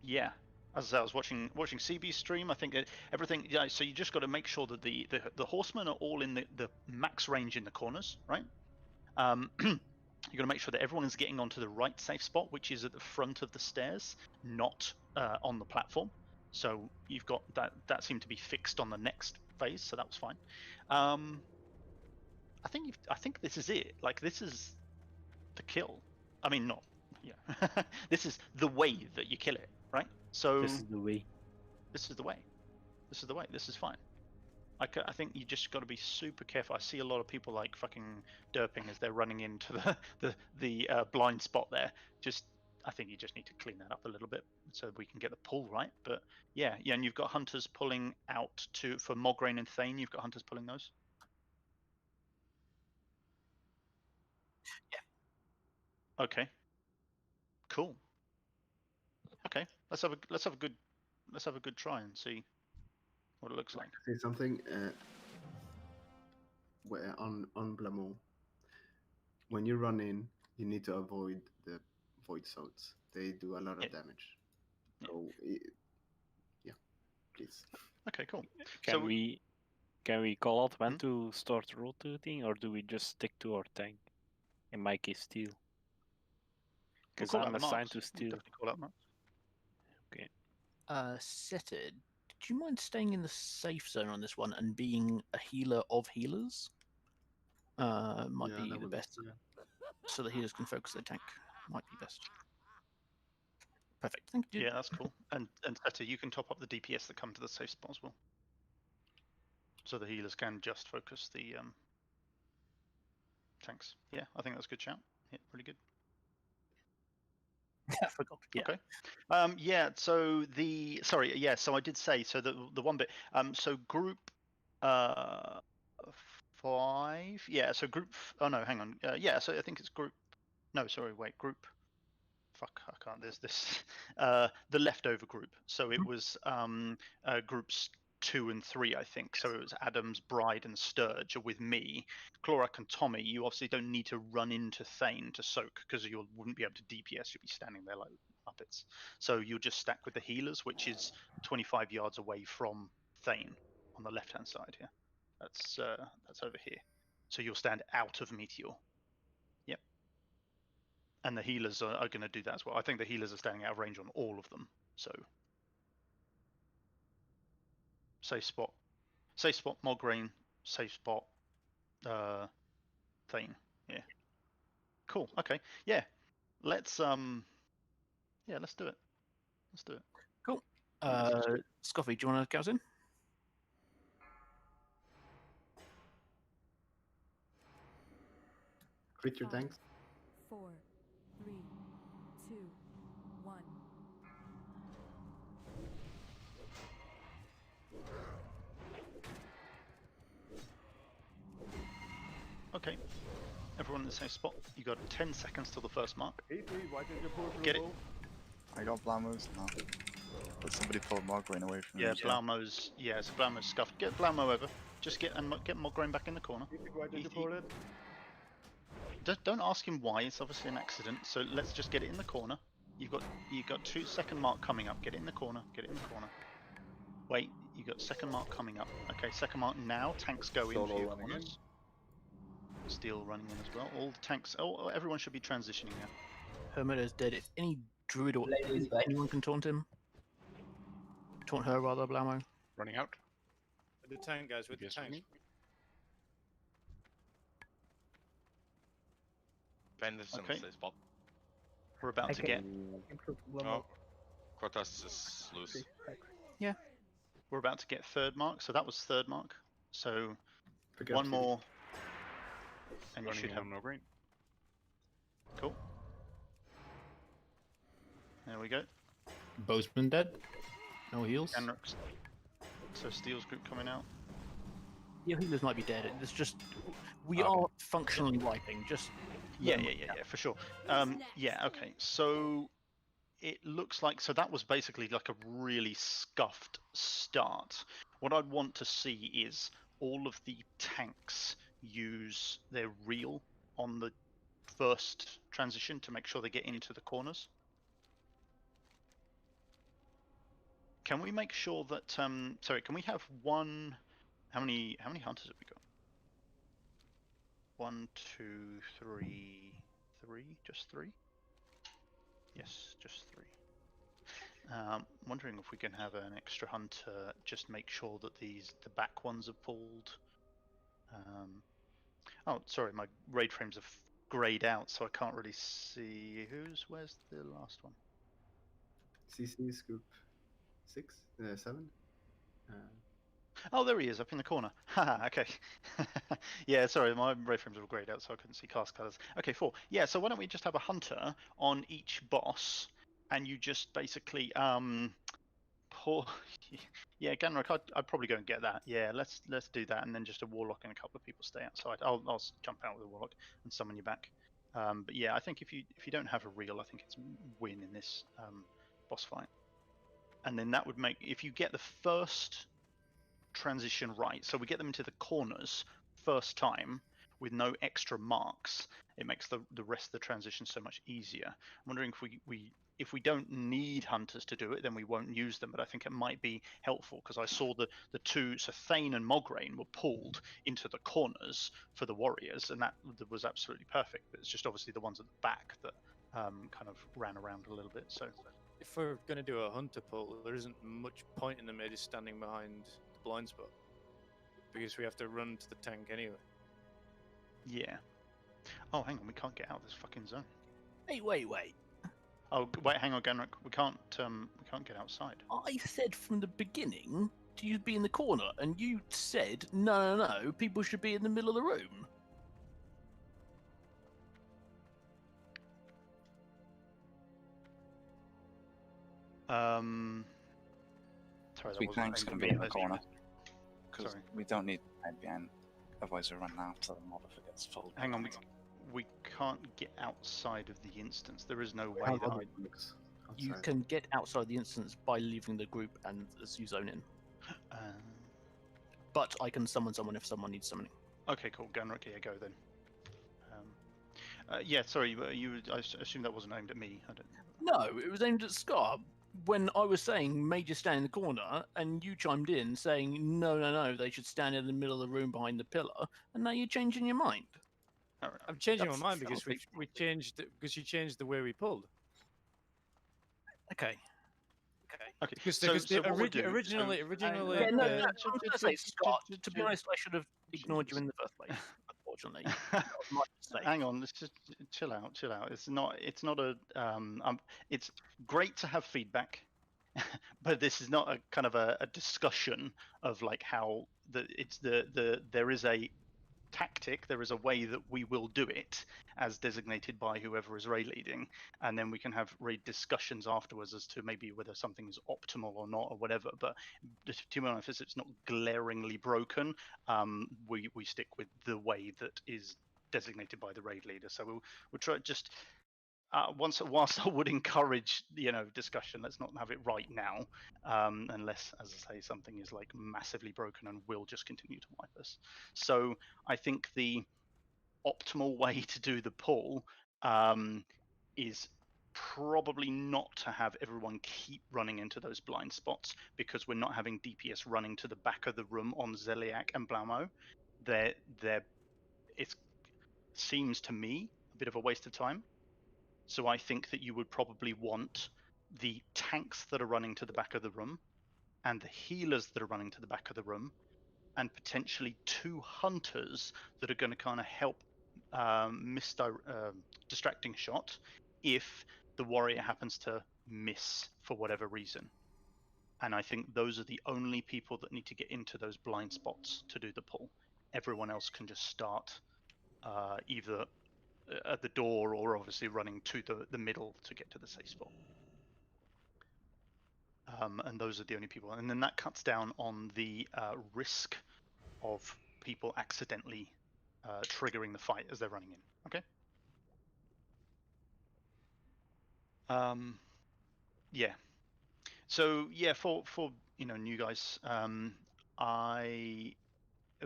Yeah, as I said, I was watching CB's stream. I think everything. Yeah, so you just got to make sure that the horsemen are all in the max range in the corners, right? You got to make sure that everyone is getting onto the right safe spot, which is at the front of the stairs, not on the platform. So you've got that. That seemed to be fixed on the next phase, so that was fine. I think this is it. Like, this is the kill. I mean, not. Yeah. This is the way that you kill it, right? So this is the way. This is the way. This is the way. This is fine. I think you just got to be super careful. I see a lot of people like fucking derping as they're running into the blind spot there. I think you just need to clean that up a little bit so we can get the pull right. But yeah, and you've got hunters pulling out for Mograine and Thane. You've got hunters pulling those. Yeah. Okay. Cool. Okay. Let's have a good try and see what it looks like. Say something. Where on Blameau, when you run in, you need to avoid the void sods. They do a lot of damage. So yeah, please. Okay, cool. Can we call out when to start rotating, or do we just stick to our tank? In my case, steel. Because I'm assigned to steel. Okay. Setter, do you mind staying in the safe zone on this one and being a healer of healers? Might be the best. Yeah. So the healers can focus their tank. Might be best. Perfect. Thank you. Yeah, that's cool. And Setter, you can top up the DPS that come to the safe spot as well. So the healers can just focus the tanks. Yeah, I think that's a good shout. Yeah, pretty good. I forgot. Yeah. Okay. Yeah. So So I did say the one bit. So group 5. Yeah. So group. Oh no, hang on. Yeah. So I think it's group. No, sorry. Wait. Group. Fuck. I can't. There's this. The leftover group. So it was groups 2 and 3, I think. So it was Adams, Bride, and Sturge with me. Clorak and Tommy, you obviously don't need to run into Thane to soak because you wouldn't be able to DPS. You'll be standing there like puppets. So you'll just stack with the healers, which is 25 yards away from Thane on the left-hand side here. That's over here. So you'll stand out of Meteor. Yep. And the healers are going to do that as well. I think the healers are standing out of range on all of them. So safe spot, Mograine, safe spot, Thane. Yeah. Cool. Okay. Yeah. Let's do it. Let's do it. Cool. Scoffy, do you want to count in? Crit your tanks. 4, 3, 2, 1. Okay. Everyone in the same spot. You got 10 seconds till the first mark. Why did you pull Get it. I got Blamo's now. But somebody pulled Mograine away from me. Yeah, Blamo's. Yeah, so Blamo's scuffed. Get Blamo over. Just get Mograine back in the corner. Why did you pull it? Don't ask him why. It's obviously an accident. So let's just get it in the corner. You got 2 second mark coming up. Get it in the corner. Get it in the corner. Wait, you got second mark coming up. Okay, second mark now. Tanks go in for your corners. Steel running in as well. All the tanks. Oh, everyone should be transitioning now. Hermita's dead. If any druid or anyone can taunt him, taunt her rather, Blamo. Running out. With the tank, guys. With the tank. Bandits in Okay. the safe spot. We're about to get. Oh, Cortas is loose. Yeah. We're about to get third mark, so that was third mark. So Pick up one TD. more, and you Running should in have. on no brain. Cool. There we go. Bozeman dead. No heals. Ganrox. So Steel's group coming out. Your healers might be dead. It's just we are functionally wiping. Just Yeah, for sure. Yeah, okay. So it looks like that was basically like a really scuffed start. What I'd want to see is all of the tanks use their reel on the first transition to make sure they get into the corners. Can we make sure that sorry, can we have one? How many hunters have we got? 1, 2, 3, 3, just 3? Yes, just 3. Wondering if we can have an extra hunter, just make sure that the back ones are pulled. Oh, sorry, my raid frames have grayed out, so I can't really see where's the last one. CC is group 7. Oh, there he is, up in the corner. Haha, okay. Yeah, sorry, my raid frames were grayed out, so I couldn't see class colors. Okay, 4. Yeah, so why don't we just have a hunter on each boss, and you just basically pull. Yeah, Ganrock, I'd probably go and get that. Yeah, let's do that, and then just a warlock and a couple of people stay outside. I'll jump out with a warlock and summon you back. But yeah, I think if you don't have a reel, I think it's win in this boss fight. And then that would make, if you get the first transition right, so we get them into the corners first time with no extra marks, it makes the rest of the transition so much easier. I'm wondering if we don't need hunters to do it, then we won't use them, but I think it might be helpful because I saw the two, so Thane and Mograine were pulled into the corners for the warriors, and that was absolutely perfect, but it's just obviously the ones at the back that kind of ran around a little bit. So if we're going to do a hunter pull, there isn't much point in them just standing behind the blind spot because we have to run to the tank anyway. Yeah. Oh, hang on, we can't get out of this fucking zone. Hey, wait. Oh, wait, hang on, Ganrock. We can't get outside. I said from the beginning to you be in the corner, and you said no. People should be in the middle of the room. Sorry, 3 tanks can be in the corner. Because Sorry. we don't need to hide behind, otherwise we run after the mod if it gets full. Hang on, we can't get outside of the instance. There is no way that You can get outside the instance by leaving the group and as you zone in. But I can summon someone if someone needs summoning. Okay, cool. Ganrock, yeah, go then. Yeah, sorry, I assume that wasn't aimed at me. I don't. No, it was aimed at Scar. When I was saying Major stand in the corner, and you chimed in saying no, they should stand in the middle of the room behind the pillar, and now you're changing your mind. I'm changing my mind because we changed because you changed the way we pulled. Okay. Because So what we'll do- originally, Yeah, no, I'm going to say, Scott, to be honest, I should have ignored you in the first place, unfortunately. That was my mistake. Hang on, let's just chill out. It's not a it's great to have feedback, but this is not a kind of a discussion of like how there is a tactic, there is a way that we will do it as designated by whoever is raid leading, and then we can have raid discussions afterwards as to maybe whether something is optimal or not or whatever. But to be honest, it's not glaringly broken. We stick with the way that is designated by the raid leader. So we'll try just whilst I would encourage discussion, let's not have it right now, unless, as I say, something is like massively broken and will just continue to wipe us. So I think the optimal way to do the pull is probably not to have everyone keep running into those blind spots, because we're not having DPS running to the back of the room on Zeliak and Blamo. It seems to me a bit of a waste of time. So I think that you would probably want the tanks that are running to the back of the room and the healers that are running to the back of the room, and potentially 2 hunters that are going to kind of help distracting shot if the warrior happens to miss for whatever reason. And I think those are the only people that need to get into those blind spots to do the pull. Everyone else can just start either at the door or obviously running to the middle to get to the safe spot. And those are the only people. And then that cuts down on the risk of people accidentally triggering the fight as they're running in. Okay. Yeah. So yeah, for new guys,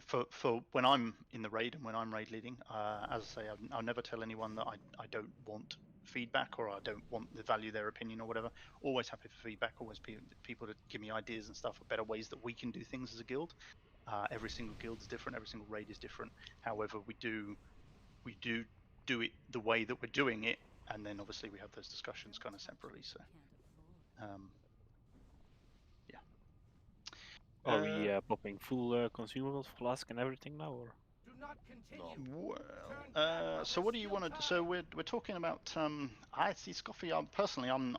for when I'm in the raid and when I'm raid leading, as I say, I'll never tell anyone that I don't want feedback or I don't want to value their opinion or whatever. Always happy for feedback. Always people to give me ideas and stuff, or better ways that we can do things as a guild. Every single guild is different. Every single raid is different. However, we do it the way that we're doing it, and then obviously we have those discussions kind of separately. So, yeah. Are we popping full consumables, flask, and everything now, or? Well, so what do you want to? So we're talking about. I see, Scoffy. Personally, I'm.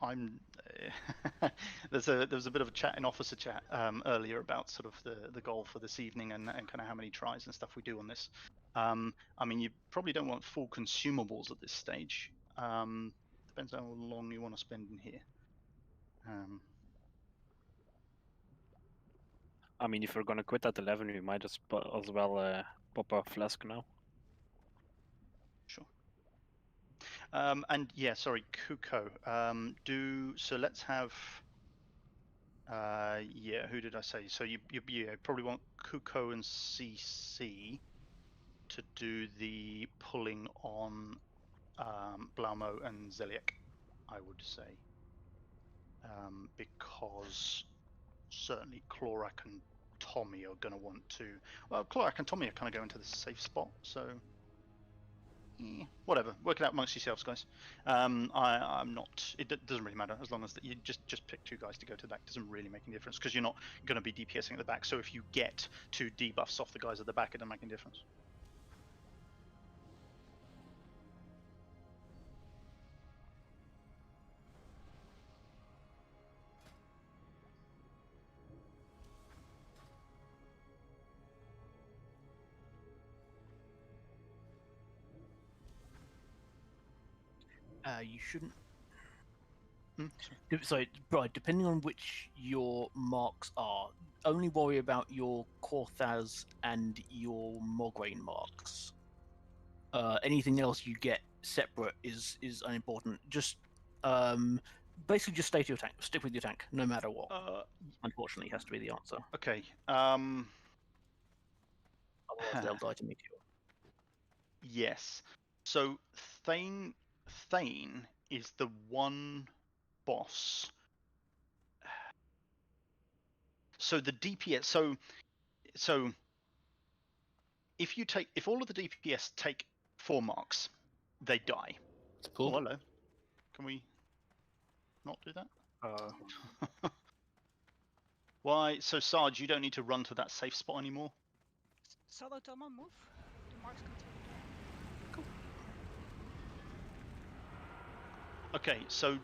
there was a bit of a chat in officer chat earlier about sort of the goal for this evening and kind of how many tries and stuff we do on this. I mean, you probably don't want full consumables at this stage. Depends how long you want to spend in here. I mean, if we're gonna quit at 11, we might as well pop a flask now. Sure. And yeah, sorry, Kuko. So let's have. Yeah, who did I say? So you probably want Kuko and CC to do the pulling on Blaumo and Zeliek, I would say, because certainly Klorak and Tommy are going to want to. Well, Klorak and Tommy are kind of going to the safe spot, so. Whatever, work it out amongst yourselves, guys. I'm not. It doesn't really matter as long as you just pick 2 guys to go to the back. Doesn't really make any difference because you're not going to be DPSing at the back. So if you get 2 debuffs off the guys at the back, it doesn't make any difference. You shouldn't. Sorry, right. Depending on which your marks are, only worry about your Korthaz and your Mograine marks. Anything else you get separate is unimportant. Just basically just stay to your tank. Stick with your tank, no matter what. Unfortunately, has to be the answer. Okay. Otherwise, they'll die to meteor. Yes. So Thane is the one boss. So the DPS. So if all of the DPS take 4 marks, they die. Oh, hello. Can we not do that? Why? So Sarge, you don't need to run to that safe spot anymore. Solo Toma, move. The marks come through. Cool. Okay, so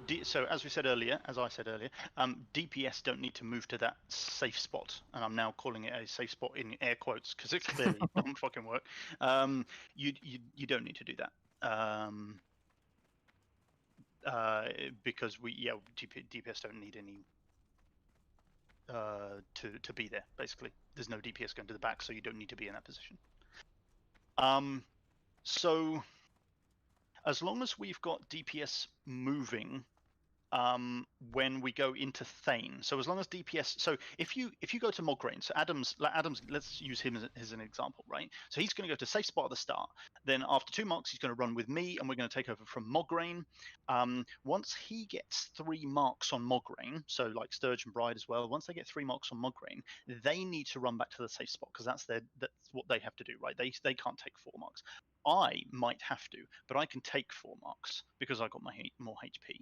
as I said earlier, DPS don't need to move to that safe spot, and I'm now calling it a safe spot in air quotes because it clearly don't fucking work. You don't need to do that because DPS don't need any to be there. Basically, there's no DPS going to the back, so you don't need to be in that position. So as long as we've got DPS moving when we go into Thane, so as long as DPS, so if you go to Mograine, so Adam's, let's use him as an example, right? So he's going to go to safe spot at the start. Then after 2 marks, he's going to run with me, and we're going to take over from Mograine. Once he gets 3 marks on Mograine, so like Sturge and Bride as well, once they get 3 marks on Mograine, they need to run back to the safe spot because that's what they have to do, right? They can't take 4 marks. I might have to, but I can take 4 marks because I got my more HP.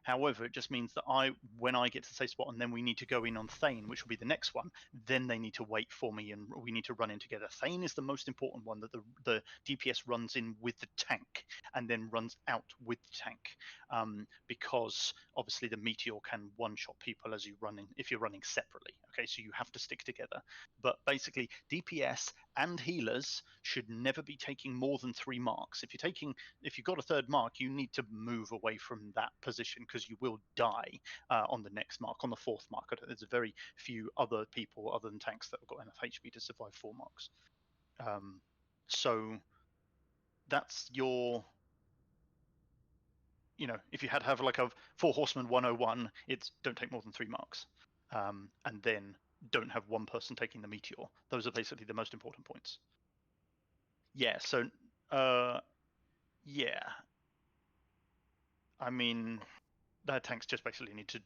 However, it just means that when I get to the safe spot and then we need to go in on Thane, which will be the next one, then they need to wait for me and we need to run in together. Thane is the most important one that the DPS runs in with the tank and then runs out with the tank, because obviously the meteor can one-shot people as you run in if you're running separately. Okay, so you have to stick together. But basically, DPS and healers should never be taking more than 3 marks. If you've got a 3rd mark, you need to move away from that position because you will die on the next mark, on the 4th mark. There's very few other people other than tanks that have got enough HP to survive 4 marks. So that's your, if you had to have like a 4 Horsemen 101, it's don't take more than 3 marks. And then don't have one person taking the meteor. Those are basically the most important points. Yeah, so yeah. I mean, the tanks just basically need to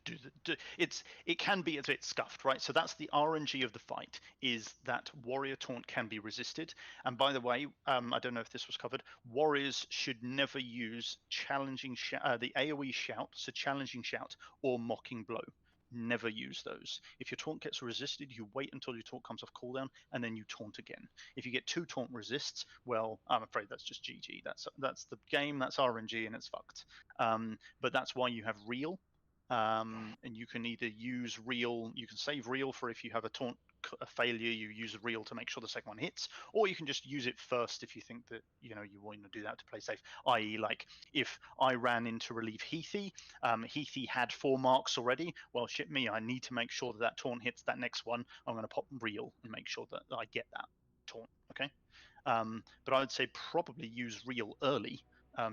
it can be a bit scuffed, right? So that's the RNG of the fight, is that warrior taunt can be resisted. And by the way, I don't know if this was covered, warriors should never use challenging the AoE shout, so challenging shout or mocking blow. Never use those. If your taunt gets resisted, you wait until your taunt comes off cooldown and then you taunt again. If you get 2 taunt resists, well, I'm afraid that's just GG. That's the game, that's RNG, and it's fucked. But that's why you have real, and you can either use real, you can save real for if you have a taunt failure, you use real to make sure the second one hits, or you can just use it first if you think that you want to do that to play safe. I.e., like if I ran in to relieve Heathy, Heathy had 4 marks already. Well, shit me, I need to make sure that taunt hits that next one. I'm going to pop real and make sure that I get that taunt. Okay, but I would say probably use real early,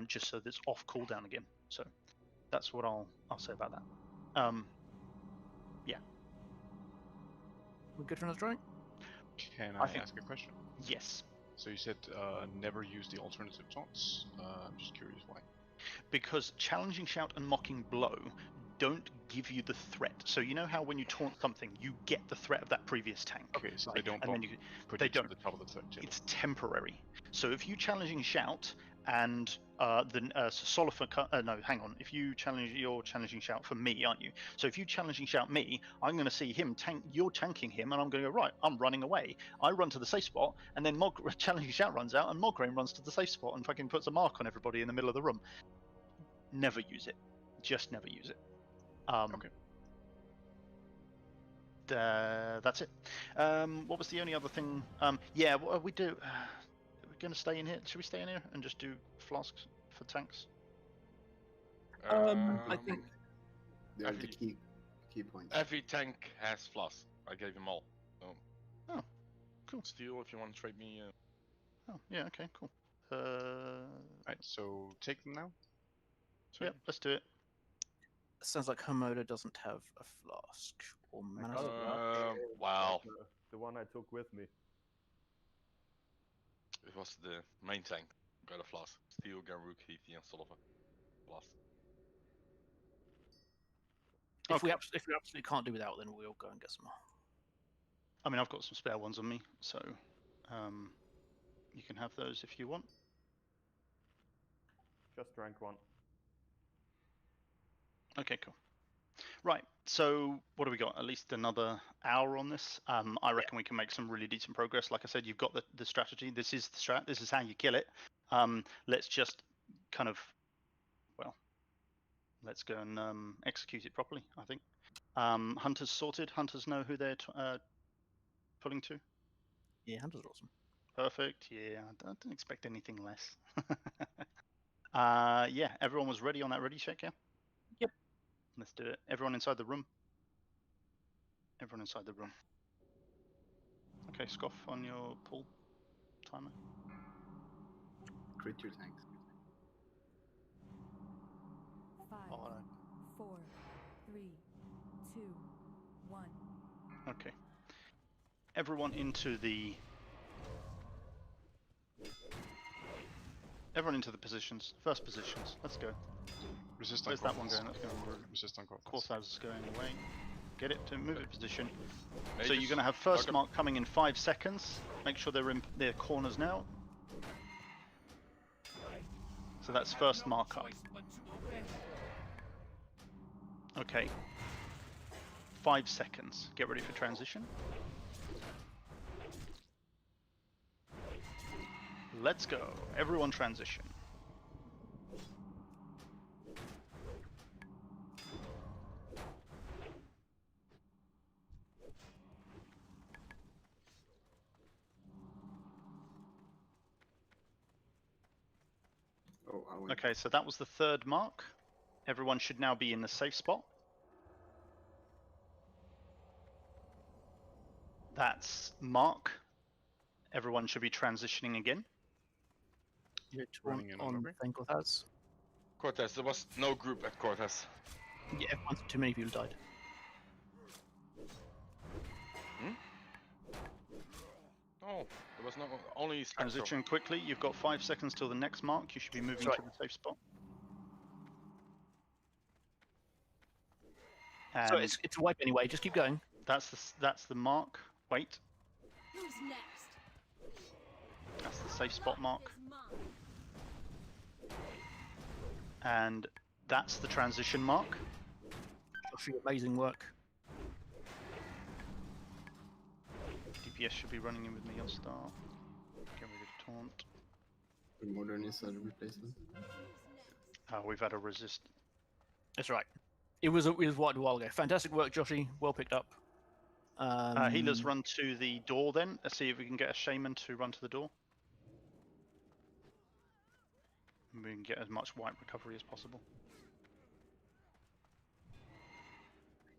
just so that it's off cooldown again. So that's what I'll say about that. Yeah. We're good for another drawing? Can I ask a question? Yes. So you said never use the alternative taunts. I'm just curious why. Because challenging shout and mocking blow don't give you the threat. So you know how when you taunt something, you get the threat of that previous tank. Okay, so right? they don't and then put they you to don't. the top of the threat table. It's temporary. So if you challenging shout and if you you're challenging shout for me, aren't you? So if you challenging shout me, I'm going to see him you're tanking him, and I'm going to go, right, I'm running away. I run to the safe spot, and then challenging shout runs out, and Mograine runs to the safe spot and fucking puts a mark on everybody in the middle of the room. Never use it. Just never use it. Okay. That's it. What was the only other thing? Yeah, what we do? We're going to stay in here. Should we stay in here and just do flasks for tanks? I think they're the key points. Every tank has flasks. I gave them all. So. Oh, cool. Steal if you want to trade me. Oh, yeah. Okay, cool. Right. So take them now. Yep, let's do it. Sounds like Homoda doesn't have a flask or mana. Wow. The one I took with me. It was the main tank. Got a flask. Steel, Garruk, Heathy, and Sullivan. Flask. If we absolutely can't do without, then we'll go and get some more. I mean, I've got some spare ones on me, so you can have those if you want. Just drank one. Okay, cool. Right, so what do we got? At least another hour on this. I reckon we can make some really decent progress. Like I said, you've got the strategy. This is the strat. This is how you kill it. Let's just kind of, let's go and execute it properly, I think. Hunters sorted. Hunters know who they're pulling to. Yeah, Hunters are awesome. Perfect. Yeah, I don't expect anything less. Yeah, everyone was ready on that ready check, yeah? Yep. Let's do it. Everyone inside the room. Everyone inside the room. Okay, Scoff on your pull timer. Crit your tanks. 5, 4, 3, 2, 1. Okay. Everyone into the positions. First positions. Let's go. Resist. Where's that one going? That's going. Resist on Corsair's is going away. Get it to move it position. Mages, So you're going to have first mark coming in 5 seconds. Make sure they're in their corners now. So that's first mark up. Okay. 5 seconds. Get ready for transition. Let's go. Everyone transition. Okay, so that was the third mark. Everyone should now be in the safe spot. That's mark. Everyone should be transitioning again. You're on Cortez. Cortez, there was no group at Cortez. Yeah, once too many people died. Oh, there was no only transition quickly. You've got 5 seconds till the next mark. You should be moving to the safe spot. And So it's a wipe anyway. Just keep going. That's the mark. Wait. Who's next? That's the safe spot mark. And that's the transition mark. Josh, amazing work. DPS should be running in with me on start. Get rid of taunt. Modern is a replacement. We've had a resist. That's right. It was a while ago. Fantastic work, Joshy. Well picked up. Healers run to the door then. Let's see if we can get a shaman to run to the door. And we can get as much white recovery as possible.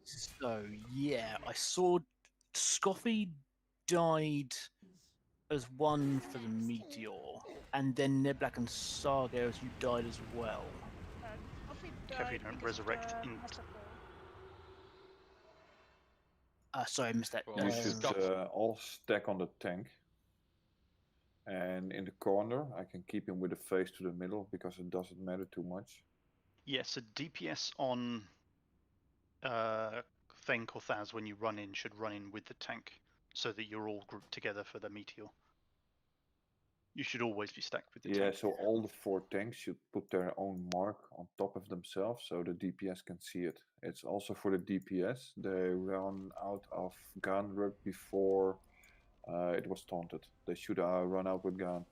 So yeah, I saw Scoffy died as one for the meteor, and then Neblack and Sargeras, you died as well. Kevin, don't resurrect int. Sorry, I missed that. You should all stack on the tank. And in the corner, I can keep him with the face to the middle because it doesn't matter too much. Yes, a DPS on Thane or Thaz when you run in should run in with the tank so that you're all grouped together for the meteor. You should always be stacked with the tank. Yeah, so all the 4 tanks should put their own mark on top of themselves so the DPS can see it. It's also for the DPS. They run out of gun rug before it was taunted. They should run out with gun.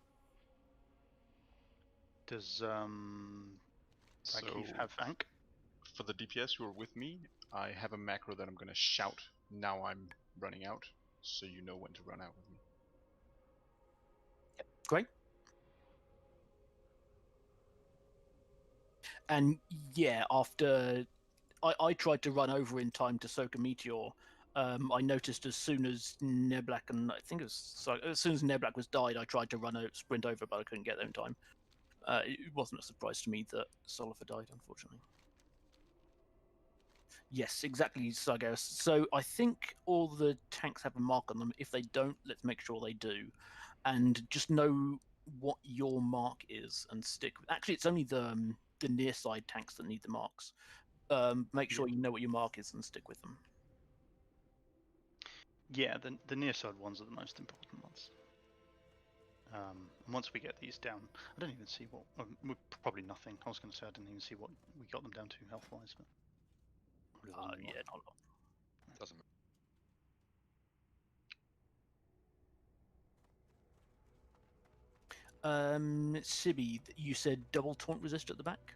Does So have Ank? For the DPS who are with me, I have a macro that I'm going to shout now I'm running out, so you know when to run out with me. Great. And yeah, after I tried to run over in time to soak a meteor, I noticed as soon as Neblack and I think it was as soon as Neblack was died, I tried to sprint over, but I couldn't get there in time. It wasn't a surprise to me that Solifer died, unfortunately. Yes, exactly, Sargeras. So I think all the tanks have a mark on them. If they don't, let's make sure they do. And just know what your mark is and stick with. Actually, it's only the near side tanks that need the marks. Make sure you know what your mark is and stick with them. Yeah, the near side ones are the most important ones. And once we get these down, I don't even see what. Probably nothing. I was going to say I didn't even see what we got them down to health wise, but. Yeah, not a lot. Doesn't matter. Sibby, you said double taunt resist at the back?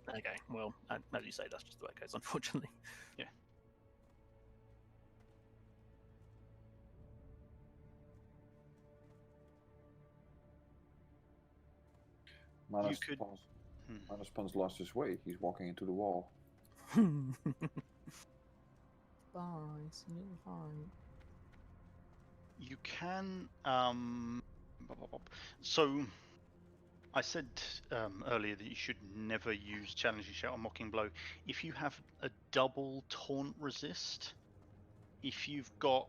Okay, well, as you say, that's just the way it goes, unfortunately. Yeah. Manaspon's lost his way. He's walking into the wall. Fine. You can. So, I said earlier that you should never use Challenging Shout or Mocking Blow. If you have a double taunt resist, if you do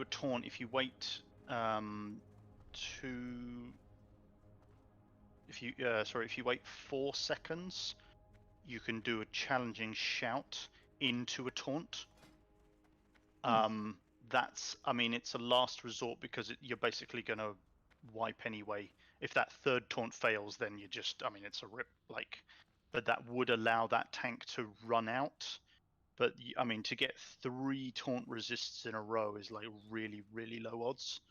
a taunt, if you wait if you wait 4 seconds, you can do a Challenging Shout into a taunt. It's a last resort because you're basically going to wipe anyway, If that third taunt fails, then you just, I mean, it's a rip. Like, but that would allow that tank to run out. But I mean, to get 3 taunt resists in a row is like really, really low odds.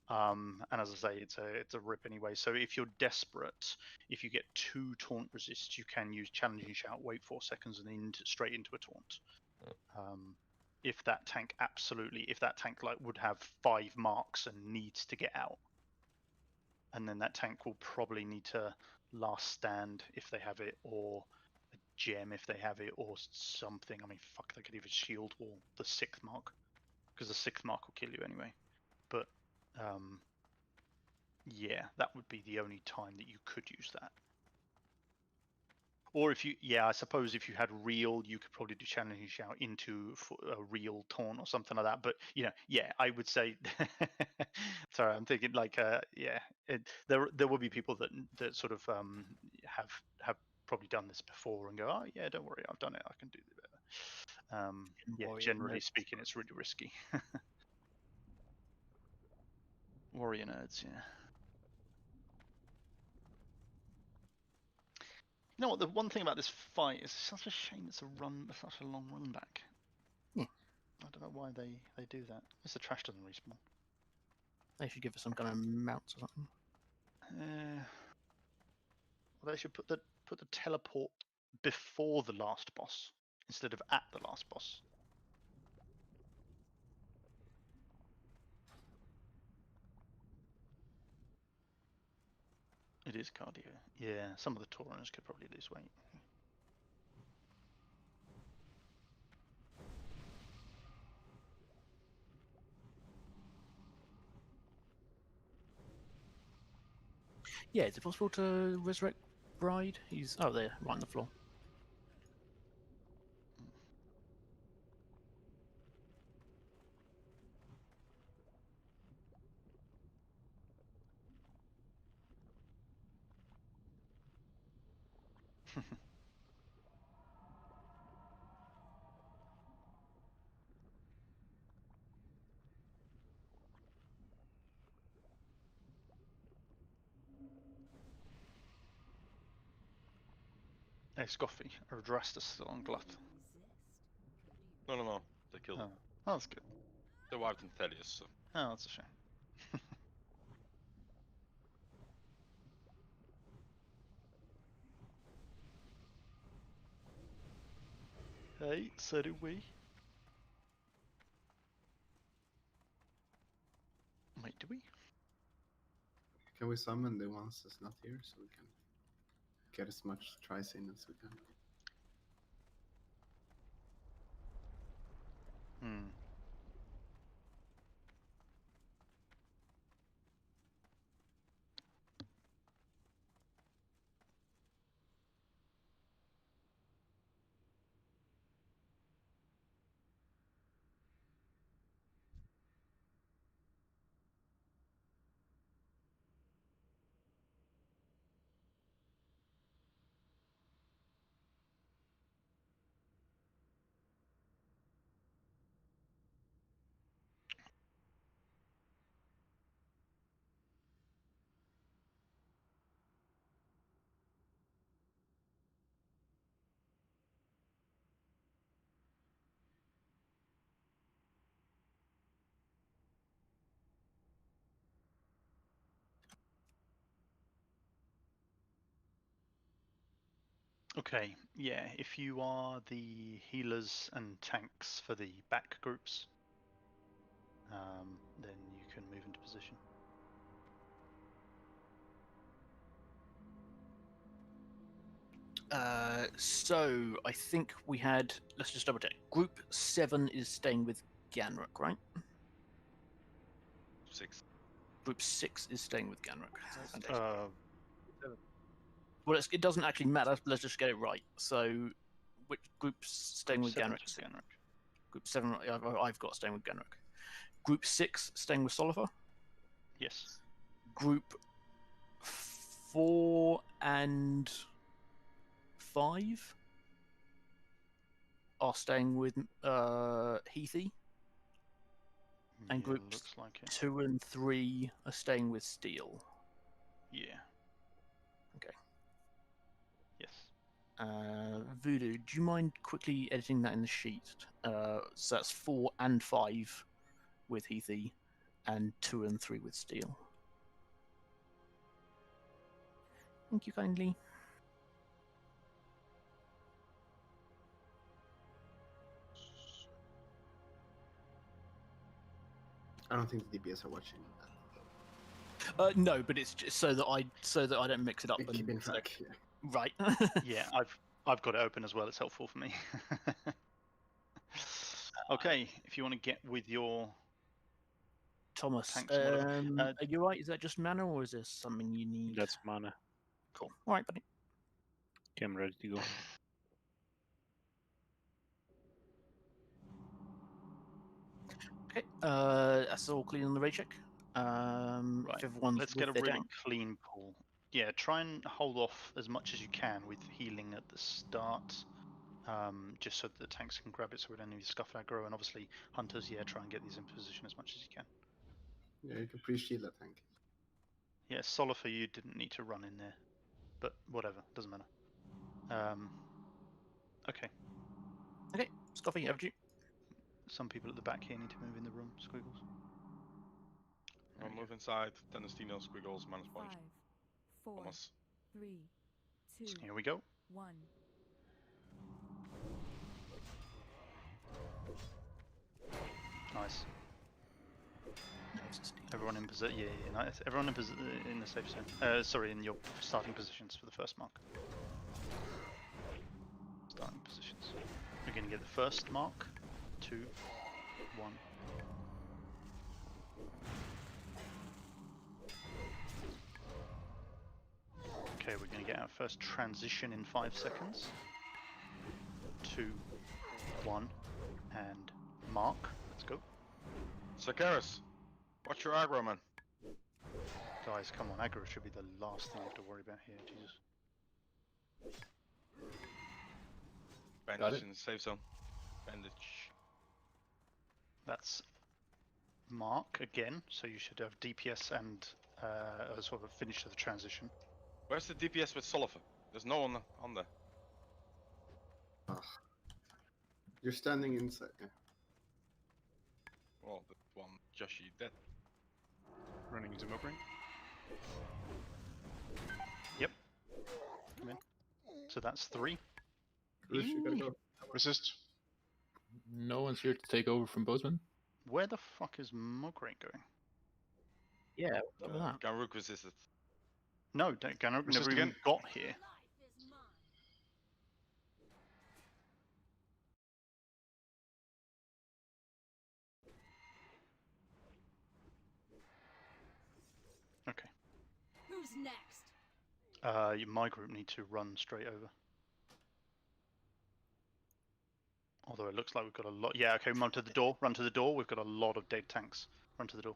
And as I say, it's a rip anyway. So if you're desperate, if you get 2 taunt resists, you can use challenging shout, wait 4 seconds, and then straight into a taunt. If that tank like would have 5 marks and needs to get out, and then that tank will probably need to last stand if they have it, or a gem if they have it, or something. I mean, fuck, they could even shield wall the 6th mark, because the 6th mark will kill you anyway. But yeah, that would be the only time that you could use that. Or if you, I suppose if you had real, you could probably do challenging shout into a real taunt or something like that. But I would say, sorry, I'm thinking like, there will be people that sort of have probably done this before and go, oh yeah, don't worry, I've done it, I can do it better. Generally speaking, it's really risky. Warrior nerds, yeah. You know what? The one thing about this fight is such a shame. It's such a long run back. Yeah. I don't know why they do that. It's the trash doesn't respawn. They should give us some kind of mounts or something. Well, they should put the teleport before the last boss instead of at the last boss. It is cardio. Yeah, some of the Taurans could probably lose weight. Yeah, is it possible to resurrect Bride? He's there, right on the floor. Scoffy, or Drastus still on Gluth. No. They killed him. Oh, that's good. They wiped in Thelius, so. Oh, that's a shame. Hey, so do we. Wait, do we? Can we summon the ones that's not here so we can get as much tries in as we can? Okay, yeah, if you are the healers and tanks for the back groups, then you can move into position. So I think we had, let's just double check. Group 7 is staying with Ganruk, right? 6. Group 6 is staying with Ganruk. Well, it doesn't actually matter. Let's just get it right. So, which group's staying with Ganruk? Group 7, I've got staying with Ganruk. Group 6 staying with Solifer? Yes. Group 4 and 5 are staying with Heathy. And groups 2 and 3 are staying with Steel. Yeah. Okay. Yes. Voodoo, do you mind quickly editing that in the sheet? So that's 4 and 5 with Heathy, and 2 and 3 with Steel. Thank you kindly. I don't think the DPS are watching that. No, but it's just so that I don't mix it up. Keep in track. Yeah. Right. Yeah, I've got it open as well. It's helpful for me. Okay, if you want to get with your Thomas, tanks and whatever. are you right? Is that just mana, or is there something you need? That's mana. Cool. All right, buddy. Okay, I'm ready to go. Okay. That's all clean on the raid check. Right. If everyone's Let's with get a their really tank. clean pool. Yeah, try and hold off as much as you can with healing at the start, just so that the tanks can grab it, so we don't need to scuff aggro. And obviously, hunters, yeah, try and get these in position as much as you can. Yeah, you can pre-shield that tank. Yeah, Solifer, you didn't need to run in there, but whatever, doesn't matter. Okay. Okay, Scoffy, over to you. Some people at the back here need to move in the room. Squiggles. I'll move inside. Tenestino, Squiggles, minus point. 5, 4, Thomas. 3, 2, Here we go. 1. Nice. Everyone in position. Yeah, nice. Everyone in the safe zone. Sorry, in your starting positions for the first mark. Starting positions. We're going to get the first mark. 2, 1. Okay, we're going to get our first transition in 5 seconds. 2, 1, and mark. Let's go. Sakaris, watch your aggro, man. Guys, come on, aggro should be the last thing you have to worry about here, Jesus. Bandage in the safe zone. Bandage. That's mark again, so you should have DPS and sort of finish to the transition. Where's the DPS with Solifer? There's no one on there. You're standing inside. Yeah. Well, the one Joshi dead. Running into Mokring. Yep. Come in. So that's 3. Rush, you gotta go. Resist. No one's here to take over from Bozeman. Where the fuck is Mokring going? Yeah, what's up with that? Ganrook resisted. No, Ganrook never again. even got here. Okay. Who's next? My group need to run straight over. Although it looks like we've got a lot. Yeah, okay, run to the door. Run to the door. We've got a lot of dead tanks. Run to the door.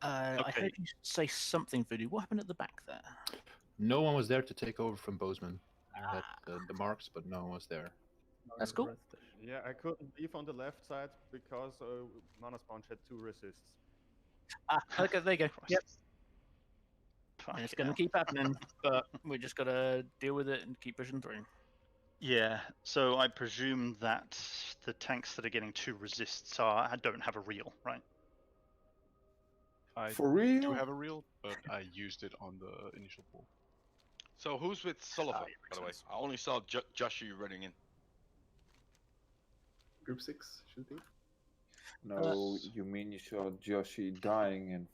I heard you say something, Voodoo. What happened at the back there? No one was there to take over from Bozeman. I had the marks, but no one was there. That's cool. Yeah, I couldn't leave on the left side because Mana Sponge had 2 resists. Okay, there you go. Yep. Fuck, It's going to keep happening, but we just got to deal with it and keep pushing through. Yeah, so I presume that the tanks that are getting 2 resists don't have a reel, right? I For real? do have a reel, but I used it on the initial pool. So who's with Solifer, by the way? I only saw Joshi running in. Group 6 should be. No, you mean you saw Joshi dying in?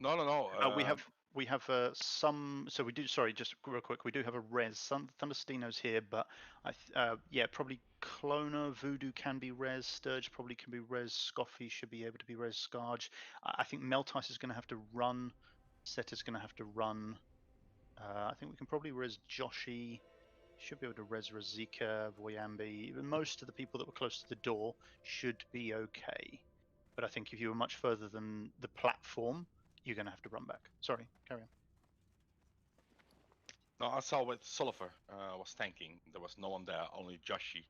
No. We have some. So we do. Sorry, just real quick. We do have a res. Some Thunderstino's here, but yeah, probably Cloner, Voodoo can be res. Sturge probably can be res. Scoffy should be able to be res. Scarge. I think Meltice is going to have to run. Set is going to have to run. I think we can probably res Joshi. Should be able to res Razika, Voyambi. Most of the people that were close to the door should be okay. But I think if you were much further than the platform, you're going to have to run back. Sorry, carry on. No, I saw with Solifer was tanking. There was no one there. Only Joshi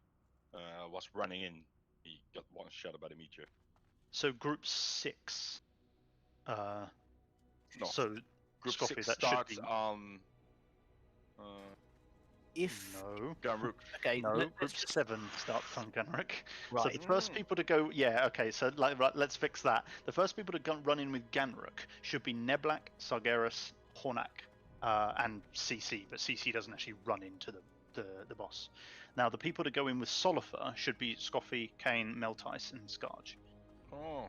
was running in. He got one shot by the meteor. So group 6. No. So Group Scoffy, 6 that starts should be... on. If No. Ganruk. Okay, No, let's Group just 7 starts on Gunrick. So Right. the first people to go, yeah, okay. So like, right, let's fix that. The first people to run in with Ganruk should be Neblak, Sargeras, Hornak, and CC. But CC doesn't actually run into the boss. Now the people to go in with Solifer should be Scoffy, Kane, Meltice, and Scarge. Oh.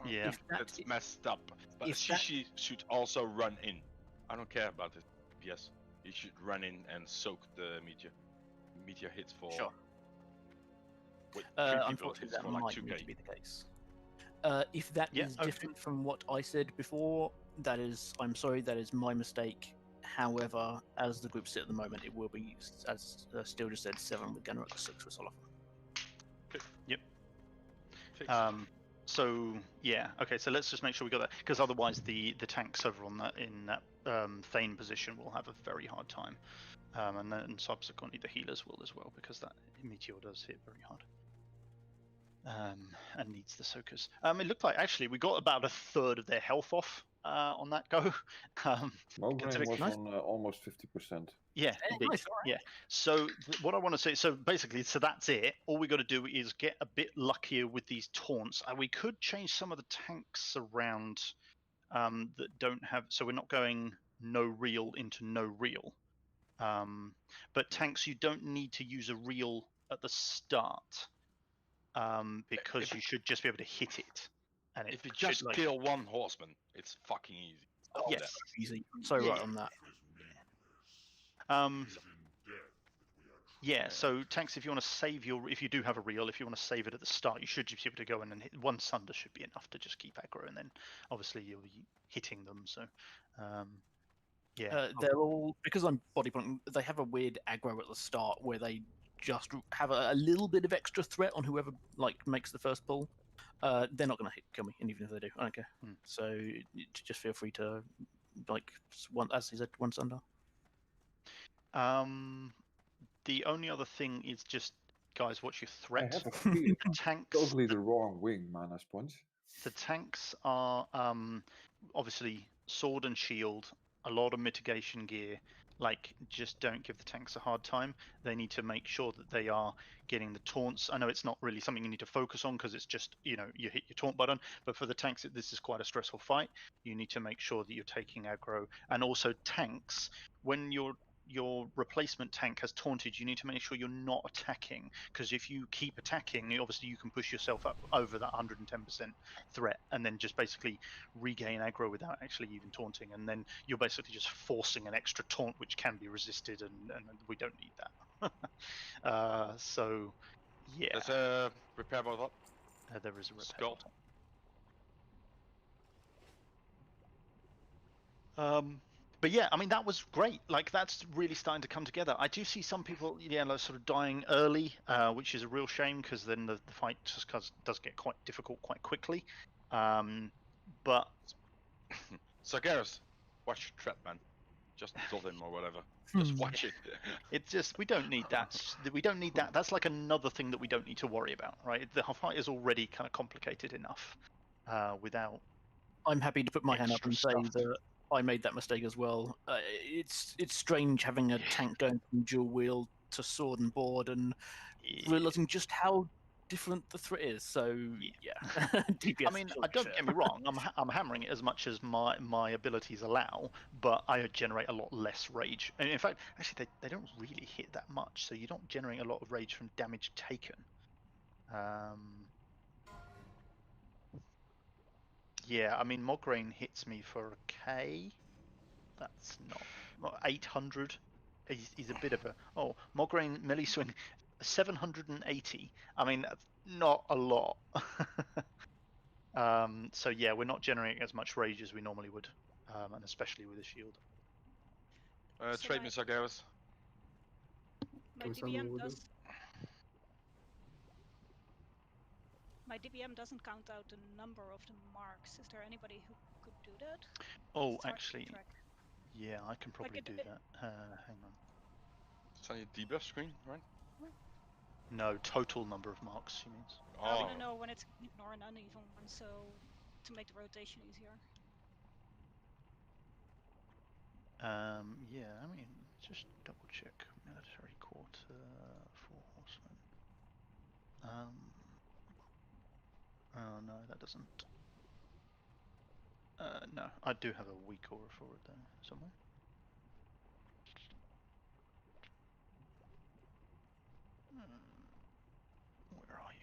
Yeah. That's messed up. But if Shishi should also run in. I don't care about this. Yes, he should run in and soak the meteor. Meteor hits for. Sure. With 3 people, Unfortunately, hits that for like might 2k. need to be the case. If that is okay. different from what I said before, that is, I'm sorry, that is my mistake. However, as the group sit at the moment, it will be, as Steel just said, 7 with Gunruk, 6 with Solifer. Yep. So yeah, okay. So let's just make sure we got that, because otherwise the tanks over on that in that Thane position will have a very hard time, and then subsequently the healers will as well, because that meteor does hit very hard. And needs the soakers. It looked like actually we got about 1/3 of their health off on that go. Mograine was on almost 50%. Yeah, indeed. Yeah. So what I want to say, so basically, so that's it. All we got to do is get a bit luckier with these taunts. We could change some of the tanks around that don't have. So we're not going no reel into no reel. But tanks, you don't need to use a reel at the start, because you should just be able to hit it. And if you just kill one horseman, it's fucking easy. Yes, easy. So right on that. Yeah, so tanks, if you want to save if you do have a reel, if you want to save it at the start, you should just be able to go in and hit one sunder should be enough to just keep aggro, and then obviously you'll be hitting them. So, yeah. They're all, because I'm body punting, they have a weird aggro at the start where they just have a little bit of extra threat on whoever makes the first pull. They're not going to kill me, and even if they do, I don't care. So just feel free to, as he said, one sunder. The only other thing is just, guys, watch your threat. I have a feeling tanks. Totally the wrong wing, Mana Sponge. The tanks are obviously sword and shield, a lot of mitigation gear. Just don't give the tanks a hard time. They need to make sure that they are getting the taunts. I know it's not really something you need to focus on, because it's just, you hit your taunt button. But for the tanks, this is quite a stressful fight. You need to make sure that you're taking aggro. And also tanks, when your replacement tank has taunted, you need to make sure you're not attacking, because if you keep attacking, obviously you can push yourself up over that 110% threat, and then just basically regain aggro without actually even taunting, and then you're basically just forcing an extra taunt which can be resisted, and we don't need that. So yeah, there's a repair bot up. There is a repair Skull. But yeah, I mean, that was great. That's really starting to come together. I do see some people, sort of dying early, which is a real shame, because then the fight just does get quite difficult quite quickly. But Sargeras, watch Trap, man. Just kill him or whatever. Just watch it. It's just, we don't need that. We don't need that. That's like another thing that we don't need to worry about, right? The fight is already kind of complicated enough without. I'm happy to put my hand up and say that I made that mistake as well. It's strange having a tank going from dual wheel to sword and board, and realizing just how different the threat is. So yeah, DPS. I mean, don't get me wrong. I'm hammering it as much as my abilities allow, but I generate a lot less rage. And in fact, actually, they don't really hit that much, so you're not generating a lot of rage from damage taken. Yeah, I mean, Mograine hits me for a K. That's not 800. He's a bit of a Mograine melee swing 780. I mean, that's not a lot. So yeah, we're not generating as much rage as we normally would, and especially with a shield. Trade me Sargeras. My DBM does. My DBM doesn't count out the number of the marks. Is there anybody who could do that? Oh, actually, yeah, I can probably do that. Hang on. It's on your debuff screen, right? No, total number of marks, she means. No, when it's ignore an uneven one, so to make the rotation easier. Yeah, I mean, just double check. Military quarter, 4 horsemen. Oh no, that doesn't. No, I do have a weak aura for it though, somewhere. Where are you?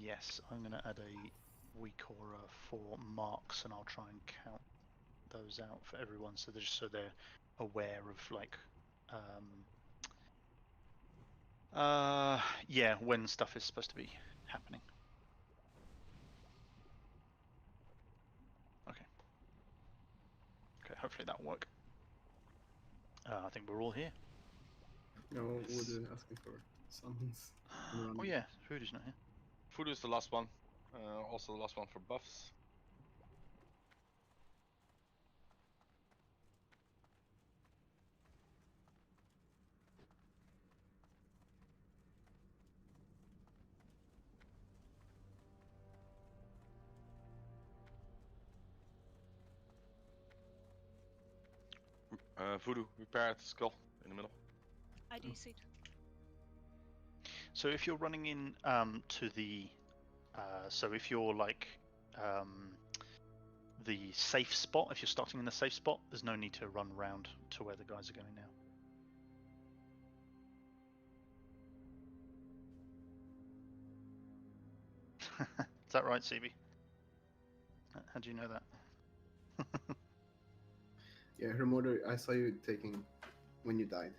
Yes, I'm going to add a weak aura for marks, and I'll try and count those out for everyone, so they're aware of like, yeah, when stuff is supposed to be happening. Okay. Okay, hopefully that'll work. I think we're all here. No, we're asking for summons. Oh yeah, Voodoo's not here. Voodoo's the last one. Also the last one for buffs. Voodoo, repair at the skull in the middle. ID seat. So if you're running in to the, so if you're like the safe spot, if you're starting in the safe spot, there's no need to run around to where the guys are going now. Is that right, CB? How do you know that? Yeah, Hermoder, I saw you taking when you died.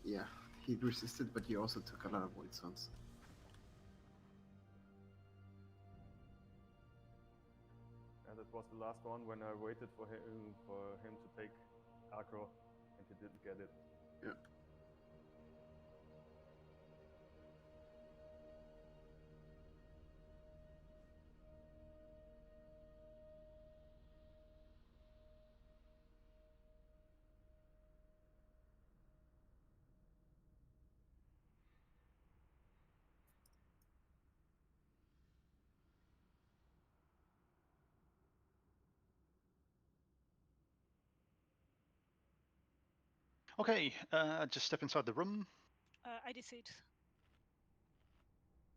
Yeah, he resisted, but he also took a lot of void stones. And that was the last one when I waited for him to take aggro, and he didn't get it. Yeah. Okay, just step inside the room. ID seat.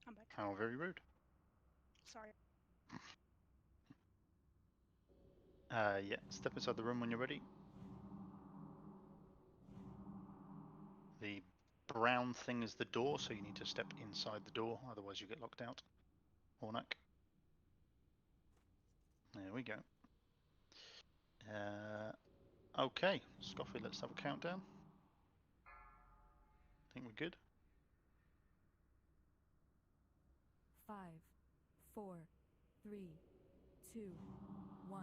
I'm back. How very rude. Sorry. Yeah, step inside the room when you're ready. The brown thing is the door, so you need to step inside the door, otherwise you get locked out. Hornak. There we go. Okay, Scoffy, let's have a countdown. I think we're good. 5, 4, 3, 2, 1.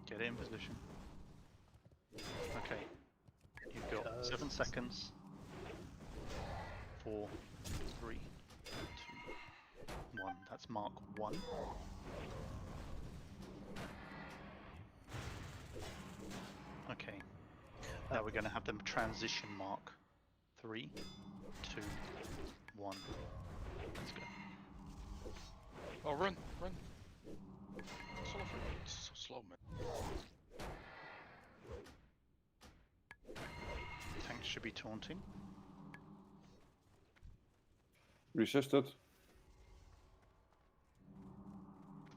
Get in position. Okay. You've got 7 seconds. 4, 3, 2, 1. That's mark 1. Okay. Now we're going to have them transition mark. 3, 2, 1. Let's go. Oh, run, run. It's so slow, man. Tanks should be taunting. Resisted.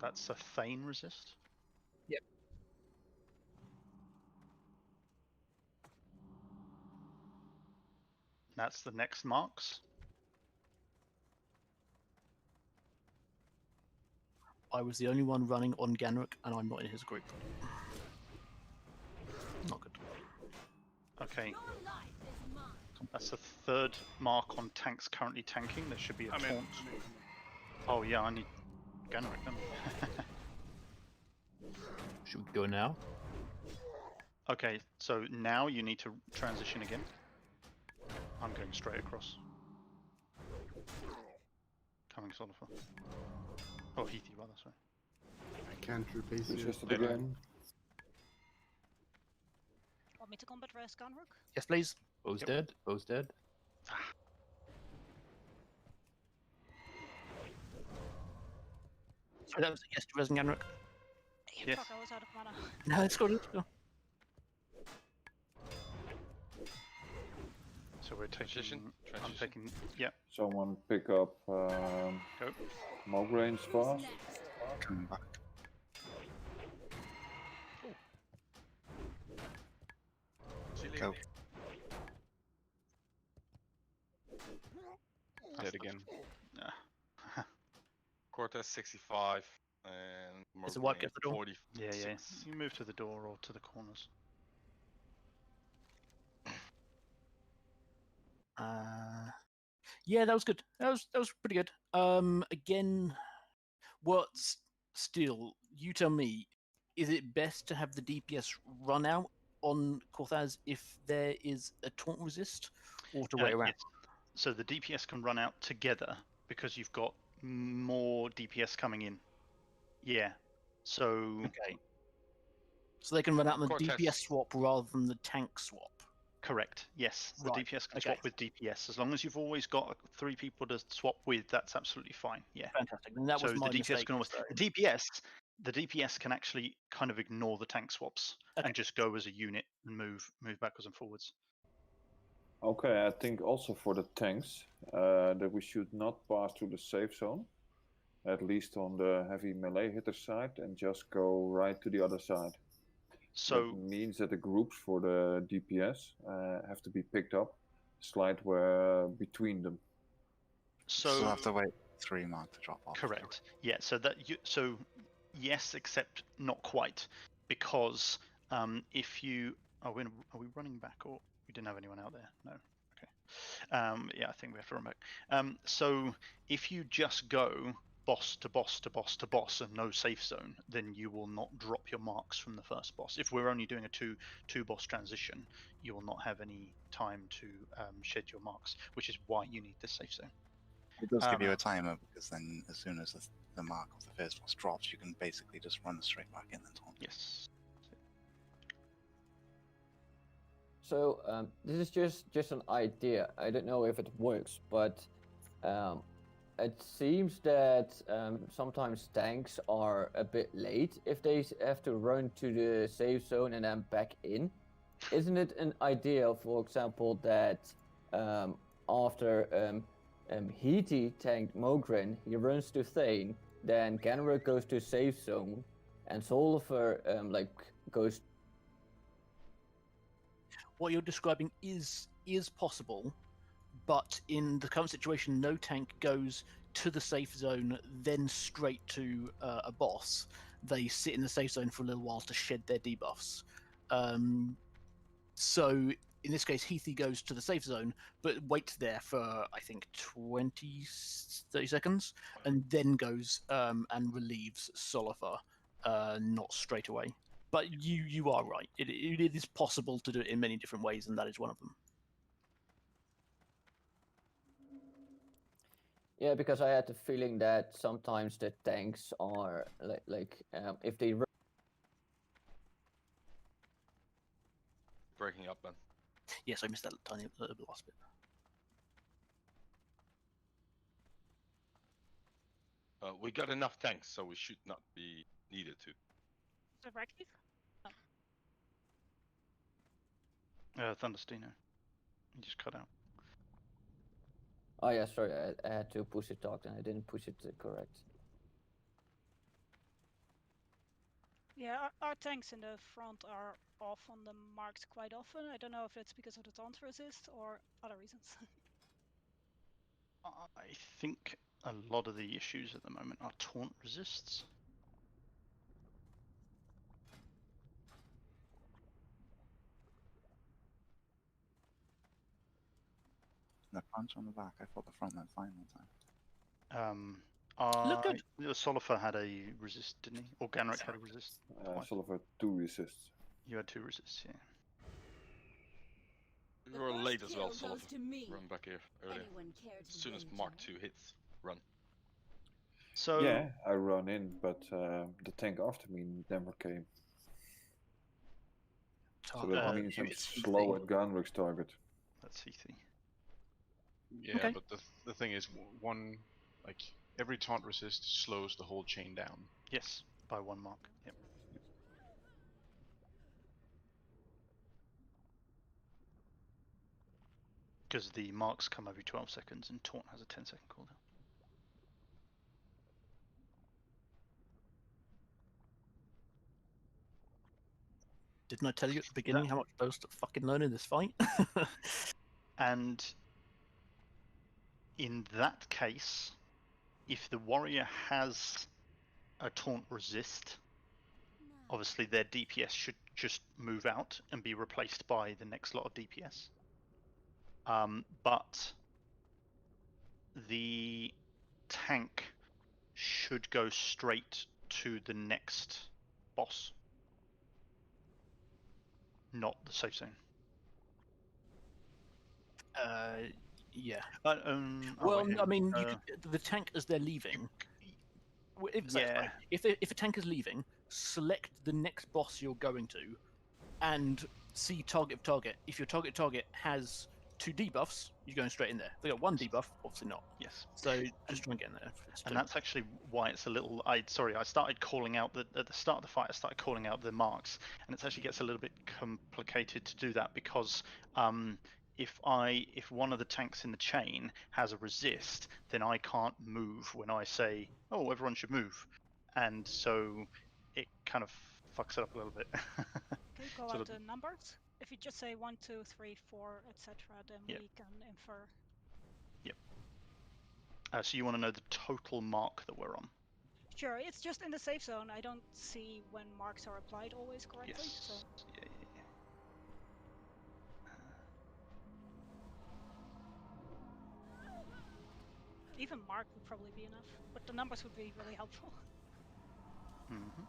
That's a feign resist. Yep. That's the next marks. I was the only one running on Ganrick, and I'm not in his group. Not good. Okay. That's the 3rd mark on tanks currently tanking. There should be a taunt. Oh yeah, I need Ganrick, don't I? Should we go now? Okay, so now you need to transition again. I'm going straight across. Coming Solifer. Oh, Heathy, rather, sorry. I can't replace you. Resisted again. Want me to combat res Gunrook? Yes, please. Bo's dead. Bo's dead. Sorry, that was a yes to Res and Ganrook. Yes. Fuck, I was out of mana. No, let's go. Let's go. So we're taking. Transition. I'm taking. Yeah. Someone pick up Mograin's fast. Coming back. Go. Dead again. Yeah. Cortez 65 and Is the wipe get the door? 40. Yeah, yeah. You move to the door or to the corners. Yeah, that was good. That was pretty good. Again, what's still? You tell me. Is it best to have the DPS run out on Corthaz if there is a taunt resist, or to wait around? Yes. So the DPS can run out together because you've got more DPS coming in. Yeah. So. Okay. So they can run out on the Cortez. DPS swap rather than the tank swap. Correct. Yes, the Right, DPS can okay. swap with DPS as long as you've always got 3 people to swap with. That's absolutely fine. Yeah. Fantastic. And that So was my the DPS mistake. can always, so- the DPS can actually kind of ignore the tank swaps and just go as a unit and move backwards and forwards. Okay, I think also for the tanks that we should not pass through the safe zone, at least on the heavy melee hitter side, and just go right to the other side. So that means that the groups for the DPS have to be picked up, slide where between them. So we'll have to wait 3 mark to drop off. Correct. Yeah. So yes, except not quite, because if you are we running back, or we didn't have anyone out there? No. Okay. Yeah, I think we have to run back. So if you just go boss to boss to boss to boss and no safe zone, then you will not drop your marks from the first boss. If we're only doing a two boss transition, you will not have any time to shed your marks, which is why you need the safe zone. It does give you a timer, because then as soon as the mark of the first boss drops, you can basically just run straight back in and taunt. Yes. So this is just an idea. I don't know if it works, but it seems that sometimes tanks are a bit late if they have to run to the safe zone and then back in. Isn't it an idea, for example, that after Heaty tanked Mograine, he runs to Thane, then Ganrook goes to safe zone, and Solifer goes. What you're describing is possible, but in the current situation, no tank goes to the safe zone, then straight to a boss. They sit in the safe zone for a little while to shed their debuffs. So in this case, Heathy goes to the safe zone, but waits there for, I think, 30 seconds, and then goes and relieves Solifer, not straight away. But you are right. It is possible to do it in many different ways, and that is one of them. Yeah, because I had the feeling that sometimes the tanks are if they Breaking up, man. Yes, I missed that tiny little last bit. We got enough tanks, so we should not be needed to. The Rakith? Thunderstino. You just cut out. Oh yeah, sorry, I had to push it talk and I didn't push it correct. Yeah, our tanks in the front are off on the marks quite often. I don't know if it's because of the taunt resist or other reasons. I think a lot of the issues at the moment are taunt resists. The punch on the back, I thought the front went fine that time. Look good. Solifer had a resist, didn't he? Or Ganrook had a resist. Solifer 2 resists. You had 2 resists, yeah. We were late as well, kill goes Solifer. to me. Run back here earlier. Anyone care to As soon as win Mark tonight? 2 hits, run. So Yeah, I run in, but the tank after me never came. So that means I'm slow at Gunrick's target. That's CC. Yeah, Okay. but the thing is, every taunt resist slows the whole chain down. Yes, by 1 mark. Yep. Because the marks come every 12 seconds and taunt has a 10-second cooldown. Didn't I tell you at the beginning how much I was to fucking learn in this fight? And in that case, if the warrior has a taunt resist, obviously their DPS should just move out and be replaced by the next lot of DPS. But the tank should go straight to the next boss, not the safe zone. Yeah. Well, I mean, the tank as they're leaving. If a tank is leaving, select the next boss you're going to, and see target of target. If your target has 2 debuffs, you're going straight in there. If they got 1 debuff, obviously not. Yes. So just try and get in there. And that's actually why it's a little. I started calling out at the start of the fight. I started calling out the marks, and it actually gets a little bit complicated to do that because if one of the tanks in the chain has a resist, then I can't move when I say, "Oh, everyone should move," and so it kind of fucks it up a little bit. Can you call out the numbers? If you just say 1, 2, 3, 4, etc., then we can infer. Yep. So you want to know the total mark that we're on? Sure, it's just in the safe zone. I don't see when marks are applied always correctly. Yes. So. Yeah. Even mark would probably be enough, but the numbers would be really helpful. Mm-hmm.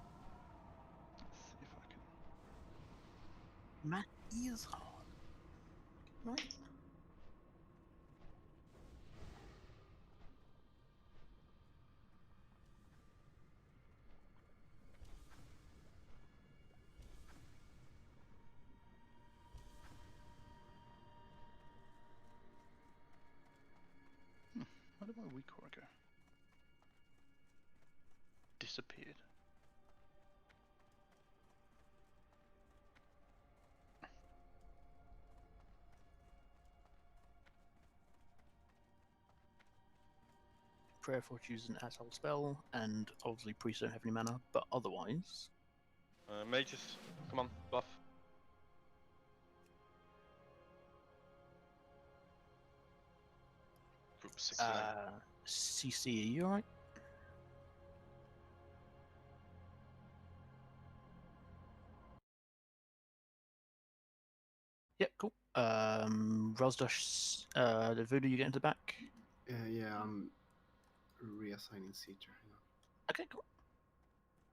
Let's see if I can. Math is hard, right? Where did my weak core go? Disappeared. Prayer for choose an asshole spell, and obviously priests don't have any mana, but otherwise. Mages, come on, buff. Group 69. CC, are you alright? Yep, cool. Rosdosh, the voodoo, you get into the back? Yeah, I'm reassigning Seeker. Okay, cool.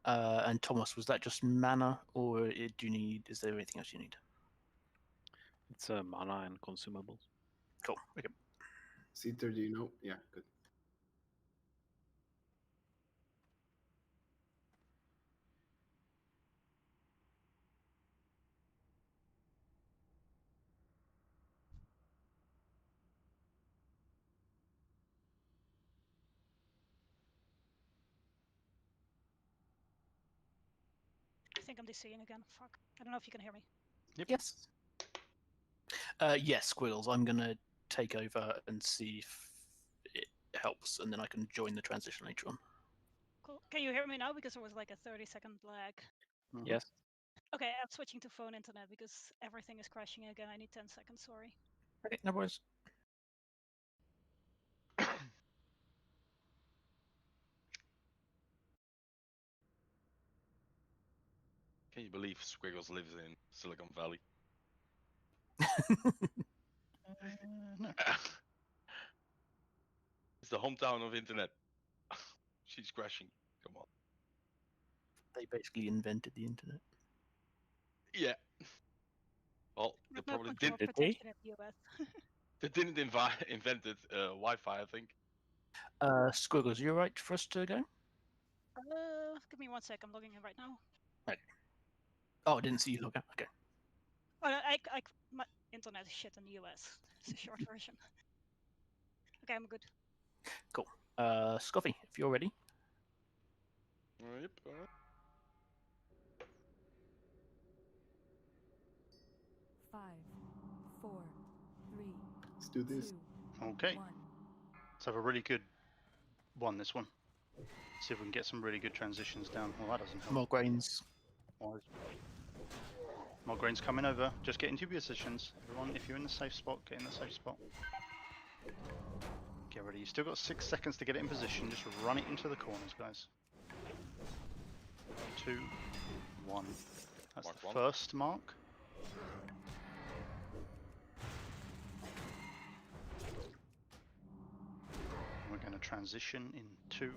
And Thomas, was that just mana, or do you need? Is there anything else you need? It's mana and consumables. Cool. Okay. Seeker, do you know? Yeah, good. I think I'm DCing again. Fuck. I don't know if you can hear me. Yep. Yes. Yes, Squiggles. I'm gonna take over and see if it helps, and then I can join the transition later on. Cool. Can you hear me now? Because there was like a 30-second lag. Yes. Okay, I'm switching to phone internet because everything is crashing again. I need 10 seconds, sorry. Okay, no worries. Can you believe Squiggles lives in Silicon Valley? No. It's the hometown of internet. She's crashing. Come on. They basically invented the internet. Yeah. Well, they No probably control did. protection in the US. They didn't invented Wi-Fi, I think. Squiggles, you alright for us to go? Give me 1 sec. I'm logging in right now. Okay. Oh, I didn't see you log out. Okay. Oh, my internet is shit in the US. It's a short version. Okay, I'm good. Cool. Scoffy, if you're ready. Yep. 5, 4, 3, Let's do this. Okay. Let's have a really good one, this one. See if we can get some really good transitions down. Well, that doesn't help. More grains. More grains coming over. Just get into your positions. Everyone, if you're in the safe spot, get in the safe spot. Get ready. You've still got 6 seconds to get it in position. Just run it into the corners, guys. 2, 1. That's Mark the 1. first mark. We're going to transition in 2,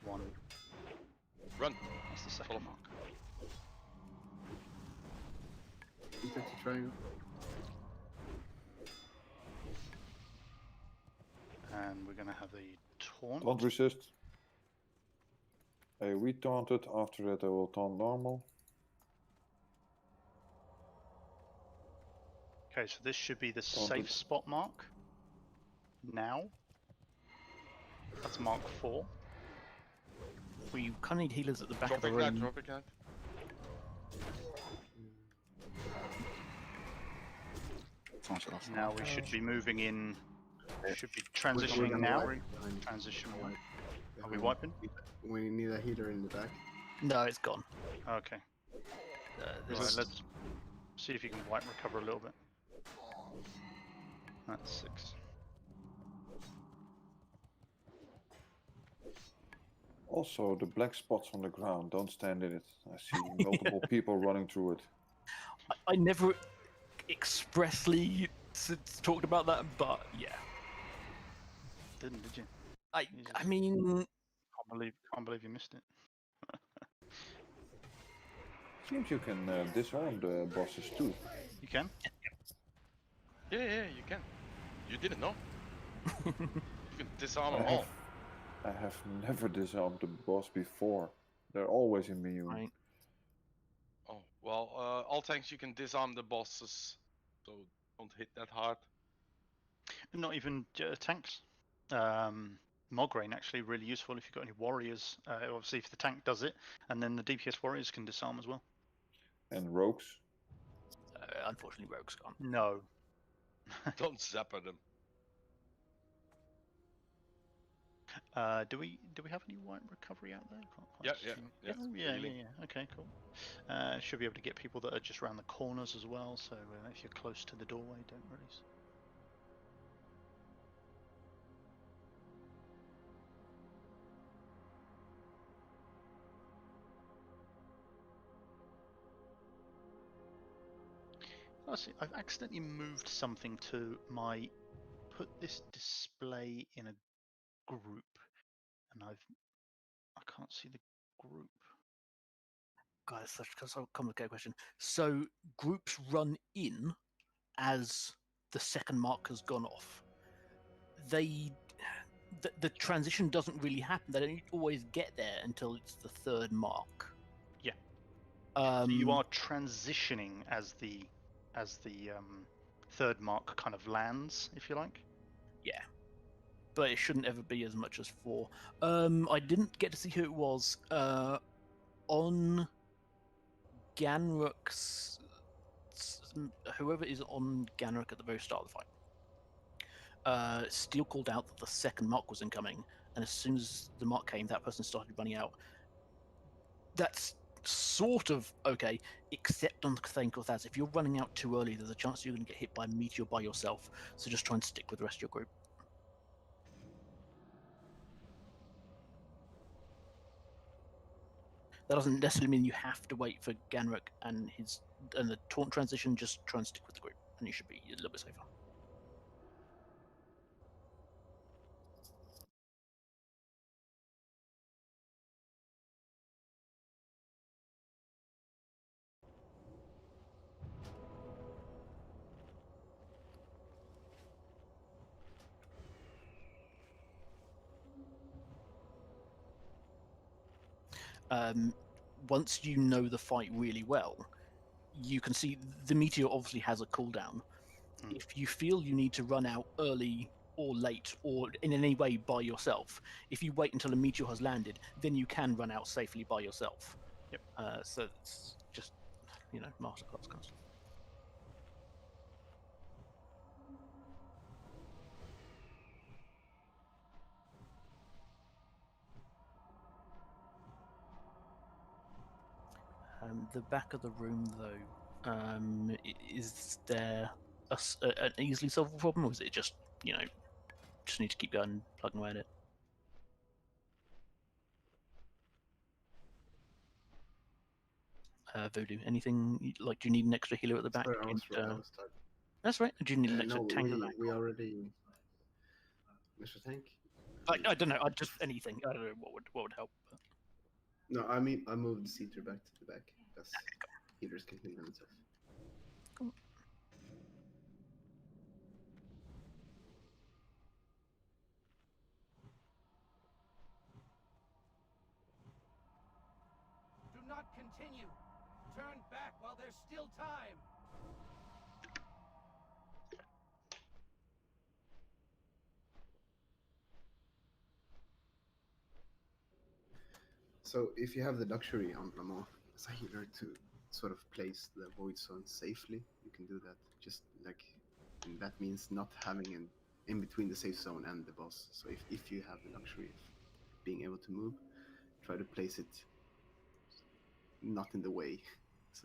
1. Run. That's the second mark. Into the triangle. And we're going to have a taunt. Don't resist. Hey, we taunted. After that, I will taunt normal. Okay, so this should be the Taunted. safe spot mark. Now. That's mark 4. We kind of need healers at the back Drop of the ignite, room. drop ignite. Now we should be moving in. Should be transitioning now. Transition. Are we wiping? We need a healer in the back. No, it's gone. Okay. Right, let's see if you can wipe recover a little bit. That's 6. Also, the black spots on the ground, don't stand in it. I see multiple people running through it. I never expressly talked about that, but yeah. Did you? I mean, Can't believe you missed it. Seems you can disarm the bosses too. You can? Yeah, you can. You didn't know? You can disarm them all. I have never disarmed the boss before. They're always immune. Right. Oh, well, all tanks you can disarm the bosses, so don't hit that hard. Not even tanks. Mograine actually really useful if you've got any warriors. Obviously, if the tank does it, and then the DPS warriors can disarm as well. And rogues? Unfortunately, rogues can't. No. Don't zapper them. Do we have any white recovery out there? Yeah. Yeah. Okay, cool. Should be able to get people that are just around the corners as well. So if you're close to the doorway, don't release. Oh, see, I've accidentally moved something to my. Put this display in a group, and I can't see the group. God, it's such a complicated question. So groups run in as the second mark has gone off. The transition doesn't really happen. They don't always get there until it's the third mark. Yeah. So you are transitioning as the third mark kind of lands, if you like. Yeah. But it shouldn't ever be as much as 4. I didn't get to see who it was. On Ganruk's, whoever is on Ganruk at the very start of the fight, Steel called out that the second mark was incoming, and as soon as the mark came, that person started running out. That's sort of okay, except on Thankotaz. If you're running out too early, there's a chance you're going to get hit by a meteor by yourself, so just try and stick with the rest of your group. That doesn't necessarily mean you have to wait for Ganruk and the taunt transition. Just try and stick with the group, and you should be a little bit safer. once you know the fight really well, you can see the meteor obviously has a cooldown. If you feel you need to run out early or late or in any way by yourself, if you wait until a meteor has landed, then you can run out safely by yourself. Yep. So it's just, masterclass kind of stuff. The back of the room, though, is there an easily solvable problem, or is it just, just need to keep going, plugging away at it? Voodoo, anything like? Do you need an extra healer at the back? Sorry, I was tired. That's right. Do you need an extra No, tank at the back? we already. Extra tank? I don't know. I just anything. I don't know what would help. But... No, I mean I moved the seater back to the back because healers can heal themselves. Cool. Do not continue. Turn back while there's still time. So if you have the luxury on Lamont as a healer to sort of place the void zone safely, you can do that. Just like, and that means not having an in between the safe zone and the boss. So if you have the luxury of being able to move, try to place it not in the way,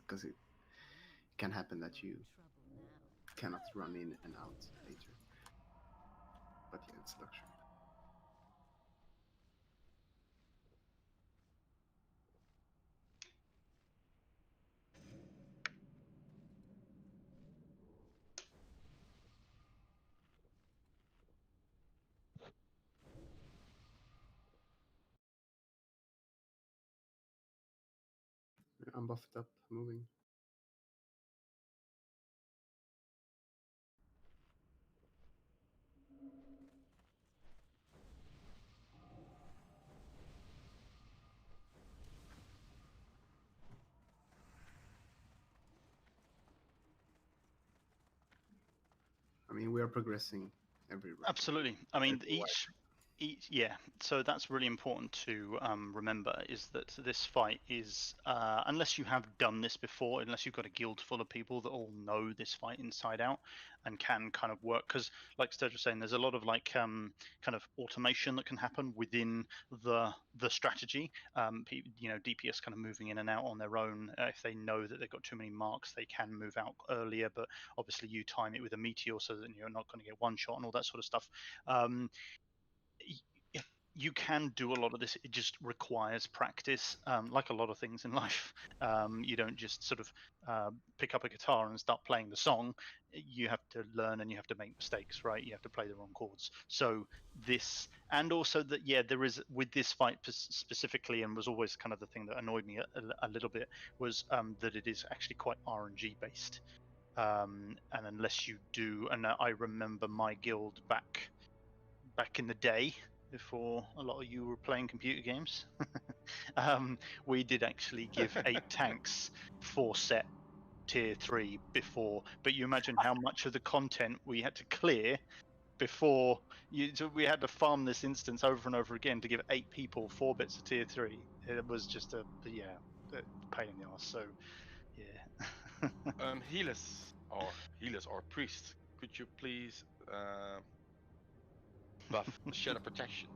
because it can happen that you cannot run in and out later. But yeah, it's a luxury. I'm buffed up, moving. I mean, we are progressing every round. Absolutely. I mean, each yeah. So that's really important to remember, is that this fight is unless you have done this before, unless you've got a guild full of people that all know this fight inside out and can kind of work, because like Sturge was saying, there's a lot of like kind of automation that can happen within the strategy. DPS kind of moving in and out on their own. If they know that they've got too many marks, they can move out earlier, but obviously you time it with a meteor so that you're not going to get one shot and all that sort of stuff. You can do a lot of this. It just requires practice, like a lot of things in life. You don't just sort of pick up a guitar and start playing the song. You have to learn and you have to make mistakes, right? You have to play the wrong chords. So this, and also that, yeah, there is, with this fight specifically, and was always kind of the thing that annoyed me a little bit, was that it is actually quite RNG based. And unless you do, and I remember my guild back in the day, before a lot of you were playing computer games, we did actually give 8 tanks 4 set tier 3 before, but you imagine how much of the content we had to clear before so we had to farm this instance over and over again to give 8 people 4 bits of tier 3. It was just a pain in the ass. So yeah. healers or priests, could you please buff shadow protection?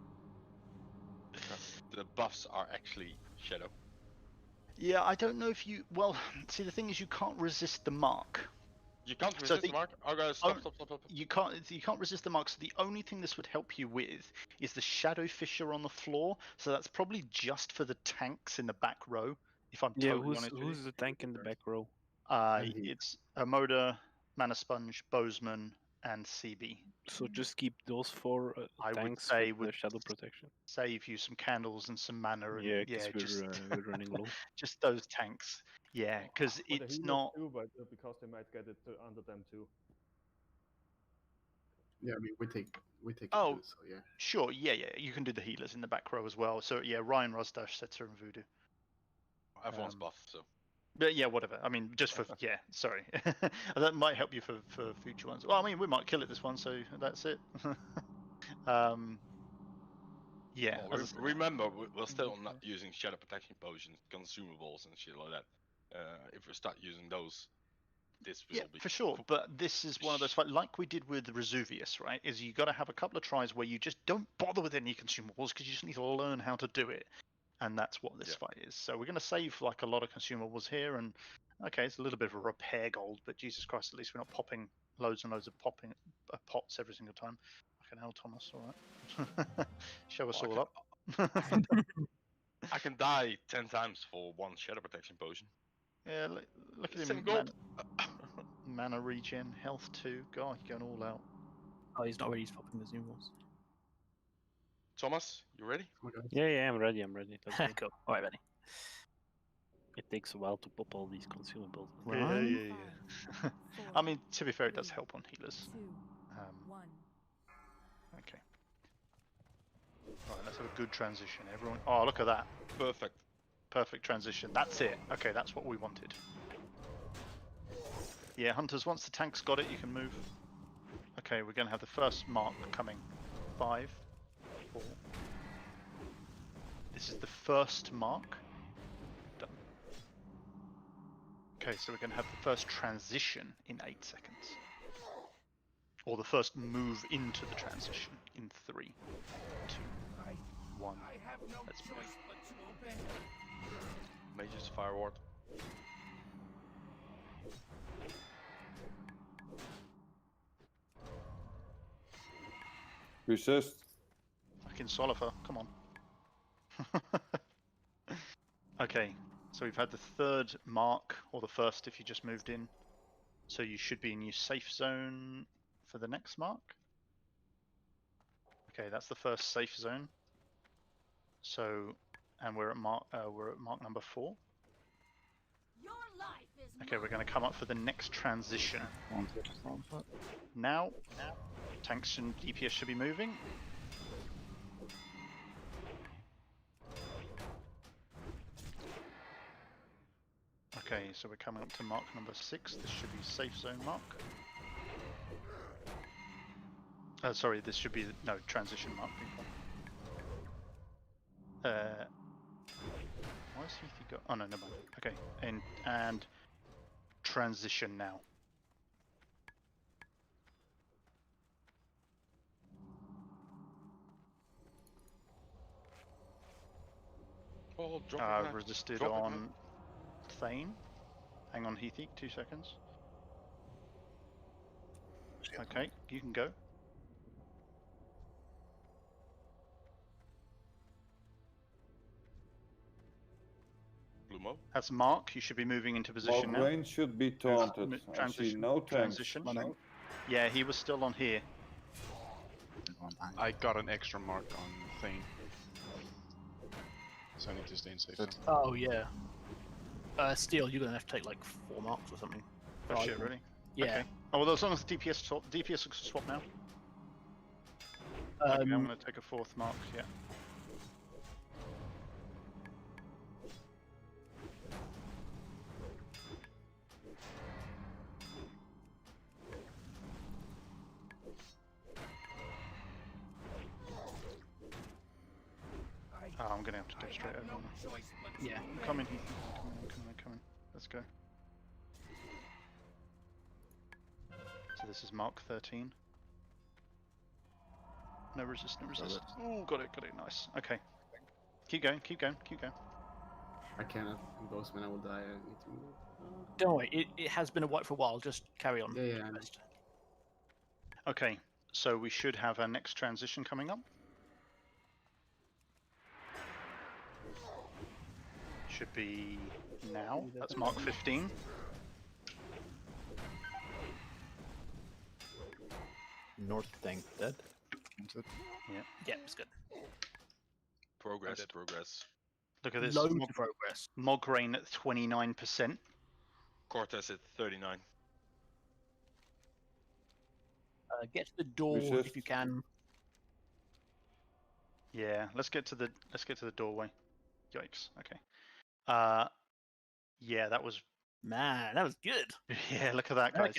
Because the buffs are actually shadow. Yeah, I don't know if you. Well, see, the thing is, you can't resist the mark. You can't resist the mark? Okay, stop. You can't resist the mark. So the only thing this would help you with is the shadow fissure on the floor. So that's probably just for the tanks in the back row. If I'm totally honest with you. Who's the tank in the back row? It's Amoda, Mana Sponge, Bozeman, and CB. So just keep those 4 tanks with the shadow protection. Save you some candles and some mana. And, yeah, we're running low. Just those tanks. Yeah, because it's not. Too, but because they might get it under them too. Yeah, I mean we take Oh, it too, so yeah. Sure, yeah. You can do the healers in the back row as well. So yeah, Ryan, Rosdash, Setzer, and Voodoo. Everyone's buff, so. But yeah, whatever. I mean, just for yeah, sorry. That might help you for future ones. Well, I mean, we might kill it this one, so that's it. Yeah. Well, remember, we're still not using shadow protection potions, consumables, and shit like that. If we start using those, this will be for sure. But this is one of those like we did with Vesuvius, right? Is you got to have a couple of tries where you just don't bother with any consumables because you just need to learn how to do it, and that's what this fight is. So we're going to save like a lot of consumables here, and okay, it's a little bit of a repair gold, but Jesus Christ, at least we're not popping loads and loads of pots every single time. Fucking hell, Thomas, all right. Show us all up. I can die 10 times for one shadow protection potion. Yeah, look at him. Mana regen, health 2. God, you're going all out. Oh, he's not ready. He's popping the consumables. Thomas, you ready? Yeah, I'm ready. Let's go. Cool. All right, ready. It takes a while to pop all these consumables. Yeah. I mean, to be fair, it does help on healers. Okay. Right, let's have a good transition, everyone. Oh, look at that. Perfect transition. That's it. Okay, that's what we wanted. Yeah, hunters, once the tank's got it, you can move. Okay, we're going to have the first mark coming. 5, 4. This is the first mark. Done. Okay, so we're going to have the first transition in 8 seconds. Or the first move into the transition in 3, 2, 1. Let's move. Mage's Fire Ward. Resist. Fucking Solifer, come on. Okay, so we've had the third mark, or the first if you just moved in. So you should be in your safe zone for the next mark. Okay, that's the first safe zone. So, and we're at mark number 4. Okay, we're going to come up for the next transition. Now, tanks and DPS should be moving. Okay, so we're coming up to mark number 6. This should be safe zone mark. Sorry, this should be no transition mark. Why is he got? Oh no, never mind. Okay, and transition now. Oh, drop resisted on Thane. Hang on, Heathy, 2 seconds. Okay, you can go. That's Mark. You should be moving into position now. Rain should be taunted. I see no tanks. Transition. Yeah, he was still on here. I got an extra mark on Thane. So I need to stay in safe zone. Oh yeah. Steel, you're gonna have to take like 4 marks or something. Oh shit, really? Yeah. Okay. Oh well, as long as the DPS looks to swap now. Okay, I'm gonna take a 4th mark. Yeah. Oh, I'm gonna have to go straight over. Yeah. Come in, Heath. Come in. Let's go. So this is Mark 13. No resist, no resist. Oh, got it, nice. Okay. Keep going. I cannot both when I will die. I need to move. Don't worry, it has been a white for a while. Just carry on. Yeah. Okay, so we should have our next transition coming up. Should be now. That's Mark 15. North tank dead. Yeah, it's good. Progress. Look at this. Loads of progress. Mograine at 29%. Cortez at 39. Get to the door if you can. Yeah, let's get to the doorway. Yikes. Okay. Yeah, that was. Man, that was good. Yeah, look at that, guys.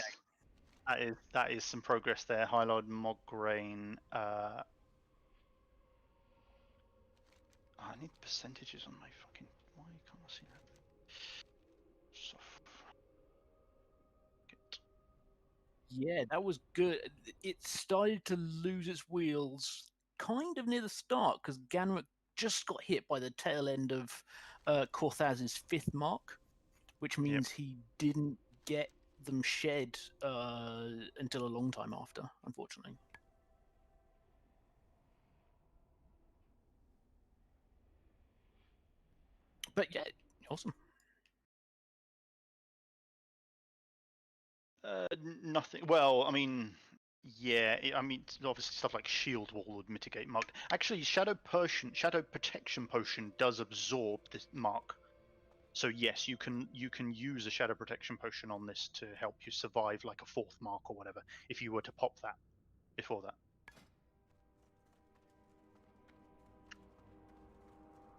Okay. That is some progress there. Highlight Mograine. I need percentages on my fucking. Why can't I see that? Yeah, that was good. It started to lose its wheels kind of near the start because Ganrick just got hit by the tail end of Korthaz's 5th mark, which means he didn't get them shed until a long time after, unfortunately. But yeah, awesome. Nothing. Well, I mean, yeah. I mean, obviously stuff like Shield Wall would mitigate mark. Actually, Shadow Protection Potion does absorb this mark. So yes, you can use a Shadow Protection Potion on this to help you survive like a 4th mark or whatever. If you were to pop that before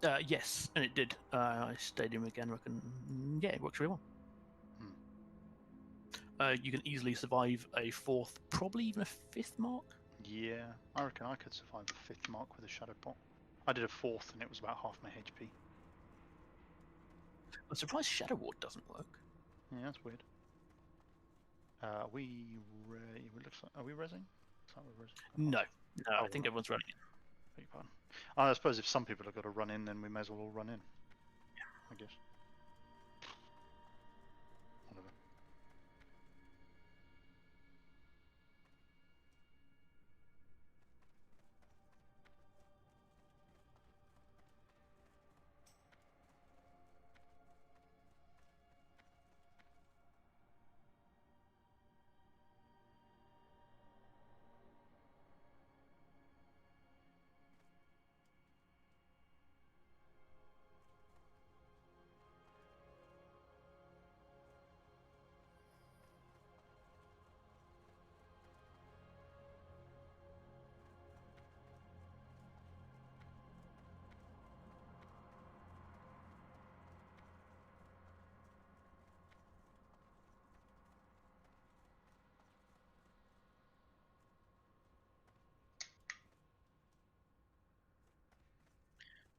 that. Yes, and it did. I stayed in with Ganrick, and yeah, it works really well. You can easily survive a 4th, probably even a 5th mark. Yeah, I reckon I could survive a 5th mark with a Shadow Pot. I did a 4th, and it was about half my HP. I'm surprised Shadow Ward doesn't work. Yeah, that's weird. Are we rezzing? No, I think everyone's running in. Beg your pardon. I suppose if some people have got to run in, then we may as well all run in. Yeah, I guess. Whatever.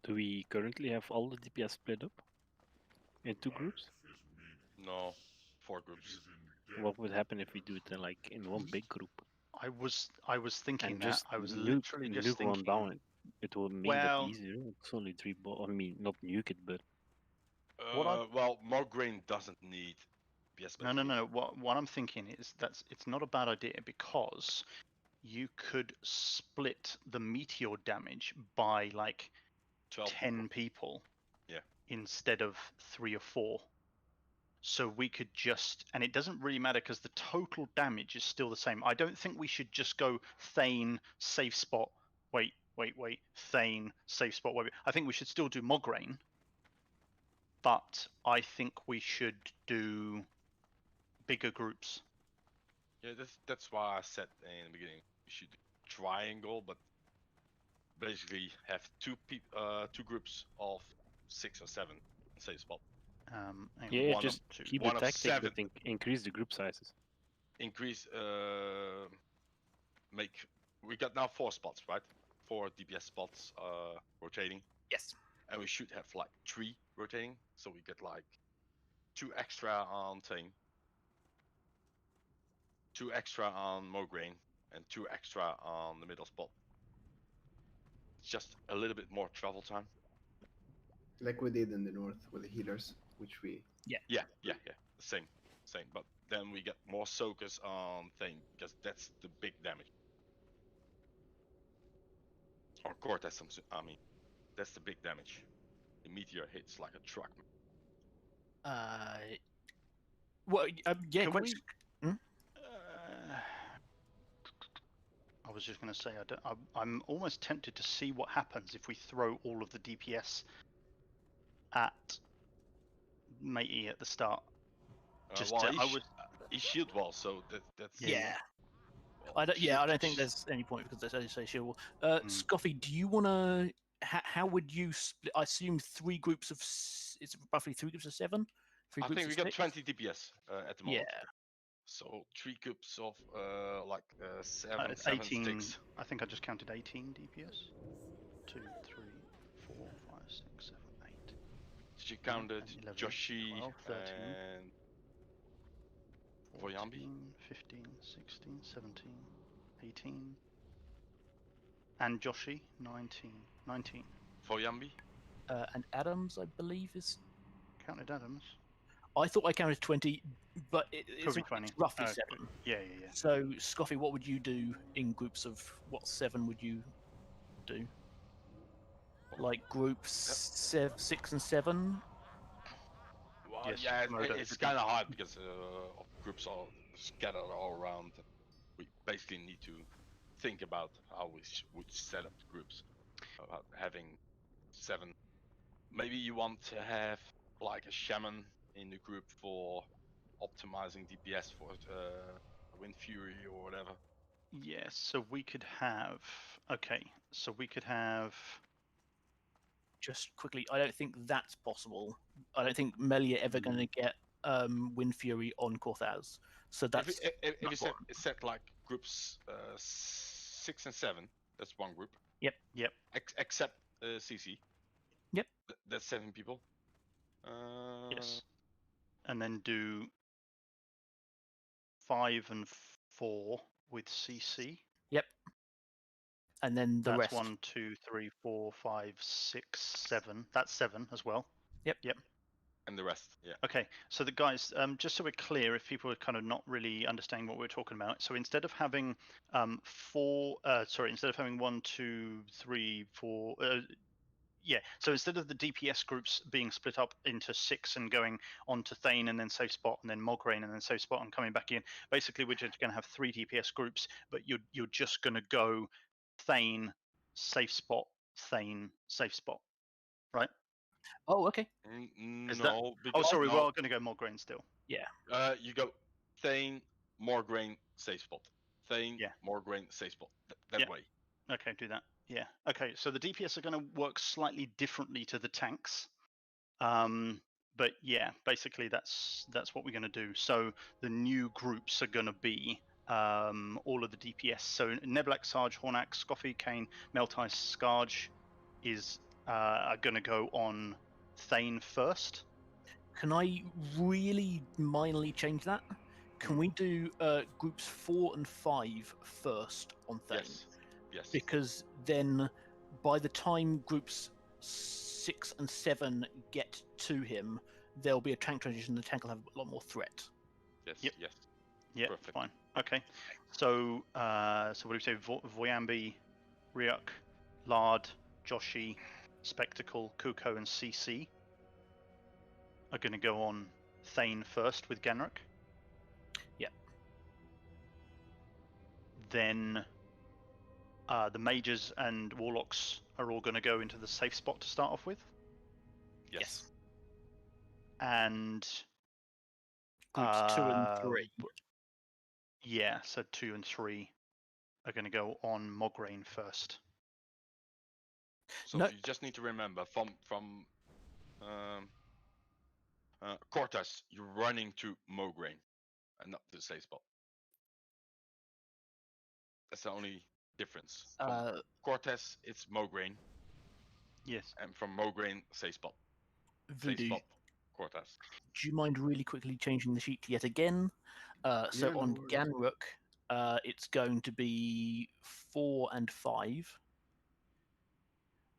Do we currently have all the DPS split up in 2 groups? No, 4 groups. What would happen if we do it like in one big group? I was thinking And that. just I was nuke, literally just nuke one thinking. down. It will make Well, that easier. It's only 3 balls. I mean, not nuke it, but Well, Mograine doesn't need PS. No. What I'm thinking is it's not a bad idea because you could split the meteor damage by like 10 people. Yeah. Instead of 3 or 4. So we could just, and it doesn't really matter because the total damage is still the same. I don't think we should just go Thane, safe spot, wait, Thane, safe spot, wait. I think we should still do Mograine, but I think we should do bigger groups. Yeah, that's why I said in the beginning we should do triangle, but basically have two groups of 6 or 7 safe spot. yeah, just keep the tactic, but increase the group sizes. Increase, we got now 4 spots, right? 4 DPS spots rotating. Yes. And we should have like 3 rotating, so we get like 2 extra on Thane, 2 extra on Mograine, and 2 extra on the middle spot. It's just a little bit more travel time. Like we did in the north with the healers, which we... Yeah. Same. But then we get more soakers on Thane, because that's the big damage. Or Cortez, I mean, that's the big damage. The meteor hits like a truck. Well, yeah. I was just going to say, I'm almost tempted to see what happens if we throw all of the DPS at Matey at the start. He's shield wall, so that's yeah. Well, I don't think there's any point because as you say, shield wall. Scoffy, do you want to? How would you split? I assume 3 groups of. It's roughly 3 groups of 7. 3 I groups think we of got 6? 20 DPS at the moment. Yeah. So 3 groups of like 7, It's 7, 18. 6. I think I just counted 18 DPS. 2, 3, 4, 5, 6, 7, 8. She counted 10, 11, Joshi 12, 13, and 14, Voyambi. 15, 16, 17, 18. And Joshi, 19. 19. Voyambi? And Adams, I believe, is... Counted Adams. I thought I counted 20, but it's, Could be 20. it's roughly Oh, 7. Yeah. So, Scoffy, what would you do in groups of... What 7 would you do? Like groups 6 and 7? Well, Yes, yeah, murder. it's kind of hard because of groups are scattered all around. We basically need to think about how we would set up the groups. About having 7. Maybe you want to have like a shaman in the group for optimizing DPS for Wind Fury or whatever. Yes, so we could have... Okay, so we could have... Just quickly, I don't think that's possible. I don't think Melia ever going to get Wind Fury on Korthaz. So that's... If you set like groups 6 and 7, that's one group. Yep. Except CC. Yep. That's 7 people. Yes. And then do 5 and 4 with CC. Yep. And then the That's rest. 1, 2, 3, 4, 5, 6, 7. That's 7 as well. Yep. And the rest, yeah. Okay, so the guys, just so we're clear, if people are kind of not really understanding what we're talking about, so instead of having instead of having 1, 2, 3, 4, so instead of the DPS groups being split up into 6 and going on to Thane and then safe spot and then Mograine and then safe spot and coming back in, basically we're just going to have 3 DPS groups, but you're just going to go Thane, safe spot, Thane, safe spot, right? Oh, okay. No. Sorry, we're going to go Mograine still. Yeah. You go Thane, Mograine, safe spot. Thane, Mograine, safe spot. That way. Okay, do that. Yeah. Okay, so the DPS are going to work slightly differently to the tanks. But yeah, basically that's what we're going to do. So the new groups are going to be all of the DPS. So Nebulak, Sarge, Hornak, Scoffy, Kane, Meltai, Scarge are going to go on Thane first. Can I really minorly change that? Can we do groups 4 and 5 first on Thane? Yes. Because then by the time groups 6 and 7 get to him, there'll be a tank transition. The tank will have a lot more threat. Yes. Yep. Yes. Yeah. Perfect. Fine. Okay. So what do we say? Voyambi, Ryuk, Lard, Joshi, Spectacle, Kuko, and CC are going to go on Thane first with Ganruk. Yep. Then the mages and warlocks are all going to go into the safe spot to start off with. Yes. And groups 2 and 3. Yeah, so 2 and 3 are going to go on Mograine first. So you just need to remember from Cortez, you're running to Mograine and not to the safe spot. That's the only difference. From Cortez, it's Mograine. Yes. And from Mograine, safe spot. Voodoo. Safe spot, Cortez. Do you mind really quickly changing the sheet yet again? So on Ganruk, it's going to be 4 and 5.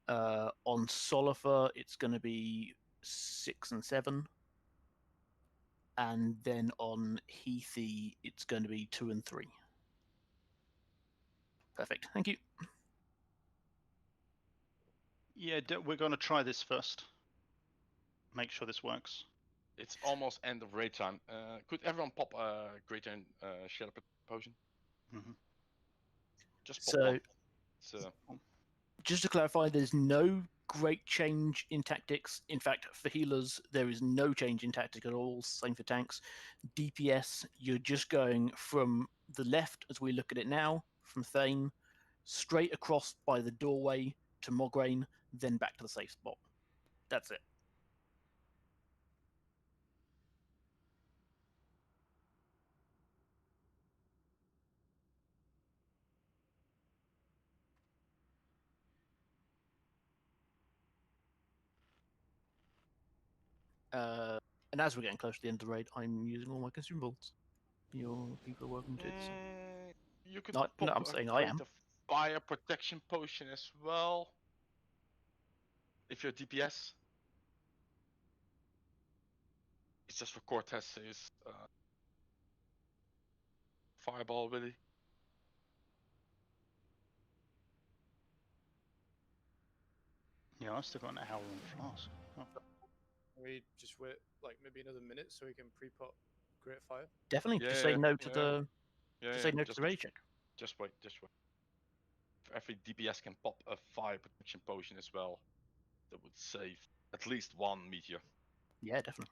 On Solifer, it's going to be 6 and 7. And then on Heathy, it's going to be 2 and 3. Perfect. Thank you. Yeah, we're going to try this first. Make sure this works. It's almost end of raid time. Could everyone pop a Greater Shadow Potion? Mm-hmm. Just pop one. So, just to clarify, there's no great change in tactics. In fact, for healers, there is no change in tactics at all. Same for tanks. DPS, you're just going from the left, as we look at it now, from Thane, straight across by the doorway to Mograine, then back to the safe spot. That's it. And as we're getting close to the end of the raid, I'm using all my consumables. Your people are welcome to. So. You could No, pop no, I'm saying I am. a fire protection potion as well. If you're DPS. It's just for Cortez's fireball ability. Yeah, I still got an hour on flask. Oh. We just wait like maybe another minute so we can pre-pot Great Fire. Definitely. Yeah, just say no to yeah. the. Yeah, just yeah, say no to the raid check. Just wait, just wait. If every DPS can pop a fire protection potion as well, that would save at least one meteor. Yeah, definitely.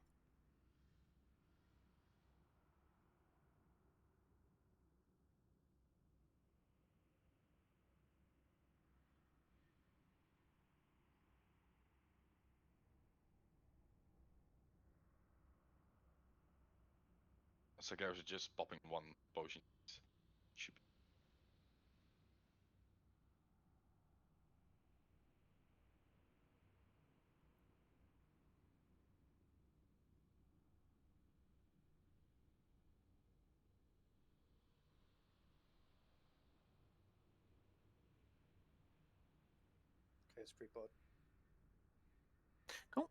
So guys are just popping one potion. Should be. Okay, it's pre-pot. Cool.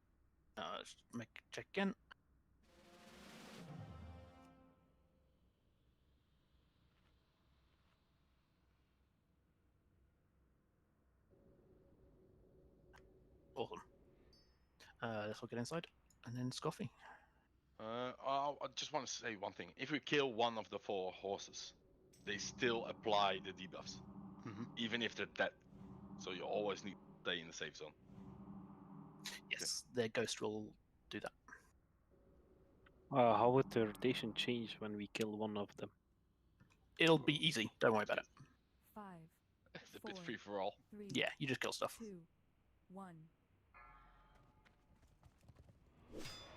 Let's make a check again. Awesome. Let's all get inside, and then Scoffy. I just want to say one thing. If we kill one of the 4 horses, they still apply the debuffs, even if they're dead. So you always need to stay in the safe zone. Yes, their ghost will do that. How would the rotation change when we kill one of them? It'll be easy. Don't worry about it. 5, It's a bit free for all. 3, Yeah, you just kill stuff. 2, 1.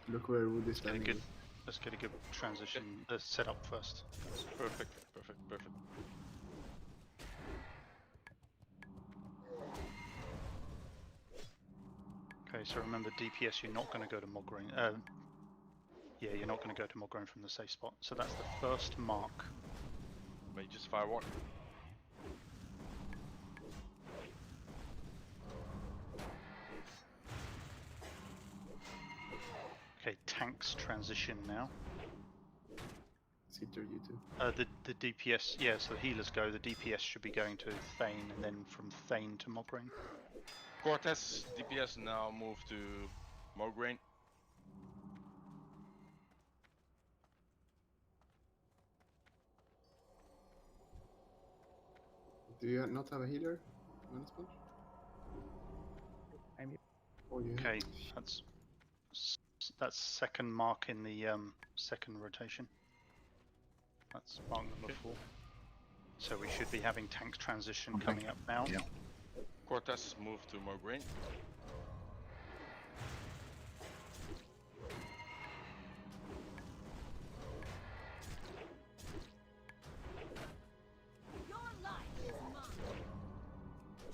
Look where Wood is standing. Let's get a good transition set up first. Perfect, perfect, perfect. Okay, so remember DPS, you're not going to go to Mograine. Yeah, you're not going to go to Mograine from the safe spot. So that's the first mark. Mage's Firewalk. Okay, tanks transition now. Seater, you too. The DPS, yeah, so the healers go, the DPS should be going to Thane, and then from Thane to Mograine. Cortez, DPS now move to Mograine. Do you not have a healer? Mana sponge? I'm here. Oh, yeah. Okay, that's second mark in the second rotation. That's mark number 4. So we should be having tanks transition coming up now. Yeah. Cortez move to Mograine.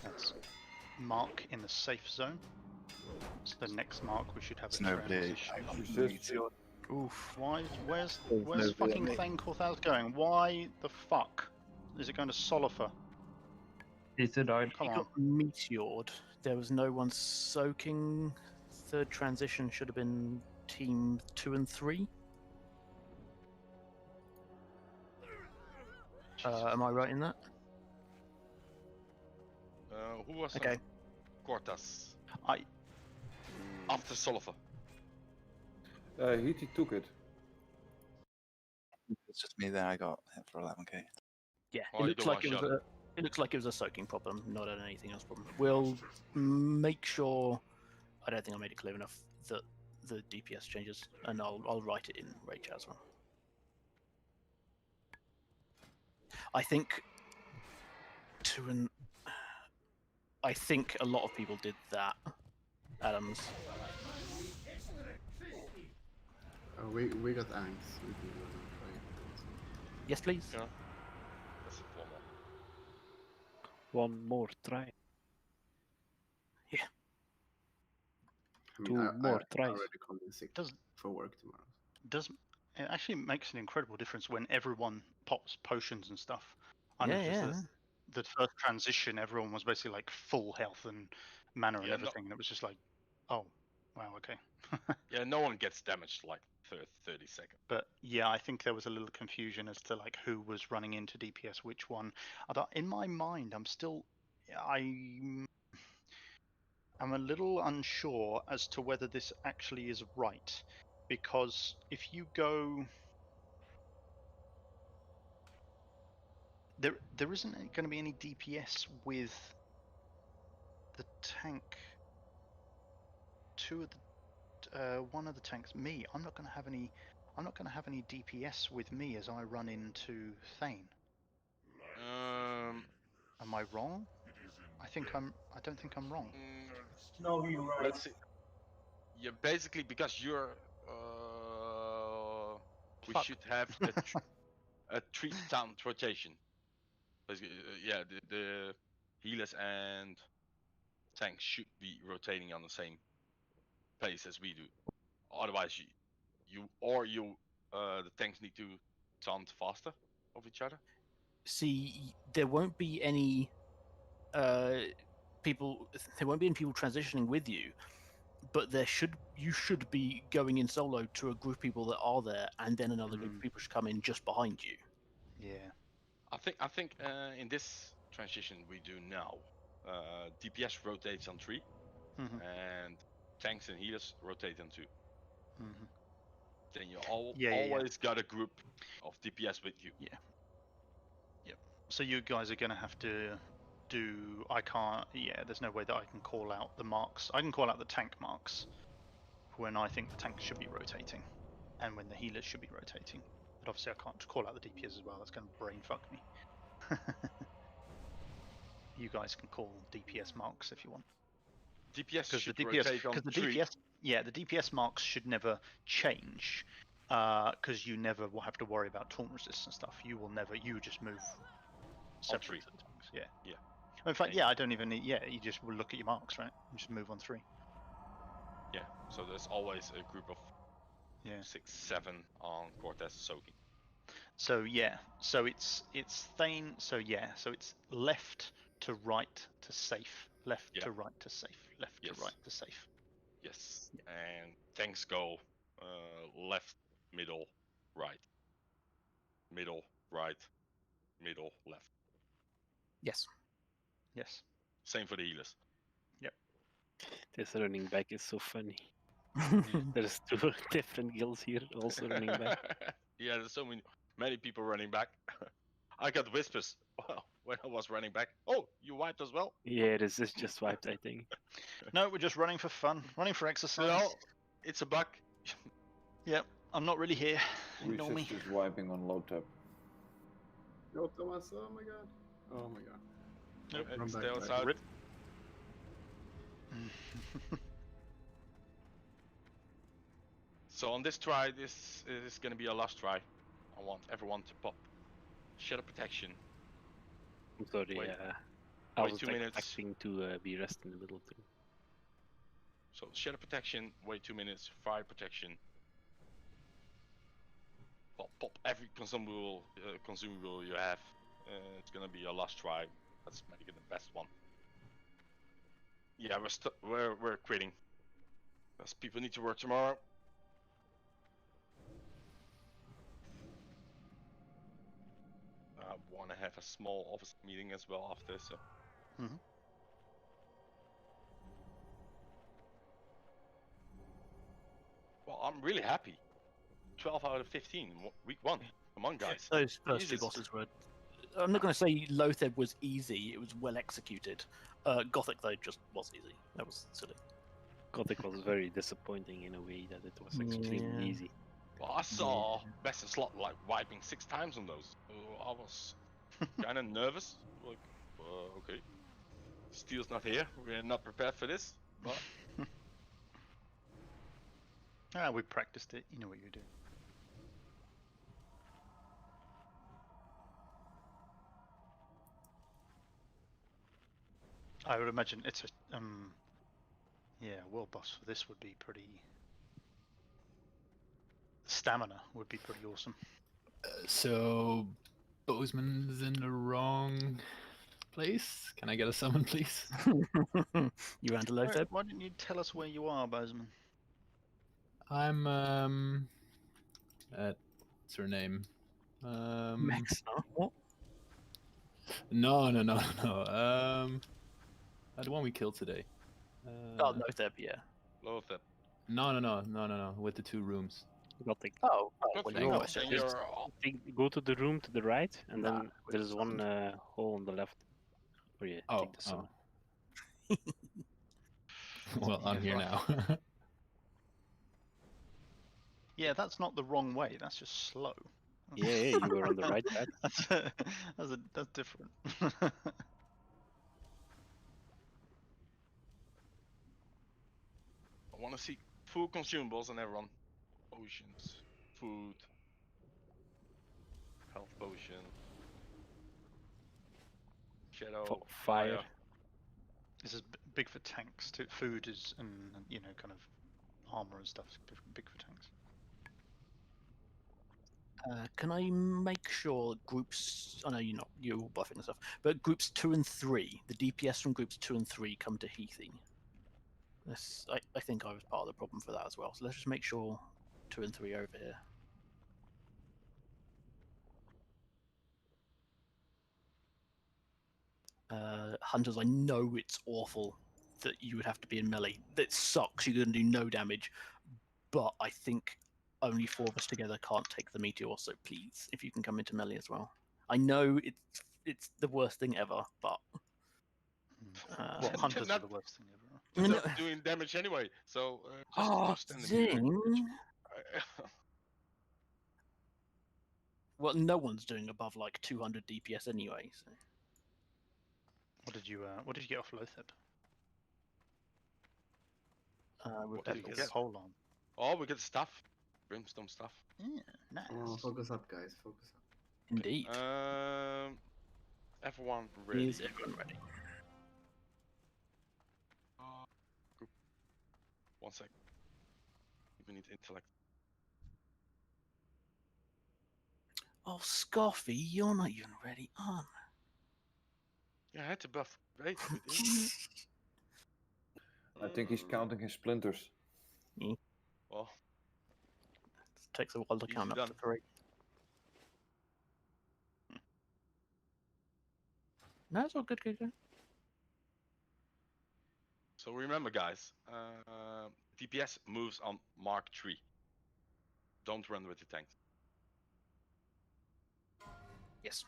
That's mark in the safe zone. So the next mark we should have It's a nobody. transition. Oof, where's fucking Thane Corthouse going? Why the fuck? Is it going to Solifer? He Come on. got meteored. There was no one soaking. Third transition should have been team 2 and 3. Am I right in that? Who was okay? Cortez. I. After Solifer. He took it. It's just me there. I got hit for 11k. Yeah, Oh, it looks like it was a. It looks like it was a soaking problem, not an anything else problem. We'll make sure. I don't think I made it clear enough that the DPS changes, and I'll write it in raid chat as well. I think I think a lot of people did that. Adams. We got Angs. We can go and try. Yes, please. Yeah. That's a formal. One more try. Yeah. I mean, I more tries. already called in sick for work tomorrow. It actually makes an incredible difference when everyone pops potions and stuff. I Yeah, noticed yeah. the first transition, everyone was basically like full health and mana and Yeah, everything, and it was just like, oh, wow, okay. Yeah, no one gets damaged like 30 seconds. But yeah, I think there was a little confusion as to like who was running into DPS, which one. In my mind, I'm a little unsure as to whether this actually is right, because if you go, there isn't going to be any DPS with the tank. One of the tanks, me. I'm not going to have any. I'm not going to have any DPS with me as I run into Thane. Am I wrong? I don't think I'm wrong. No, you're right. Let's see. Yeah, basically because you're. We should have a 3 sound rotation. Yeah, the healers and tanks should be rotating on the same pace as we do. Otherwise, the tanks need to taunt faster of each other. See, there won't be any people. There won't be any people transitioning with you, but you should be going in solo to a group of people that are there, and then another group of people should come in just behind you. Yeah. I think in this transition we do now, DPS rotates on 3, and tanks and healers rotate on 2. Then you always got a group of DPS with you. Yeah. Yep. So you guys are going to have to do. I can't. Yeah. There's no way that I can call out the marks. I can call out the tank marks when I think the tanks should be rotating, and when the healers should be rotating. But obviously I can't call out the DPS as well. That's going to brain fuck me. You guys can call DPS marks if you want. DPS should rotate on 3. Yeah, the DPS marks should never change, because you never will have to worry about taunt resist and stuff. You just move separate to the tanks. Yeah. Yeah. In fact, yeah, I don't even need. Yeah, you just will look at your marks, right? You just move on 3. Yeah. So there's always a group of 6, 7 on Cortez soaking. So yeah, so it's Thane. So yeah, so it's left to right to safe, left to right to safe, left to right to safe. Yes. And tanks go left, middle, right. Middle, right, middle, left. Yes. Yes. Same for the healers. Yep. This running back is so funny. There's 2 different guilds here also running back. Yeah, there's so many people running back. I got whispers when I was running back. Oh, you wiped as well? Yeah, this is just wiped, I think. No, we're just running for fun, running for exercise. No, it's a bug. Yep, I'm not really here. Ignore me. Just wiping on loatheb. Go, Thomas. Oh my god. Oh my god. Nope, Run stay back, outside. Rip. So on this try, this is going to be a last try. I want everyone to pop Shadow Protection. I'm sorry, Wait, I wait was 2 minutes. expecting to be rest in the middle too. So Shadow Protection, wait 2 minutes, Fire Protection. Pop every consumable you have. It's gonna be a last try. Let's make it the best one. Yeah, we're quitting. Because people need to work tomorrow. I want to have a small office meeting as well after, so. Well, I'm really happy. 12 out of 15, week 1. Come on, guys. Those first 2 bosses were. I'm not going to say loatheb was easy. It was well executed. Gothik though just was easy. That was silly. Gothik was very disappointing in a way that it was extremely easy. Well, I saw Best in Slot like wiping 6 times on those. I was kind of nervous. Like, okay, Steel's not here. We're not prepared for this. But we practiced it. You know what you do. I would imagine it's a Yeah, world boss for this would be pretty. Stamina would be pretty awesome. So, Bozeman's in the wrong place. Can I get a summon, please? You ran to loatheb. Why didn't you tell us where you are, Bozeman? I'm at what's her name? Max. What? No. The one we killed today. Oh, loatheb, yeah. Loatheb. No. With the 2 rooms. Gothik. Oh, Gothik. well, Oh, no, so you're Go to the room to the right, and then there's one hole on the left where you take the summon. Well, I'm here now. Yeah, that's not the wrong way. That's just slow. Yeah, you were on the right side. That's different. I want to see food consumables on everyone. Potions, food, health potion, shadow, Fire. This is big for tanks too. Food is, and kind of armor and stuff is big for tanks. Can I make sure groups? I know you're all buffing and stuff, but groups 2 and 3, the DPS from groups 2 and 3 come to Heathy. I think I was part of the problem for that as well. So let's just make sure 2 and 3 are over here. Hunters, I know it's awful that you would have to be in melee. That sucks. You're going to do no damage, but I think only 4 of us together can't take the meteor. So please, if you can come into melee as well. I know it's the worst thing ever, but well, hunters are the worst thing ever. They're not doing damage anyway, so just stand zing. Well, no one's doing above like 200 DPS anyway. So. What did you get off Loatheb? What did you get? Pole on. Oh, we get stuff, brimstone stuff. Yeah, nice. Oh, focus up, guys. Focus up. Indeed. Everyone ready? Is everyone ready? Group. 1 sec. We need intellect. Oh, Scoffy, you're not even ready, are Yeah, I had to buff. Right. I think he's counting his splinters. Well, it takes a while to count up to 3. No, it's all good. So remember, guys, DPS moves on Mark 3. Don't run with the tanks. Yes.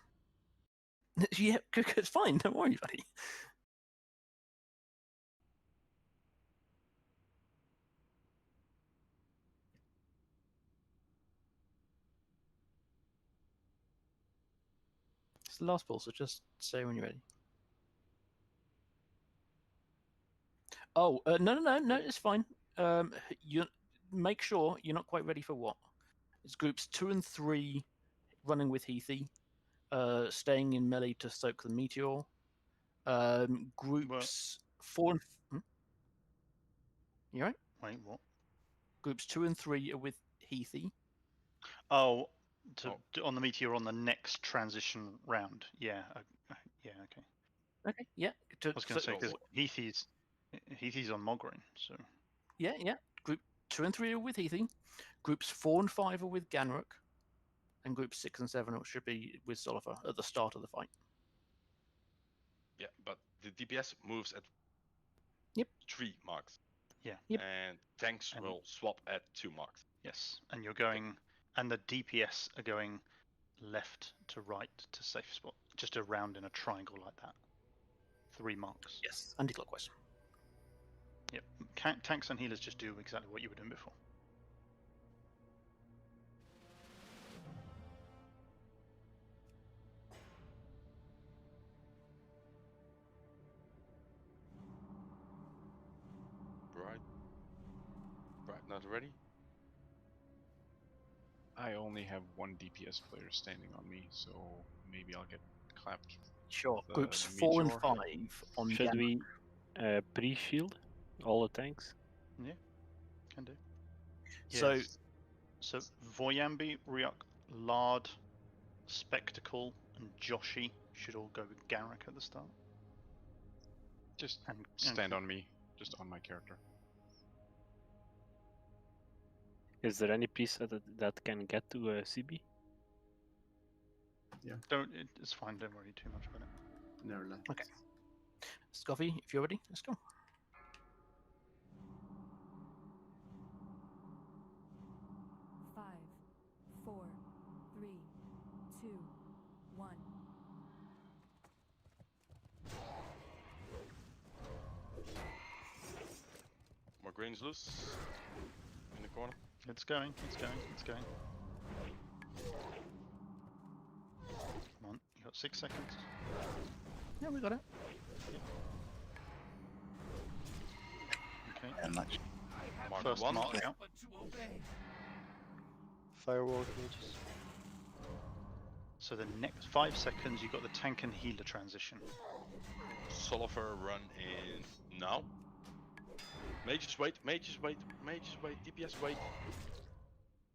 Yeah, it's fine. Don't worry, buddy. It's the last ball, so just say when you're ready. Oh, no, it's fine. You make sure you're not quite ready for what? It's groups 2 and 3 running with Heathy, staying in melee to soak the meteor. Groups 4 and... You right? Wait, what? Groups 2 and 3 are with Heathy. Oh, on the meteor on the next transition round. Yeah, yeah, okay. Okay, yeah. I was going to say, because Heathy's on Mograine, so... Yeah. Group 2 and 3 are with Heathy. Groups 4 and 5 are with Ganruk. And groups 6 and 7 should be with Solifer at the start of the fight. Yeah, but the DPS moves at 3 marks. Yeah. And tanks will swap at 2 marks. Yes, and you're going... And the DPS are going left to right to safe spot. Just around in a triangle like that. 3 marks. Yes, anti-clockwise. Yep. Tanks and healers just do exactly what you were doing before. Right, not ready? I only have 1 DPS player standing on me, so maybe I'll get clapped. Sure. Groups 4 and 5 on Should we pre-shield All the tanks? Yeah, can do. So, Yes. So Voyambi, Ryuk, Lard, Spectacle, and Joshi should all go with Garrick at the start. Just and stand on me, just on my character. Is there any piece that can get to CB? Yeah. It's fine. Don't worry too much about it. Never left. Okay. Scoffy, if you're ready, let's go. Five, 4, 3, 2, 1. More grains loose. In the corner. It's going. It's going. It's going. Come on. You got 6 seconds. Yeah, we got it. Okay. And much. First one. mark out. Firewall mages. So the next 5 seconds, you got the tank and healer transition. Sulliver run in now. Mages wait, mages wait, mages wait, DPS wait.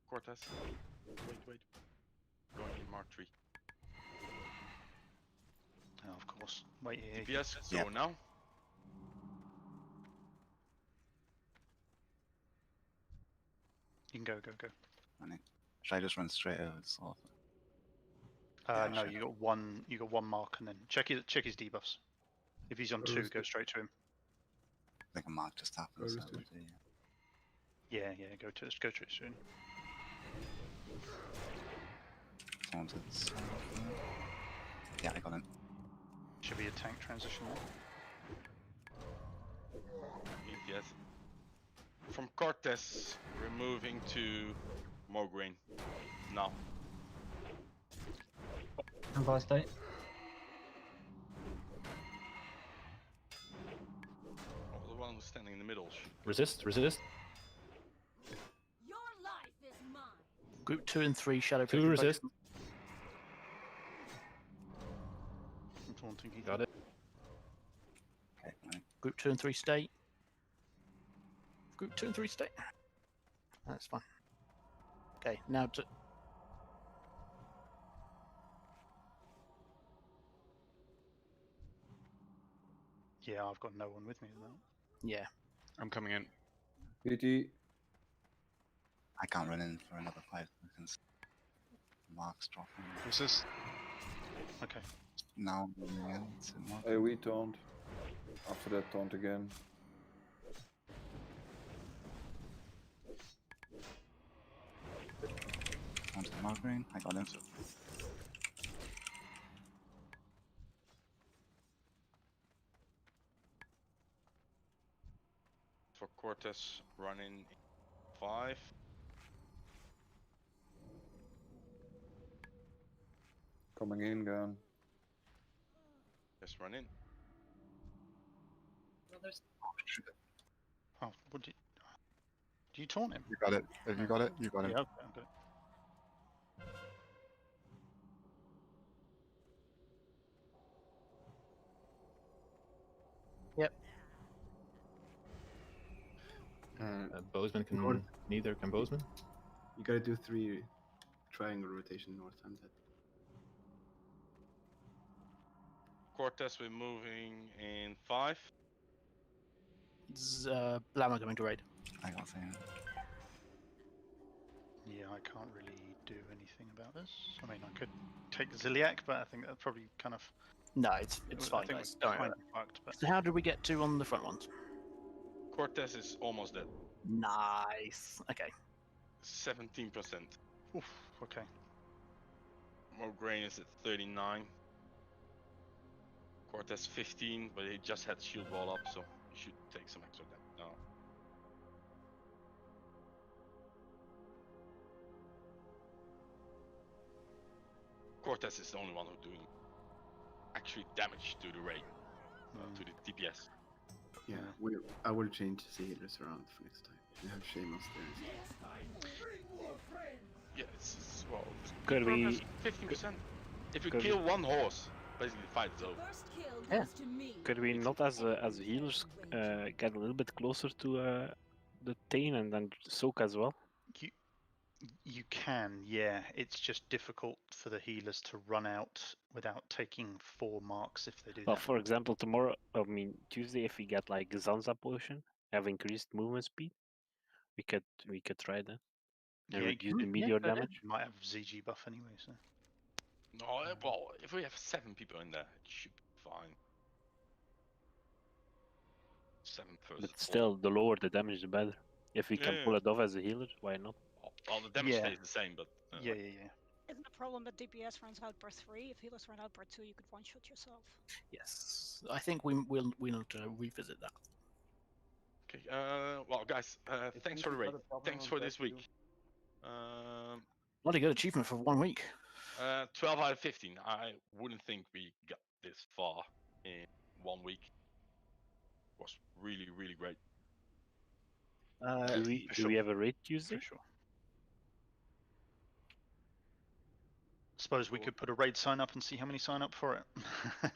Cortez. Wait. Going in Mark 3. Oh, of course. Wait here. DPS, so now. You can go. Should I just run straight over to Sullivan? No, you got one. You got one mark, and then check his debuffs. If he's on 2, go straight to him. I think a mark just happened. So Yeah, go to it soon. Yeah, I got him. Should be a tank transition now. Yes. From Cortez, we're moving to Mograine. Now. Empire State. Oh, the one who's standing in the middle. Resist. Your life is mine. Group 2 and 3 shadow. 2 resist. Got it. Group 2 and 3 stay. Group 2 and 3 stay. That's fine. Okay, now to. Yeah, I've got no one with me now. Yeah. I'm coming in. PT. I can't run in for another 5 seconds. Mark's dropping. Resist. Okay. Now moving in to Mark. Hey, we taunt. After that, taunt again. Onto Margarine. I got him. For Cortez, running 5. Coming in, gun. Just run in. Oh, what did? Do you taunt him? You got it. If you got it, you got him. Yeah, okay. Yep. Bozeman can neither can Bozeman. You gotta do 3 triangle rotation north and that. Cortez, we're moving in 5. Blammer going to raid. I got him. Yeah, I can't really do anything about this. I mean, I could take the Ziliac, but I think that's probably kind of. No, it's I fine, think guys. we're Don't worry. kind of fucked, but... So how did we get to on the front ones? Cortez is almost dead. Nice. Okay. 17%. Oof, okay. Mograine is at 39. Cortez 15, but he just had shield wall up, so he should take some extra damage now. Cortez is the only one who's doing actually damage to the raid, to the DPS. Yeah, I will change the healers around for next time. We have Seamus there. Yeah, it's well. Could we? 15%. If you kill one horse, basically the fight is over. Yeah. Could we not, as healers, get a little bit closer to the Thane and then soak as well? You can, yeah. It's just difficult for the healers to run out without taking 4 marks if they do Well, that. for example, tomorrow, I mean Tuesday, if we get like Zanza potion, have increased movement speed, we could try that and Yeah, reduce the meteor damage. Might have ZG buff anyway, so. No, well, if we have 7 people in there, it should be fine. 7 versus But 4. still, the lower the damage, the better. If we can Yeah. pull it off as a healer, why not? Well, the damage stays the same, but yeah. Isn't the problem that DPS runs out per 3? If healers run out per 2, you could one-shot yourself. Yes, I think we'll need to revisit that. Okay. Well, guys, thanks for the raid. Thanks for this week. Bloody good achievement for 1 week. 12 out of 15. I wouldn't think we got this far in 1 week. It was really, really great. Do we have a raid Tuesday? For sure. Suppose we could put a raid sign up and see how many sign up for it.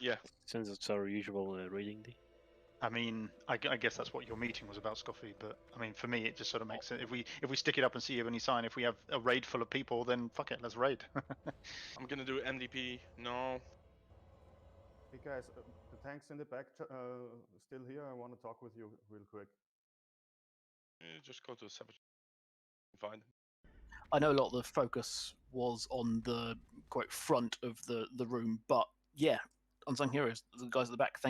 Yeah. Since it's our usual raiding day. I mean, I guess that's what your meeting was about, Scoffy. But I mean, for me, it just sort of makes sense. If we stick it up and see how many sign, if we have a raid full of people, then fuck it, let's raid. I'm gonna do MDP. No. Hey guys, the tanks in the back still here. I want to talk with you real quick. Just go to the sabotage. Find them. I know a lot of the focus was on the quote front of the room, but yeah, Unsung Heroes, the guys at the back, thank you.